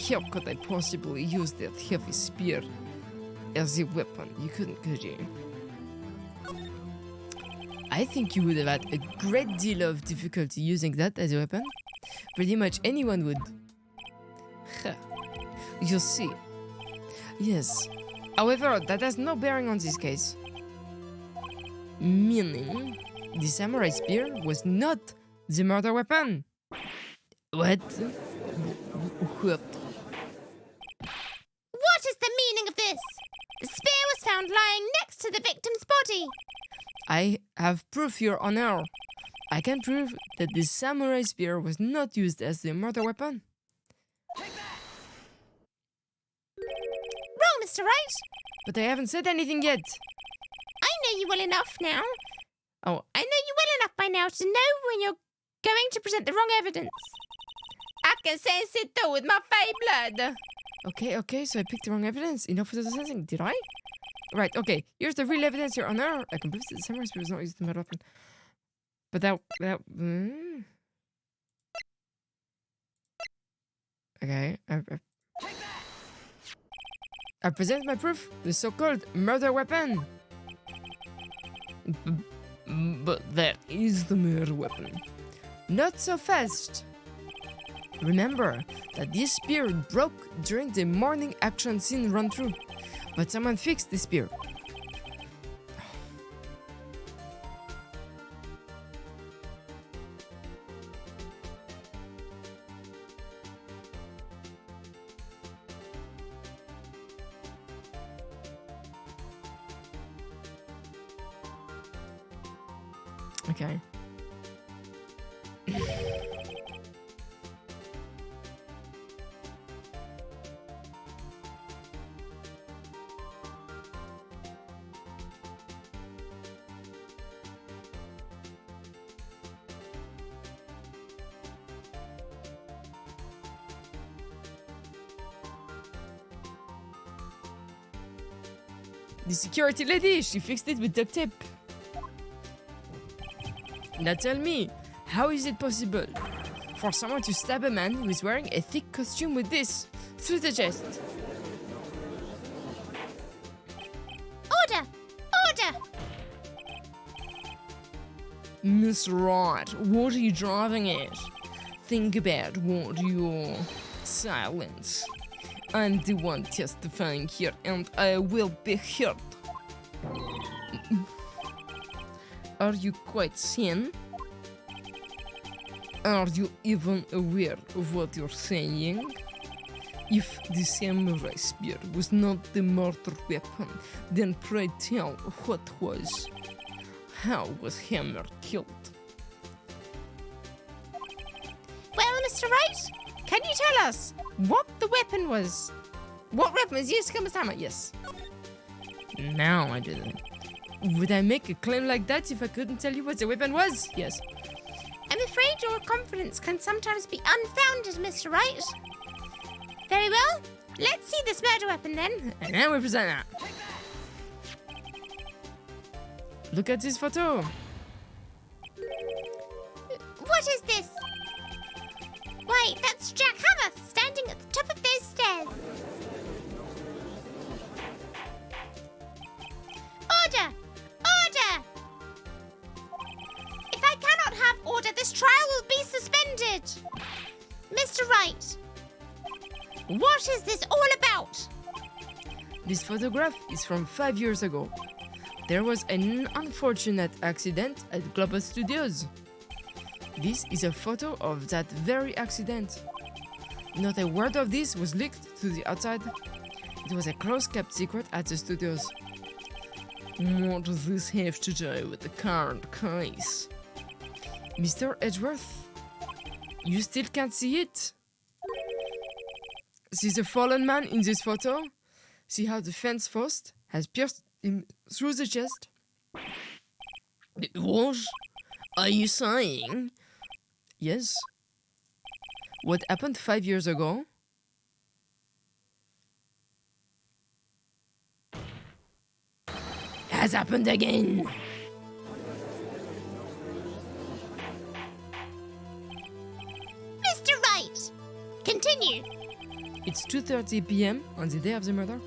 How could I possibly use that heavy spear as a weapon? You couldn't, could you? I think you would have had a great deal of difficulty using that as a weapon. Pretty much anyone would. You'll see. Yes. However, that has no bearing on this case. Meaning, the samurai spear was not the murder weapon. What? What? What is the meaning of this? The spear was found lying next to the victim's body. I have proof, Your Honor. I can prove that the samurai spear was not used as the murder weapon. Wrong, Mr. Wright. But I haven't said anything yet. I know you well enough now. Oh, I know you well enough by now to know when you're going to present the wrong evidence. I can sense it too with my fey blood. okay, so I picked the wrong evidence. Enough for the sensing, did I? Right, okay, here's the real evidence, Your Honor. I can prove that the samurai spear was not used to metal weapon. But that. Okay, I present my proof, the so-called murder weapon. But that is the murder weapon. Not so fast. Remember that this spear broke during the morning action scene run-through, but someone fixed the spear. Okay. The security lady, she fixed it with duct tape. Now tell me, how is it possible for someone to stab a man who is wearing a thick costume with this through the chest? Order! Order! Miss Wright, what are you driving at? Think about what you're... Silence. I'm the one testifying here, and I will be heard. Are you quite sane? Are you even aware of what you're saying? If the samurai spear was not the murder weapon, then pray tell what was. How was Hammer killed? Well, Mr. Wright, Can you tell us what the weapon was? What weapon was used to kill Mr. Hammer? Yes. Now I didn't. Would I make a claim like that if I couldn't tell you what the weapon was? Yes. I'm afraid your confidence can sometimes be unfounded, Mr. Wright. Very well. Let's see this murder weapon then. And now we present that. Look at this photo. What is this? Why, that's Jack Hammer standing at the top of those stairs. Order! Order! If I cannot have order, this trial will be suspended. Mr. Wright, what is this all about? This photograph is from 5 years ago. There was an unfortunate accident at Global Studios. This is a photo of that very accident. Not a word of this was leaked to the outside. It was a close-kept secret at the studios. What does this have to do with the current case? Mr. Edgeworth, you still can't see it? See the fallen man in this photo? See how the fence post has pierced him through the chest? What are you saying? Yes. What happened 5 years ago has happened again. Mr. Wright, continue. It's 2:30 p.m. on the day of the murder.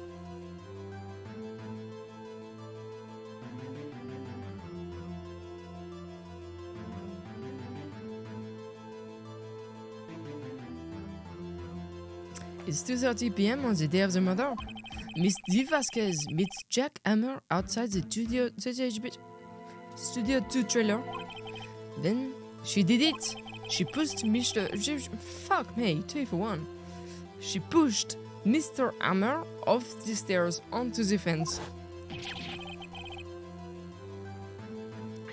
It's 2:30 p.m. on the day of the murder. Miss D. Vasquez meets Jack Hammer outside the Studio 2 trailer. Then she did it. She pushed Mr. Fuck me, 2 for 1. She pushed Mr. Hammer off the stairs onto the fence.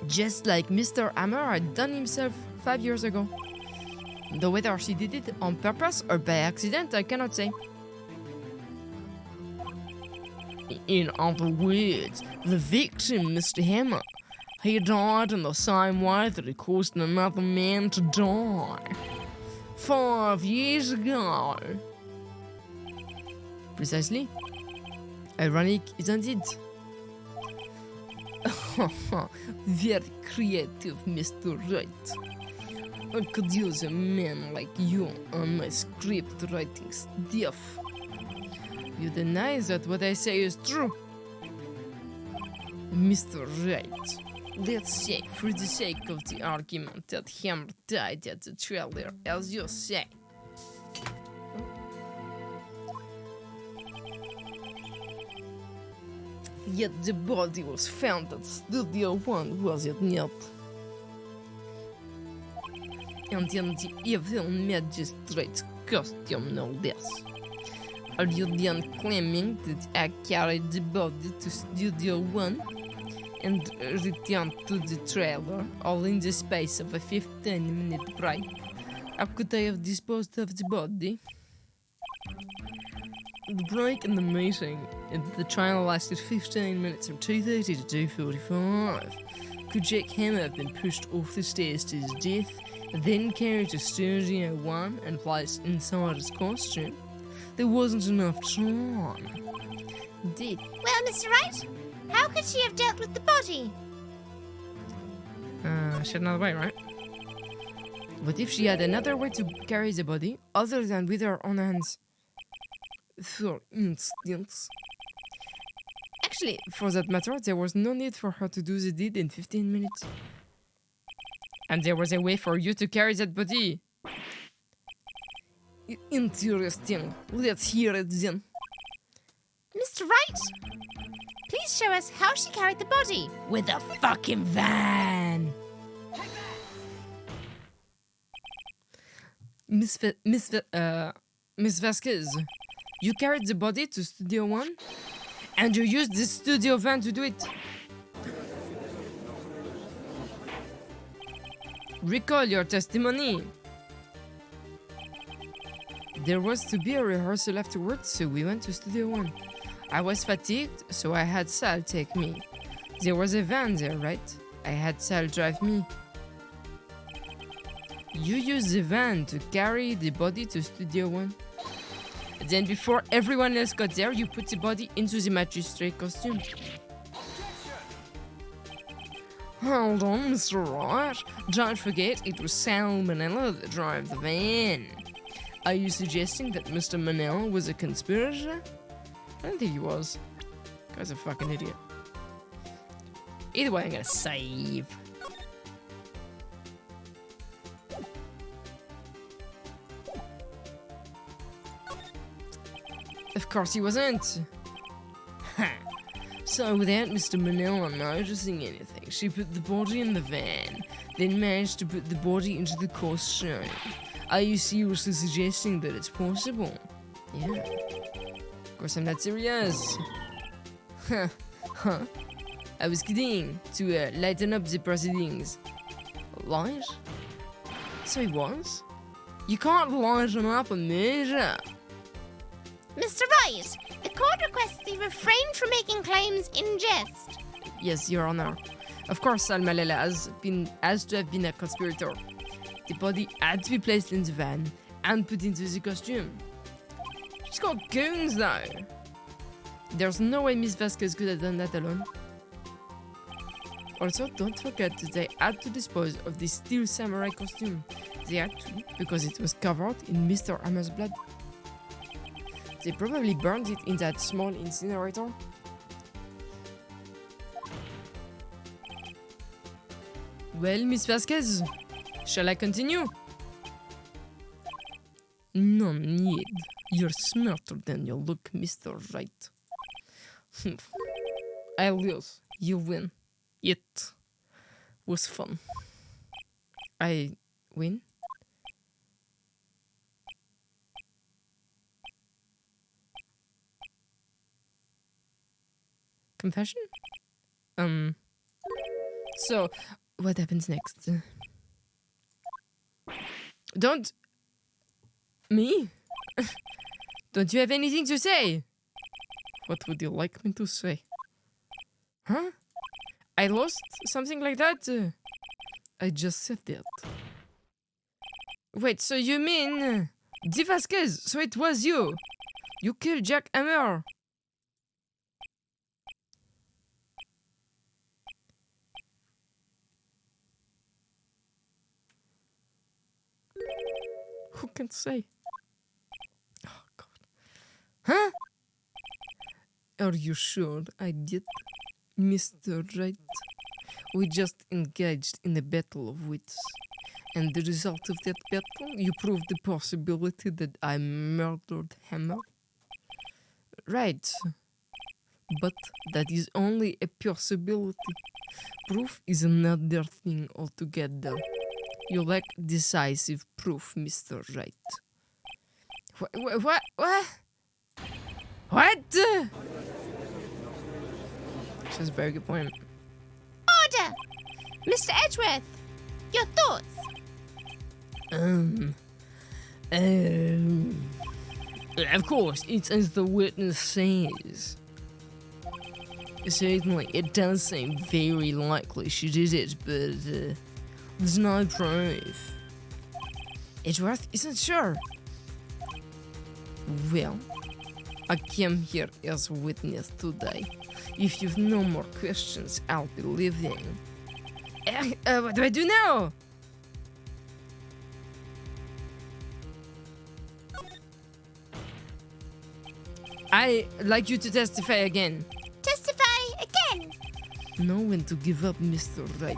Just like Mr. Hammer had done himself 5 years ago. Though whether she did it on purpose or by accident, I cannot say. In other words, the victim, Mr. Hammer, he died in the same way that he caused another man to die. 5 years ago. Precisely. Ironic, isn't it? Very creative, Mr. Wright. I could use a man like you on my script writing stuff. You deny that what I say is true. Mr. Wright, let's say, for the sake of the argument, that Hammer died at the trailer, as you say. Yet the body was found at Studio One, was it not? And in the evil magistrate's costume, no less. Are you then claiming that I carried the body to Studio One and returned to the trailer all in the space of a 15-minute break? How could I have disposed of the body? The break in the meeting and the trial lasted 15 minutes from 2:30 to 2:45. Could Jack Hammer have been pushed off the stairs to his death, then carried to Studio One and placed inside his costume? There wasn't enough time. Indeed. Well, Mr. Wright, how could she have dealt with the body? She had another way, right? What if she had another way to carry the body other than with her own hands? For instance, Actually, for that matter, there was no need for her to do the deed in 15 minutes. And there was a way for you to carry that body. interesting. Let's hear it then. Mr. Wright, please show us how she carried the body. With a fucking van. Miss Vasquez, you carried the body to Studio One, and you used the studio van to do it. Recall your testimony. There was to be a rehearsal afterwards, so we went to Studio One. I was fatigued, so I had Sal take me. There was a van there, right? I had Sal drive me. You used the van to carry the body to Studio One. Then before everyone else got there, you put the body into the magistrate costume. Hold on, Mr. Wright. Don't forget it was Sal Manella that drove the van. Are you suggesting that Mr. Manella was a conspirator? I don't think he was. Guy's a fucking idiot. Either way, I'm gonna save. Of course he wasn't. So without Mr. Manella noticing anything, she put the body in the van, then managed to put the body into the costume. Are you seriously suggesting that it's possible? Yeah. Of course I'm not serious. Huh. I was kidding, to lighten up the proceedings. Light? So he was? You can't lighten up a murder. Mr. Wright, the court requests you refrain from making claims in jest. Yes, Your Honor. Of course, Sal Manella has to have been a conspirator. The body had to be placed in the van and put into the costume. She's got goons, though. There's no way Miss Vasquez could have done that alone. Also, don't forget that they had to dispose of the steel samurai costume. They had to, because it was covered in Mr. Hammer's blood. They probably burned it in that small incinerator. Well, Miss Vasquez, shall I continue? No need. You're smarter than you look, Mr. Wright. I lose. You win. It was fun. I win? Confession? So, what happens next? Don't... Me? Don't you have anything to say? What would you like me to say? Huh? I lost something like that? I just said that. Wait, so you mean... Di Vasquez, so it was you. You killed Jack Hammer. Who can say? Oh, God. Huh? Are you sure I did, Mr. Wright? We just engaged in a battle of wits. And the result of that battle, you proved the possibility that I murdered Hammer? Right. But that is only a possibility. Proof is another thing altogether. You lack decisive proof, Mr. Wright. What? What? She has a very good point. Order! Mr. Edgeworth, your thoughts? Of course, it's as the witness says. Certainly, it does seem very likely she did it, but there's no proof. Edgeworth isn't sure. Well, I came here as a witness today. If you've no more questions, I'll be leaving. What do I do now? I'd like you to testify again. Testify again! Know when to give up, Mr. Wright.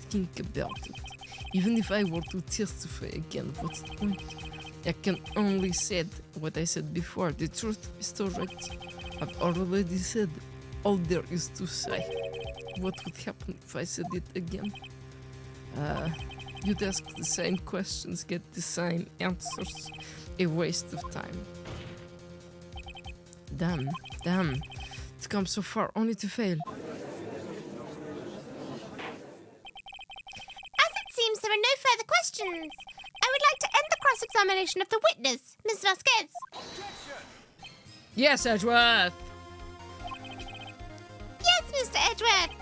Think about it. Even if I were to testify again, what's the point? I can only say what I said before. The truth, Mr. Wright. I've already said all there is to say. What would happen if I said it again? You'd ask the same questions, get the same answers. A waste of time. Damn. To come so far only to fail. As it seems there are no further questions, I would like to end the cross-examination of the witness, Miss Vasquez. Yes, Edgeworth! Yes, Mr. Edgeworth.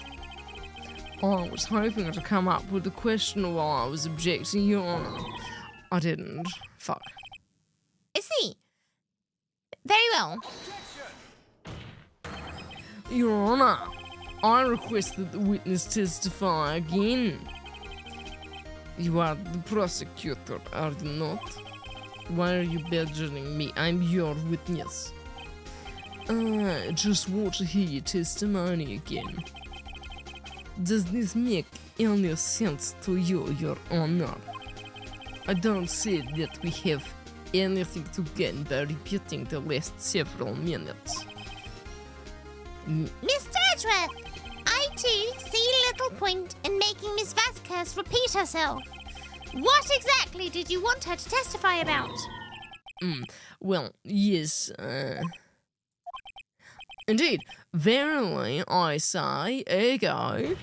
I was hoping to come up with a question while I was objecting, Your Honor. I didn't. Fuck. I see. Very well. Your Honor, I request that the witness testify again. You are the prosecutor, are you not? Why are you badgering me? I'm your witness. I just want to hear your testimony again. Does this make any sense to you, Your Honor? I don't see that we have anything to gain by repeating the last several minutes. Mr. Edgeworth, I too see little point in making Miss Vasquez repeat herself. What exactly did you want her to testify about? Well, yes, indeed, verily I say, ergo,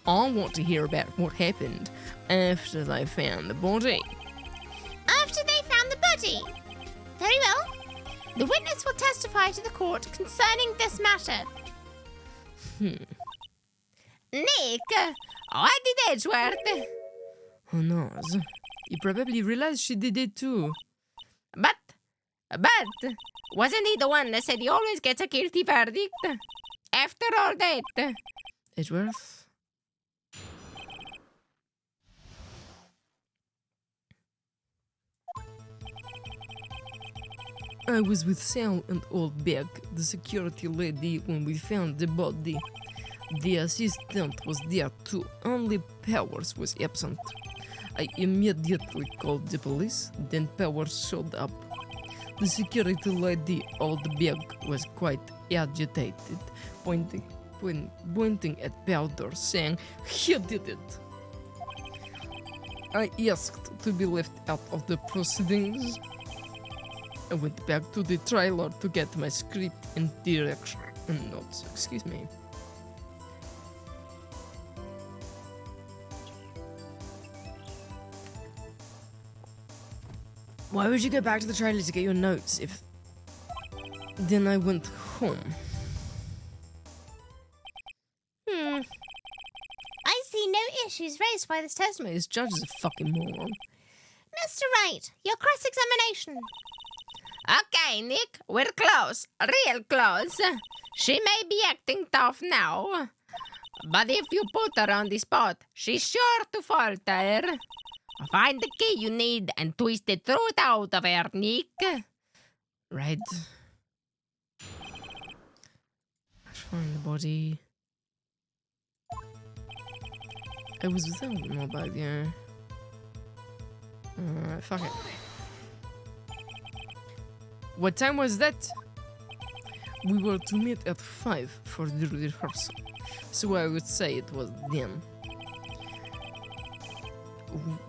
I want to hear about what happened after they found the body. After they found the body? Very well. The witness will testify to the court concerning this matter. Nick, what did Edgeworth? Who knows? You probably realized she did it too. But, wasn't he the one that said he always gets a guilty verdict? After all that. Edgeworth? I was with Sal and Old Beck, the security lady, when we found the body. The assistant was there too, only Powers was absent. I immediately called the police, then Powers showed up. The security lady, Old Beck, was quite agitated, pointing at Powder, saying he did it. I asked to be left out of the proceedings. I went back to the trailer to get my script and direction and notes. Excuse me. Why would you go back to the trailer to get your notes if... Then I went home. I see no issues raised by this testimony. This judge is a fucking moron. Mr. Wright, your cross-examination. Okay, Nick, we're close. Real close. She may be acting tough now, but if you put her on the spot, she's sure to falter. Find the key you need and twist the truth out of her, Nick. Right. Let's find the body. I was without the mobile, yeah. Fuck it. What time was that? We were to meet at 5 for the rehearsal, so I would say it was then.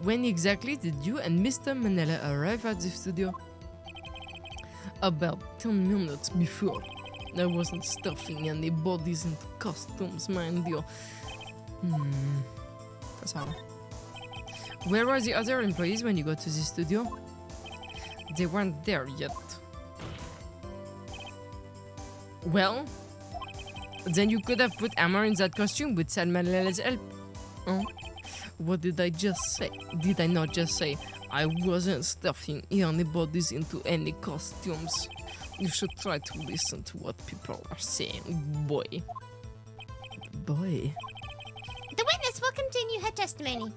When exactly did you and Mr. Manella arrive at the studio? About 10 minutes before. I wasn't stuffing any bodies into costumes, mind you. That's hard. Where were the other employees when you got to the studio? They weren't there yet. Well, then you could have put Amar in that costume with Salmonella's help. Huh? What did I just say? Did I not just say I wasn't stuffing any bodies into any costumes? You should try to listen to what people are saying, boy. Boy. The witness will continue her testimony.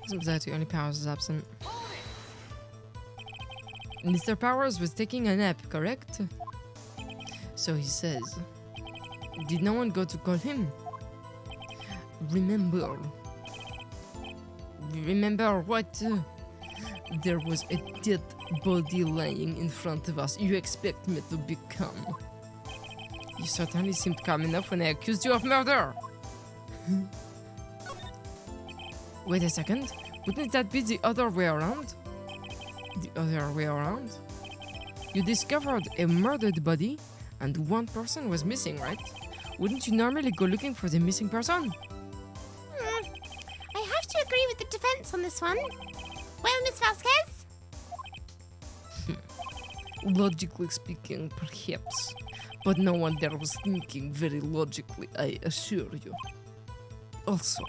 Seems that the only Powers is absent. Mr. Powers was taking a nap, correct? So he says. Did no one go to call him? Remember what? There was a dead body lying in front of us. You expect me to be calm? You certainly seemed calm enough when I accused you of murder. Wait a second. Wouldn't that be the other way around? The other way around? You discovered a murdered body and one person was missing, right? Wouldn't you normally go looking for the missing person? I have to agree with the defense on this one. Well, Miss Vasquez? Logically speaking, perhaps. But no one there was thinking very logically, I assure you. Also,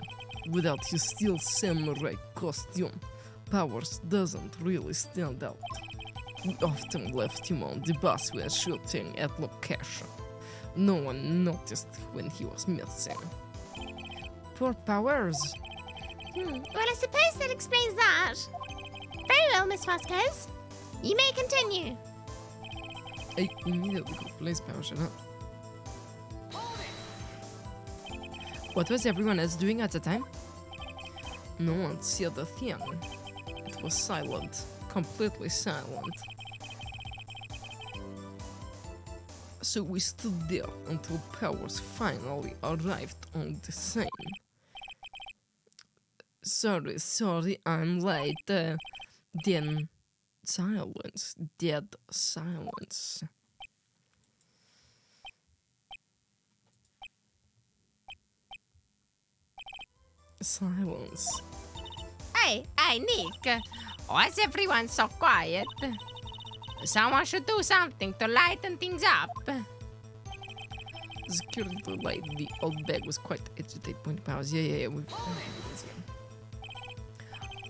without his steel samurai costume, Powers doesn't really stand out. We often left him on the bus when shooting at location. No one noticed when he was missing. Poor Powers. Well, I suppose that explains that. Very well, Miss Vasquez. You may continue. I immediately got police Powers, shut up. What was everyone else doing at the time? No one said a thing. It was silent. Completely silent. So we stood there until Powers finally arrived on the scene. Sorry, I'm late. Then silence, dead silence. Silence. Hey, Nick. Why's everyone so quiet? Someone should do something to lighten things up. Security lady, the old bag was quite agitated. Point Powers. Yeah.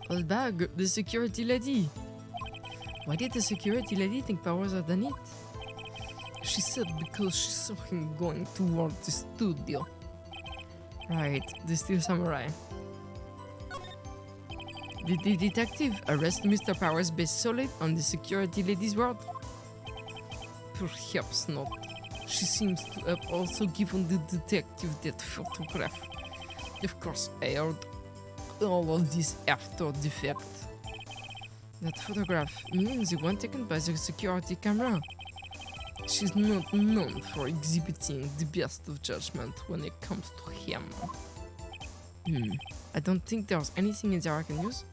Old bag, the security lady. Why did the security lady think Powers had done it? She said because she saw him going toward the studio. Right, the Steel Samurai. Did the detective arrest Mr. Powers based solely on the security lady's word? Perhaps not. She seems to have also given the detective that photograph. Of course, I heard all of this after the fact. That photograph means the one taken by the security camera. She's not known for exhibiting the best of judgment when it comes to him. I don't think there's anything in there I can use.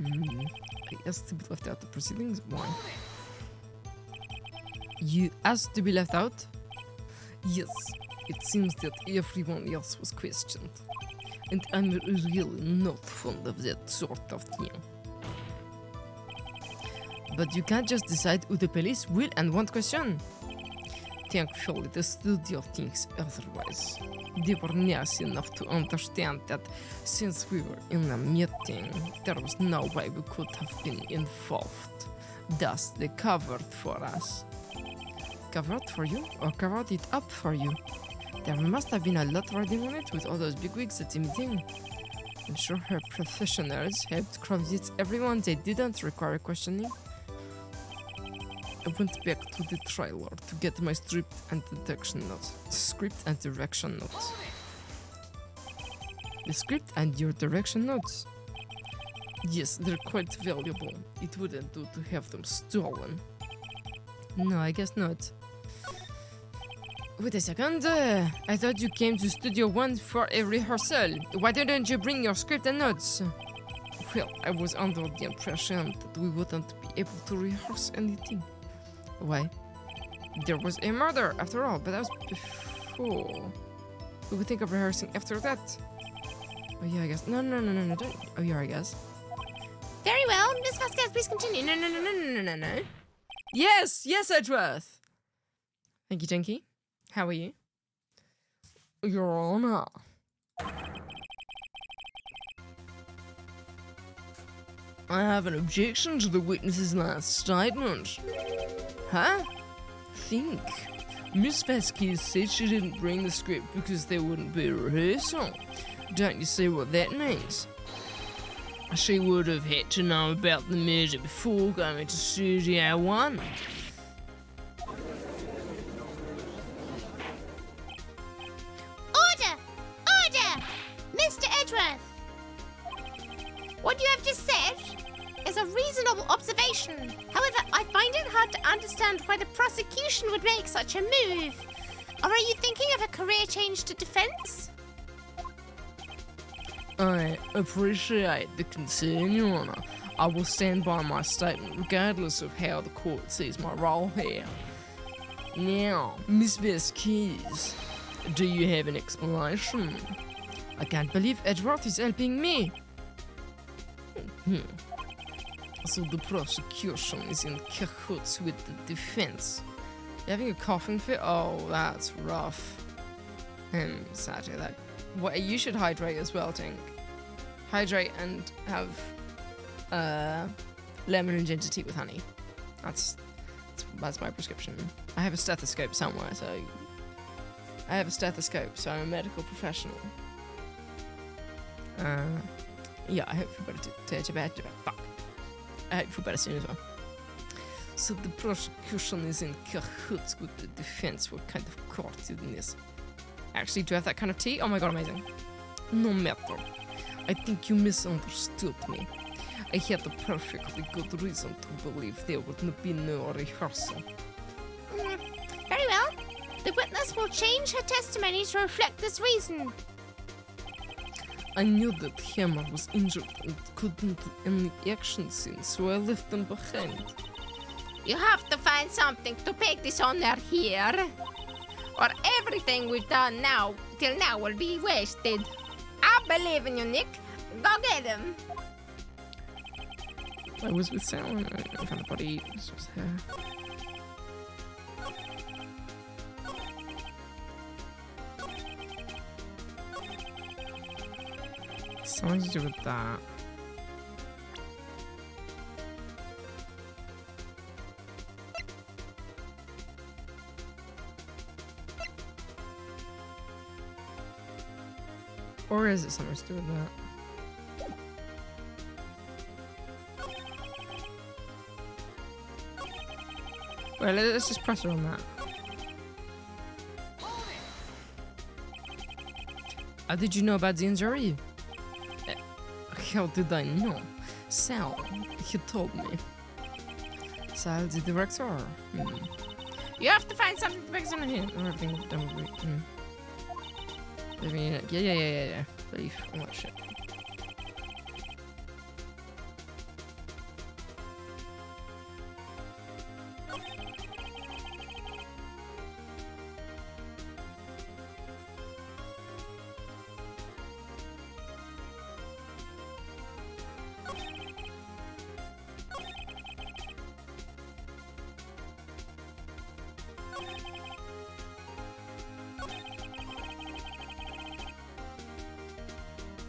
I asked to be left out of the proceedings. Why? You asked to be left out? Yes, it seems that everyone else was questioned. And I'm really not fond of that sort of thing. but you can't just decide who the police will and won't question. Thankfully, the studio thinks otherwise. They were nice enough to understand that since we were in a meeting, there was no way we could have been involved. Thus, they covered for us. Covered for you, or covered it up for you? There must have been a lot riding on it with all those bigwigs at the meeting. I'm sure her professionals helped convince everyone they didn't require questioning. I went back to the trailer to get my script and direction notes. The script and your direction notes. Yes, they're quite valuable. It wouldn't do to have them stolen. No, I guess not. Wait a second. I thought you came to Studio 1 for a rehearsal. Why didn't you bring your script and notes? Well, I was under the impression that we wouldn't be able to rehearse anything. Why? There was a murder, after all, but that was before. We would think of rehearsing after that. Oh yeah, I guess. No, don't. Oh yeah, I guess. Very well, Miss Vasquez, please continue. No. Yes, Edgeworth! Thank you, Jinky. How are you? Your Honor. I have an objection to the witness's last statement. Huh? Think. Miss Vasquez said she didn't bring the script because there wouldn't be a rehearsal. Don't you see what that means? She would have had to know about the murder before going to Studio 1. Order! Mr. Edgeworth! What you have just said is a reasonable observation. However, I find it hard to understand why the prosecution would make such a move. Or are you thinking of a career change to defense? I appreciate the concern, Your Honor. I will stand by my statement regardless of how the court sees my role here. Now, Miss Vasquez, do you have an explanation? I can't believe Edgeworth is helping me. So the prosecution is in cahoots with the defense. You having a coughing fit? Oh, that's rough. Sad to hear that. Well, you should hydrate as well, Tink. Hydrate and have lemon and ginger tea with honey. That's my prescription. I have a stethoscope somewhere, so I'm a medical professional. Yeah, I hope you feel better. Fuck. I hope you feel better soon as well. So the prosecution is in cahoots with the defense. What kind of court is this? Actually, do you have that kind of tea? Oh my god, amazing. No matter. I think you misunderstood me. I had a perfectly good reason to believe there would be no rehearsal. Very well. The witness will change her testimony to reflect this reason. I knew that Hammer was injured and couldn't do any action scene, so I left them behind. You have to find something to peg this on there here. Or everything we've done till now will be wasted. I believe in you, Nick. Go get him. I was with Sal and I found a body. This was her. Something to do with that. Or is it something to do with that? Well, let's just press her on that. How did you know about the injury? How did I know? Sal, he told me. Sal, the director? You have to find something to peg this on here. Everything was done with me. Yeah. Beef, all that shit.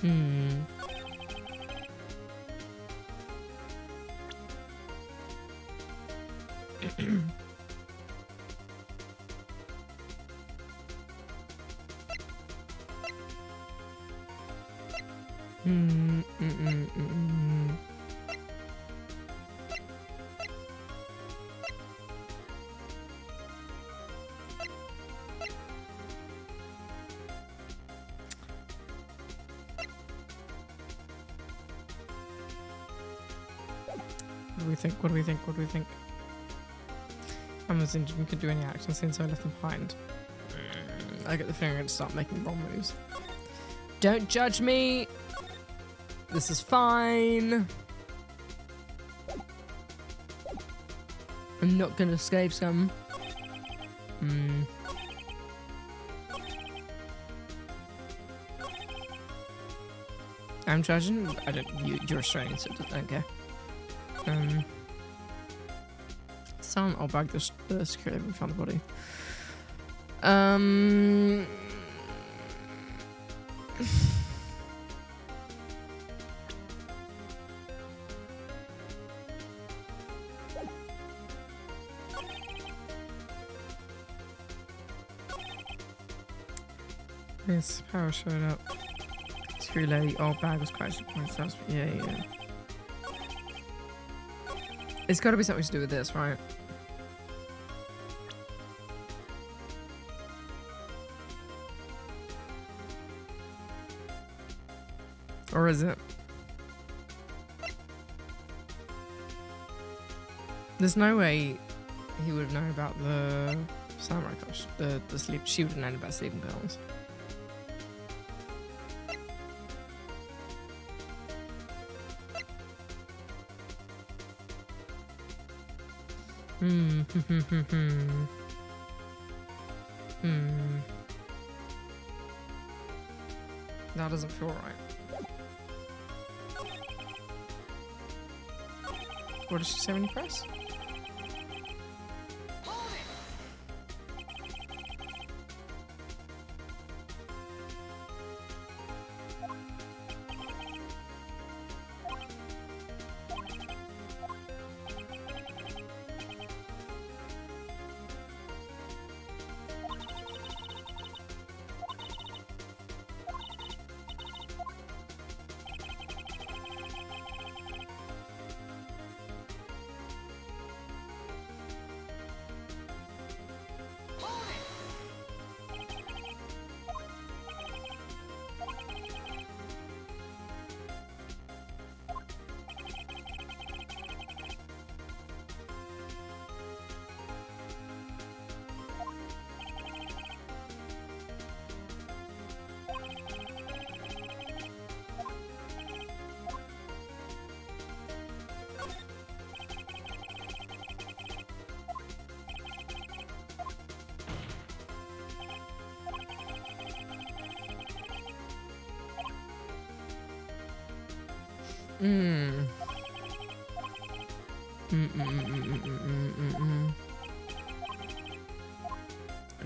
Hmm. What do we think? What do we think? What do we think? I'm not thinking we could do any action since I left them behind. I get the feeling I'm going to start making wrong moves. Don't judge me! This is fine! I'm not gonna escape some. I'm judging? I don't. You're Australian, so I don't care. Someone, I'll bag the security we found the body. Yes, power showed up. Screw lady. Oh, bag was crashed. Yeah. It's got to be something to do with this, right? Or is it? There's no way he would have known about the samurai costume, the sleep. She would have known about sleeping pills. That doesn't feel right. What does she say when you press?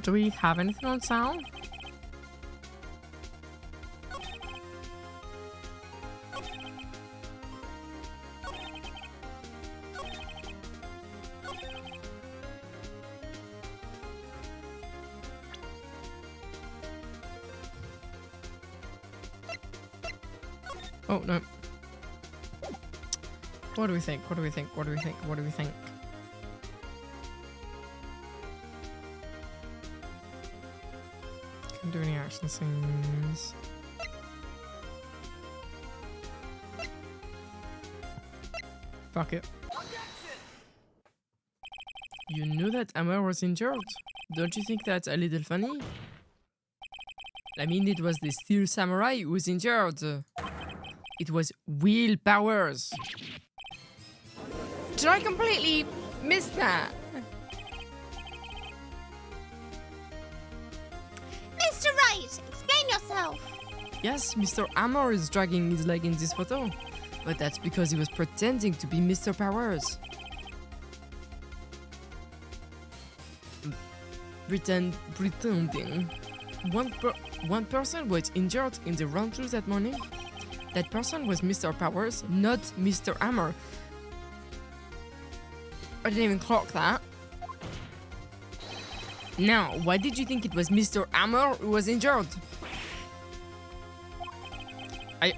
Do we have anything on sound? Oh, no. What do we think? What do we think? What do we think? What do we think? Can't do any action scenes. Fuck it. You knew that Amar was injured? Don't you think that's a little funny? I mean, it was the steel samurai who was injured. It was Will Powers. Did I completely miss that? Mr. Wright, explain yourself. Yes, Mr. Amor is dragging his leg in this photo. But that's because he was pretending to be Mr. Powers. Pretending. One person was injured in the run-through that morning. That person was Mr. Powers, not Mr. Hammer. I didn't even clock that. Now, why did you think it was Mr. Hammer who was injured? I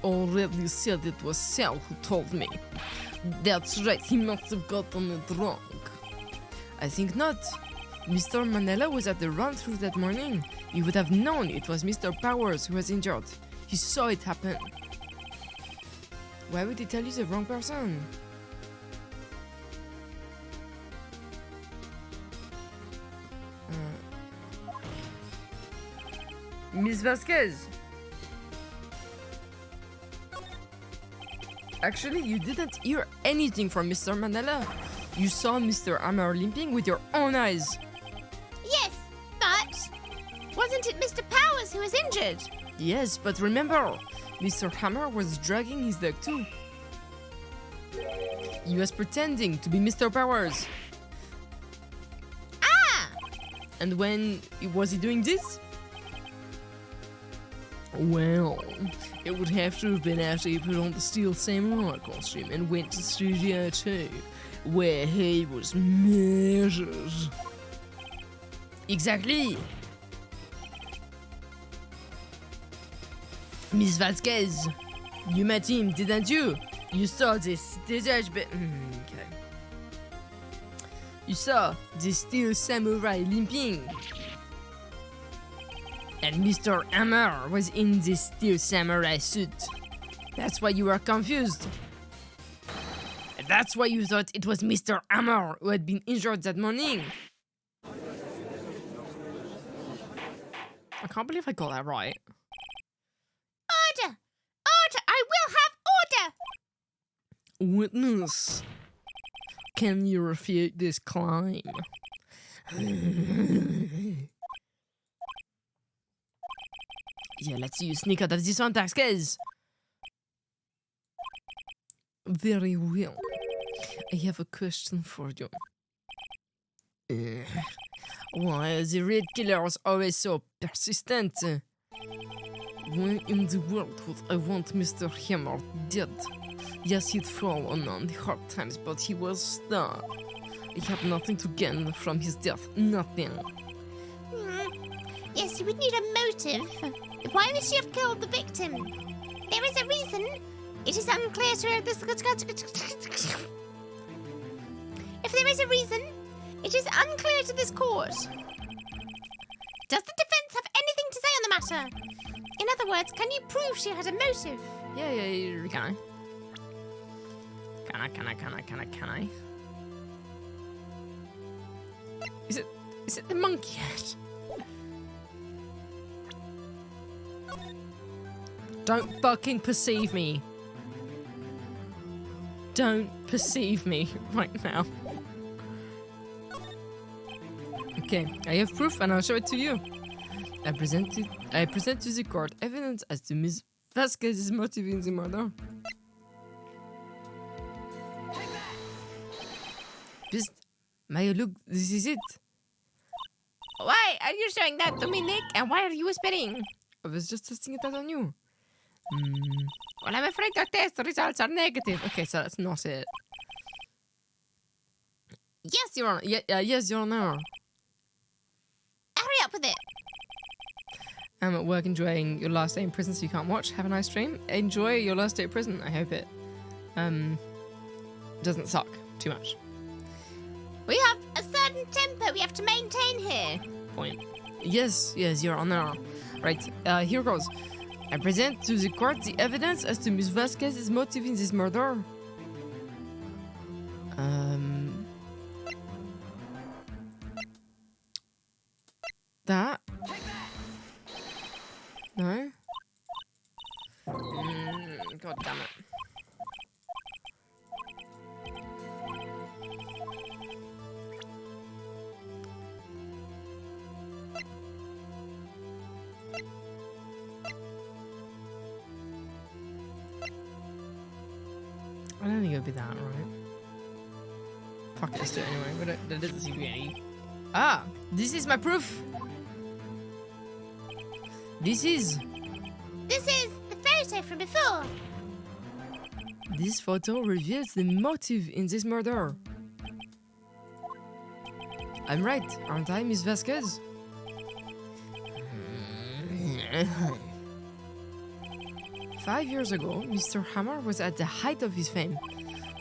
already said it was Sal who told me. That's right, he must have gotten it wrong. I think not. Mr. Manella was at the run-through that morning. He would have known it was Mr. Powers who was injured. He saw it happen. Why would he tell you the wrong person? Miss Vasquez. Actually, you didn't hear anything from Mr. Manella. You saw Mr. Hammer limping with your own eyes. Yes, but wasn't it Mr. Powers who was injured? Yes, but remember, Mr. Hammer was dragging his dog too. He was pretending to be Mr. Powers. Ah! And when was he doing this? Well, it would have to have been after he put on the Steel Samurai costume and went to Studio 2, where he was measured. Exactly. Miss Vasquez, you met him, didn't you? You saw this okay. You saw the Steel Samurai limping. And Mr. Hammer was in the Steel Samurai suit. That's why you were confused. And that's why you thought it was Mr. Hammer who had been injured that morning. I can't believe I got that right. Order! Order! I will have order! Witness, can you refute this claim? Yeah, let's see you sneak out of this one, Vasquez. Very well. I have a question for you. Why are the red killers always so persistent? Why in the world would I want Mr. Hammer dead? Yes, he'd fallen on the hard times, but he was a star. I have nothing to gain from his death. Nothing. Yes, you would need a motive. Why would she have killed the victim? There is a reason. It is unclear to this. If there is a reason, it is unclear to this court. Does the defense have anything to say on the matter? In other words, can you prove she had a motive? Yeah, can I? Is it the monkey head? Don't fucking perceive me. Don't perceive me right now. Okay, I have proof and I'll show it to you. I present to the court evidence as to Ms. Vasquez's motive in the murder. Just, Maya, look, this is it. Why are you showing that to me, Nick? And why are you whispering? I was just testing it out on you. Well, I'm afraid the test results are negative. Okay, so that's not it. Yes, Your Honor. Yes, Your Honor. Hurry up with it. I'm at work enjoying your last day in prison so you can't watch. Have a nice stream. Enjoy your last day of prison. I hope it doesn't suck too much. We have a certain temper we have to maintain here. Point. Yes, Your Honor. Right, here goes. I present to the court the evidence as to Ms. Vasquez's motive in this murder. That? No? God damn it. I don't think it would be that, right? Fuck it, let's do it anyway. That doesn't seem to be any. Ah! This is my proof! This is This is the photo from before. This photo reveals the motive in this murder. I'm right, aren't I, Miss Vasquez? 5 years ago, Mr. Hammer was at the height of his fame.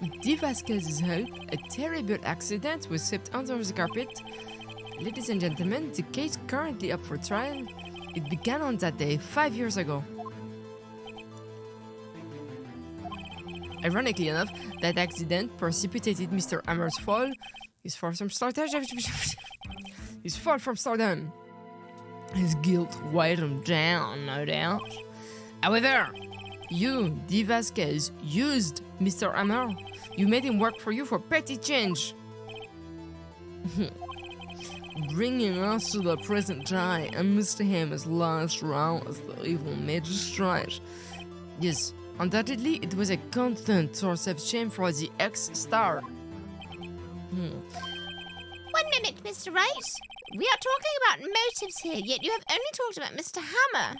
With D. Vasquez's help, a terrible accident was swept under the carpet. Ladies and gentlemen, the case currently up for trial. It began on that day 5 years ago. Ironically enough, that accident precipitated Mr. Hammer's fall. His fall from stardom. His guilt weighed him down, no doubt. However, you, D. Vasquez, used Mr. Hammer. You made him work for you for petty change. Bringing us to the present day and Mr. Hammer's last role as the evil magistrate. Yes, undoubtedly it was a constant source of shame for the ex-star. 1 minute, Mr. Wright. We are talking about motives here, yet you have only talked about Mr. Hammer.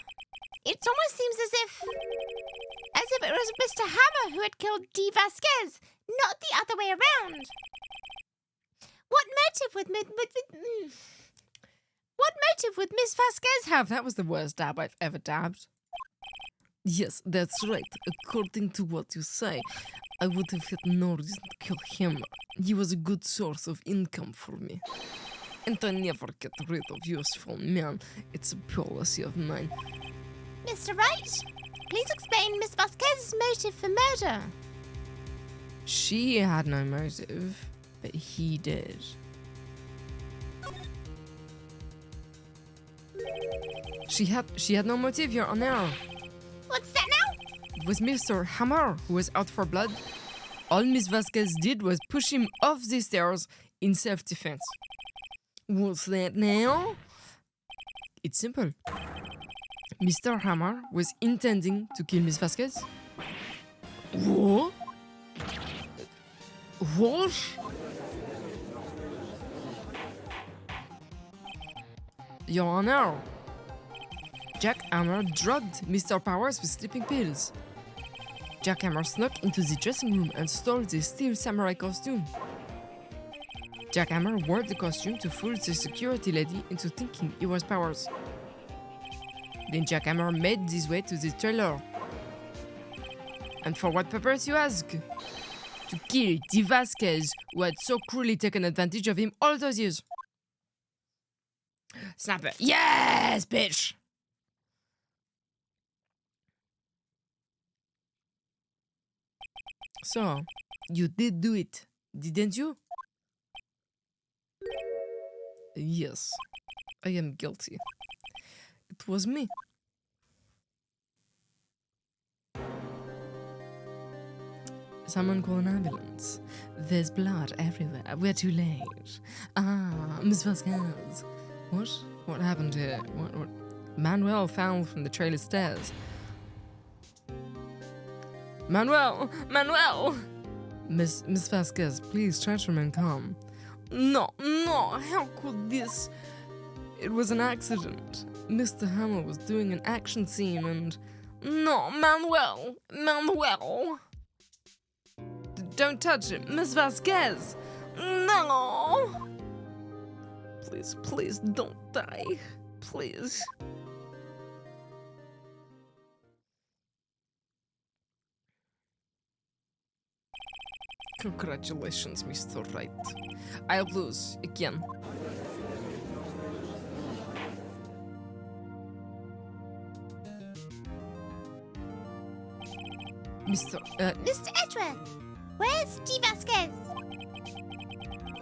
It almost seems as if it was Mr. Hammer who had killed D. Vasquez, not the other way around. What motive would Miss Vasquez Have, that was the worst dab I've ever dabbed. Yes, that's right. According to what you say, I would have had no reason to kill him. He was a good source of income for me. And I never get rid of useful men. It's a policy of mine. Mr. Wright, please explain Miss Vasquez's motive for murder. She had no motive, but he did. She had no motive, Your Honor. What's that now? It was Mr. Hammer who was out for blood. All Miss Vasquez did was push him off the stairs in self-defense. What's that now? It's simple. Mr. Hammer was intending to kill Miss Vasquez. What? What? Your Honor, Jack Hammer drugged Mr. Powers with sleeping pills. Jack Hammer snuck into the dressing room and stole the steel samurai costume. Jack Hammer wore the costume to fool the security lady into thinking it was Powers. Then Jack Hammer made his way to the trailer. And for what purpose, you ask? To kill D. Vasquez, who had so cruelly taken advantage of him all those years. Snap it. Yes, bitch! So, you did do it, didn't you? Yes, I am guilty. It was me. Someone call an ambulance. There's blood everywhere. We're too late. Ah, Miss Vasquez. What? What happened here? What? Manuel fell from the trailer stairs. Manuel! Miss Vasquez, please try to remain calm. No, how could this? It was an accident. Mr. Hammer was doing an action scene and... No, Manuel! Don't touch it, Miss Vasquez! No! Please don't die. Please. Congratulations, Mr. Wright. I'll lose again. Mr. Edgeworth, where's D. Vasquez?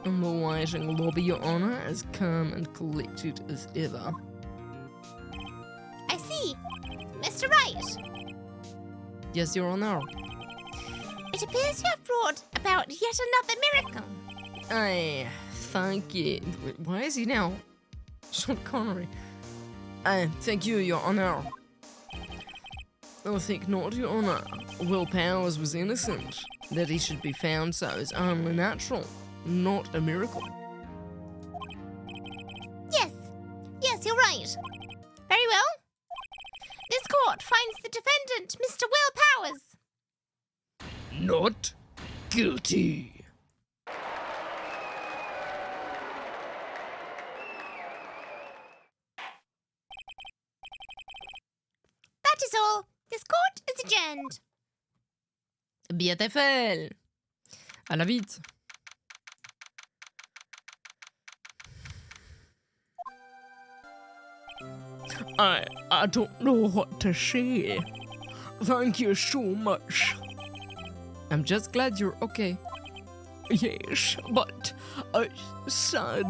In the waiting lobby, Your Honor, as calm and collected as ever. I see. Mr. Wright. Yes, Your Honor. It appears you have brought about yet another miracle. Thank you. Why is he now Sean Connery? Thank you, Your Honor. I think not, Your Honor. Will Powers was innocent. That he should be found so is only natural, not a miracle. Yes, you're right. Very well. This court finds the defendant, Mr. Will Powers. Not guilty. That is all. This court is adjourned. Beautiful. À la vite. I don't know what to say. Thank you so much. I'm just glad you're okay. Yes, but it's sad.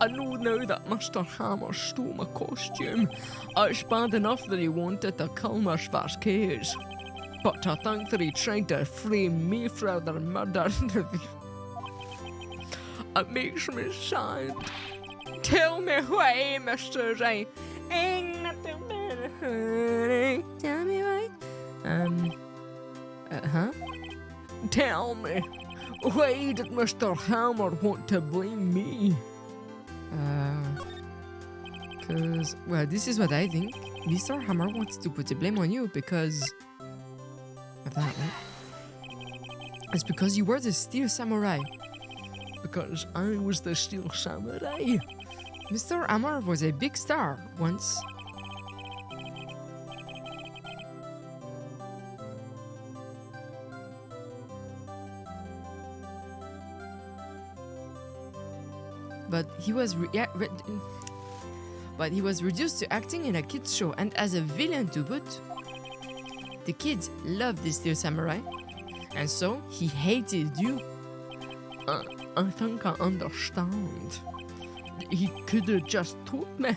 I know now that Mr. Hammer stole my costume. It's bad enough that he wanted to kill Miss Vasquez. But I think that he tried to frame me for their murder. It makes me sad. Tell me why, Mr. Wright. Ain't nothing but a honey. Tell me why. Huh? Tell me, why did Mr. Hammer want to blame me? Well, this is what I think. Mr. Hammer wants to put the blame on you because of that, right? It's because you were the Steel Samurai. Because I was the Steel Samurai. Mr. Hammer was a big star once. But he was reduced to acting in a kids show and as a villain to boot. The kids loved the Steel Samurai, and so he hated you. I think I understand. He could have just told me.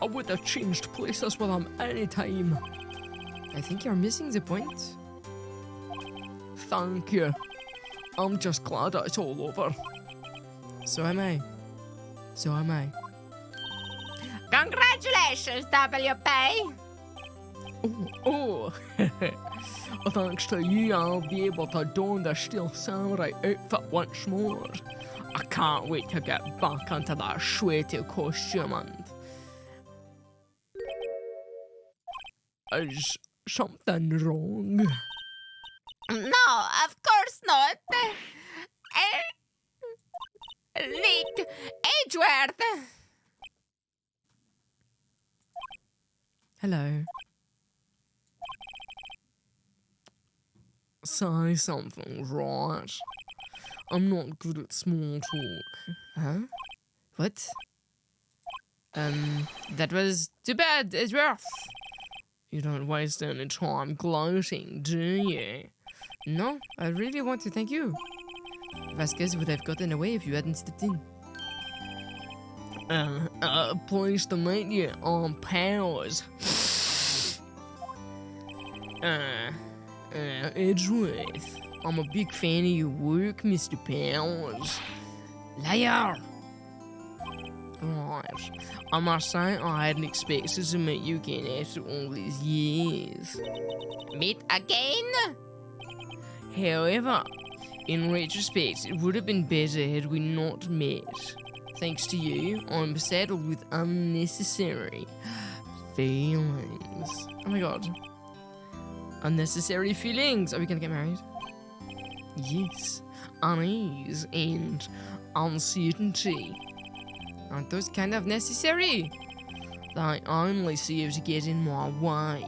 I would have changed places with him anytime. I think you're missing the point. Thank you. I'm just glad that it's all over. So am I. So am I. Congratulations, WP! Oh, thanks to you, I'll be able to don the Steel Samurai outfit once more. I can't wait to get back into that sweaty costume and... Is something wrong? No, of course not. Nick Edgeworth. Hello. Say something, right? I'm not good at small talk. Huh? What? That was too bad, Edgeworth. You don't waste any time gloating, do you? No, I really want to thank you. Vasquez would have gotten away if you hadn't stepped in. Pleased to meet you, Powers. Edgeworth, I'm a big fan of your work, Mr. Powers. Liar! Right. I must say, I hadn't expected to meet you again after all these years. Meet again? However, in retrospect, it would have been better had we not met. Thanks to you, I'm saddled with unnecessary feelings. Oh my god. Unnecessary feelings. Are we gonna get married? Yes. Unease and uncertainty. Aren't those kind of necessary? They only serve to get in my way.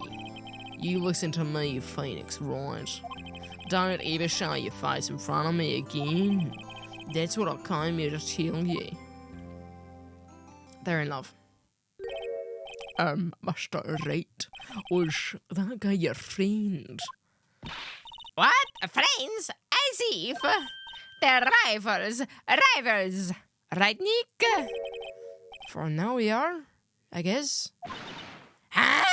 You listen to me, Phoenix, right? Don't ever show your face in front of me again. That's what I came here to tell you. They're in love. Mr. Wright, was that guy your friend? What? Friends? As if. They're rivals. Rivals. Right, Nick? For now we are, I guess. Huh?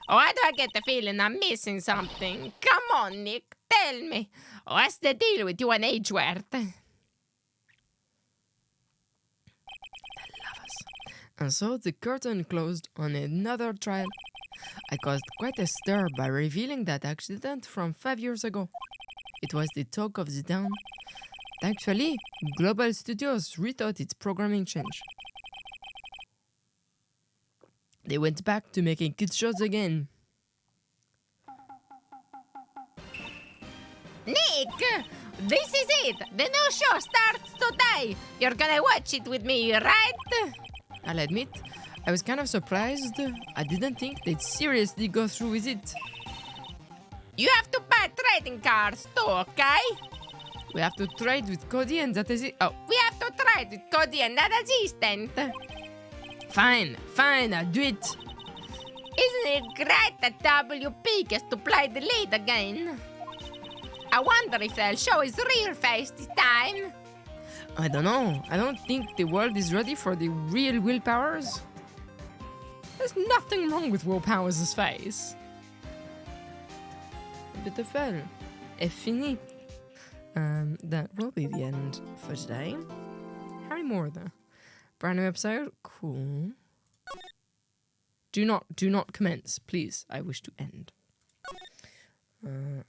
Why do I get the feeling I'm missing something? Come on, Nick. Tell me. What's the deal with you and Edgeworth? And so the curtain closed on another trial. I caused quite a stir by revealing that accident from 5 years ago. It was the talk of the town. Thankfully, Global Studios rethought its programming change. They went back to making kids shows again. Nick, this is it. The new show starts today. You're gonna watch it with me, right? I'll admit, I was kind of surprised. I didn't think they'd seriously go through with it. You have to buy trading cards too, okay? We have to trade with Cody and that is it. Oh, We have to trade with Cody and that assistant. fine, I'll do it. Isn't it great that WP gets to play the lead again? I wonder if they'll show his real face this time. I don't know. I don't think the world is ready for the real willpowers. There's nothing wrong with Will Powers' face. Beautiful. Et fini. That will be the end for today. How many more are there? Brand new episode. Cool. Do not commence, please. I wish to end.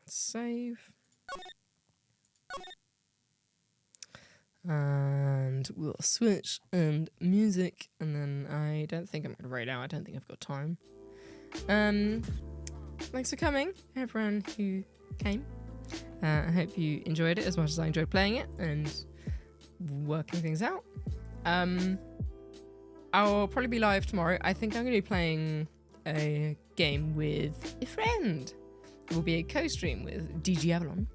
Save. And we'll switch and music, and then I don't think I'm going to raid out. I don't think I've got time. Thanks for coming, everyone who came. I hope you enjoyed it as much as I enjoyed playing it and working things out. I'll probably be live tomorrow. I think I'm going to be playing a game with a friend. It will be a co-stream with DG Avalon,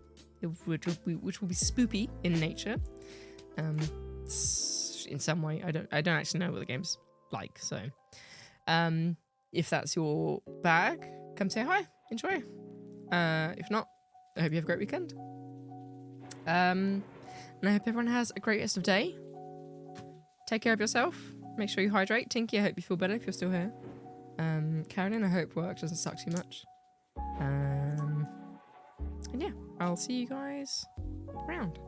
which will be spoopy in nature. In some way, I don't actually know what the game's like. So, if that's your bag, come say hi, enjoy. If not, I hope you have a great weekend. And I hope everyone has a great rest of day. Take care of yourself. Make sure you hydrate. Tinky, I hope you feel better if you're still here. Carolyn, I hope work doesn't suck too much. And yeah, I'll see you guys around.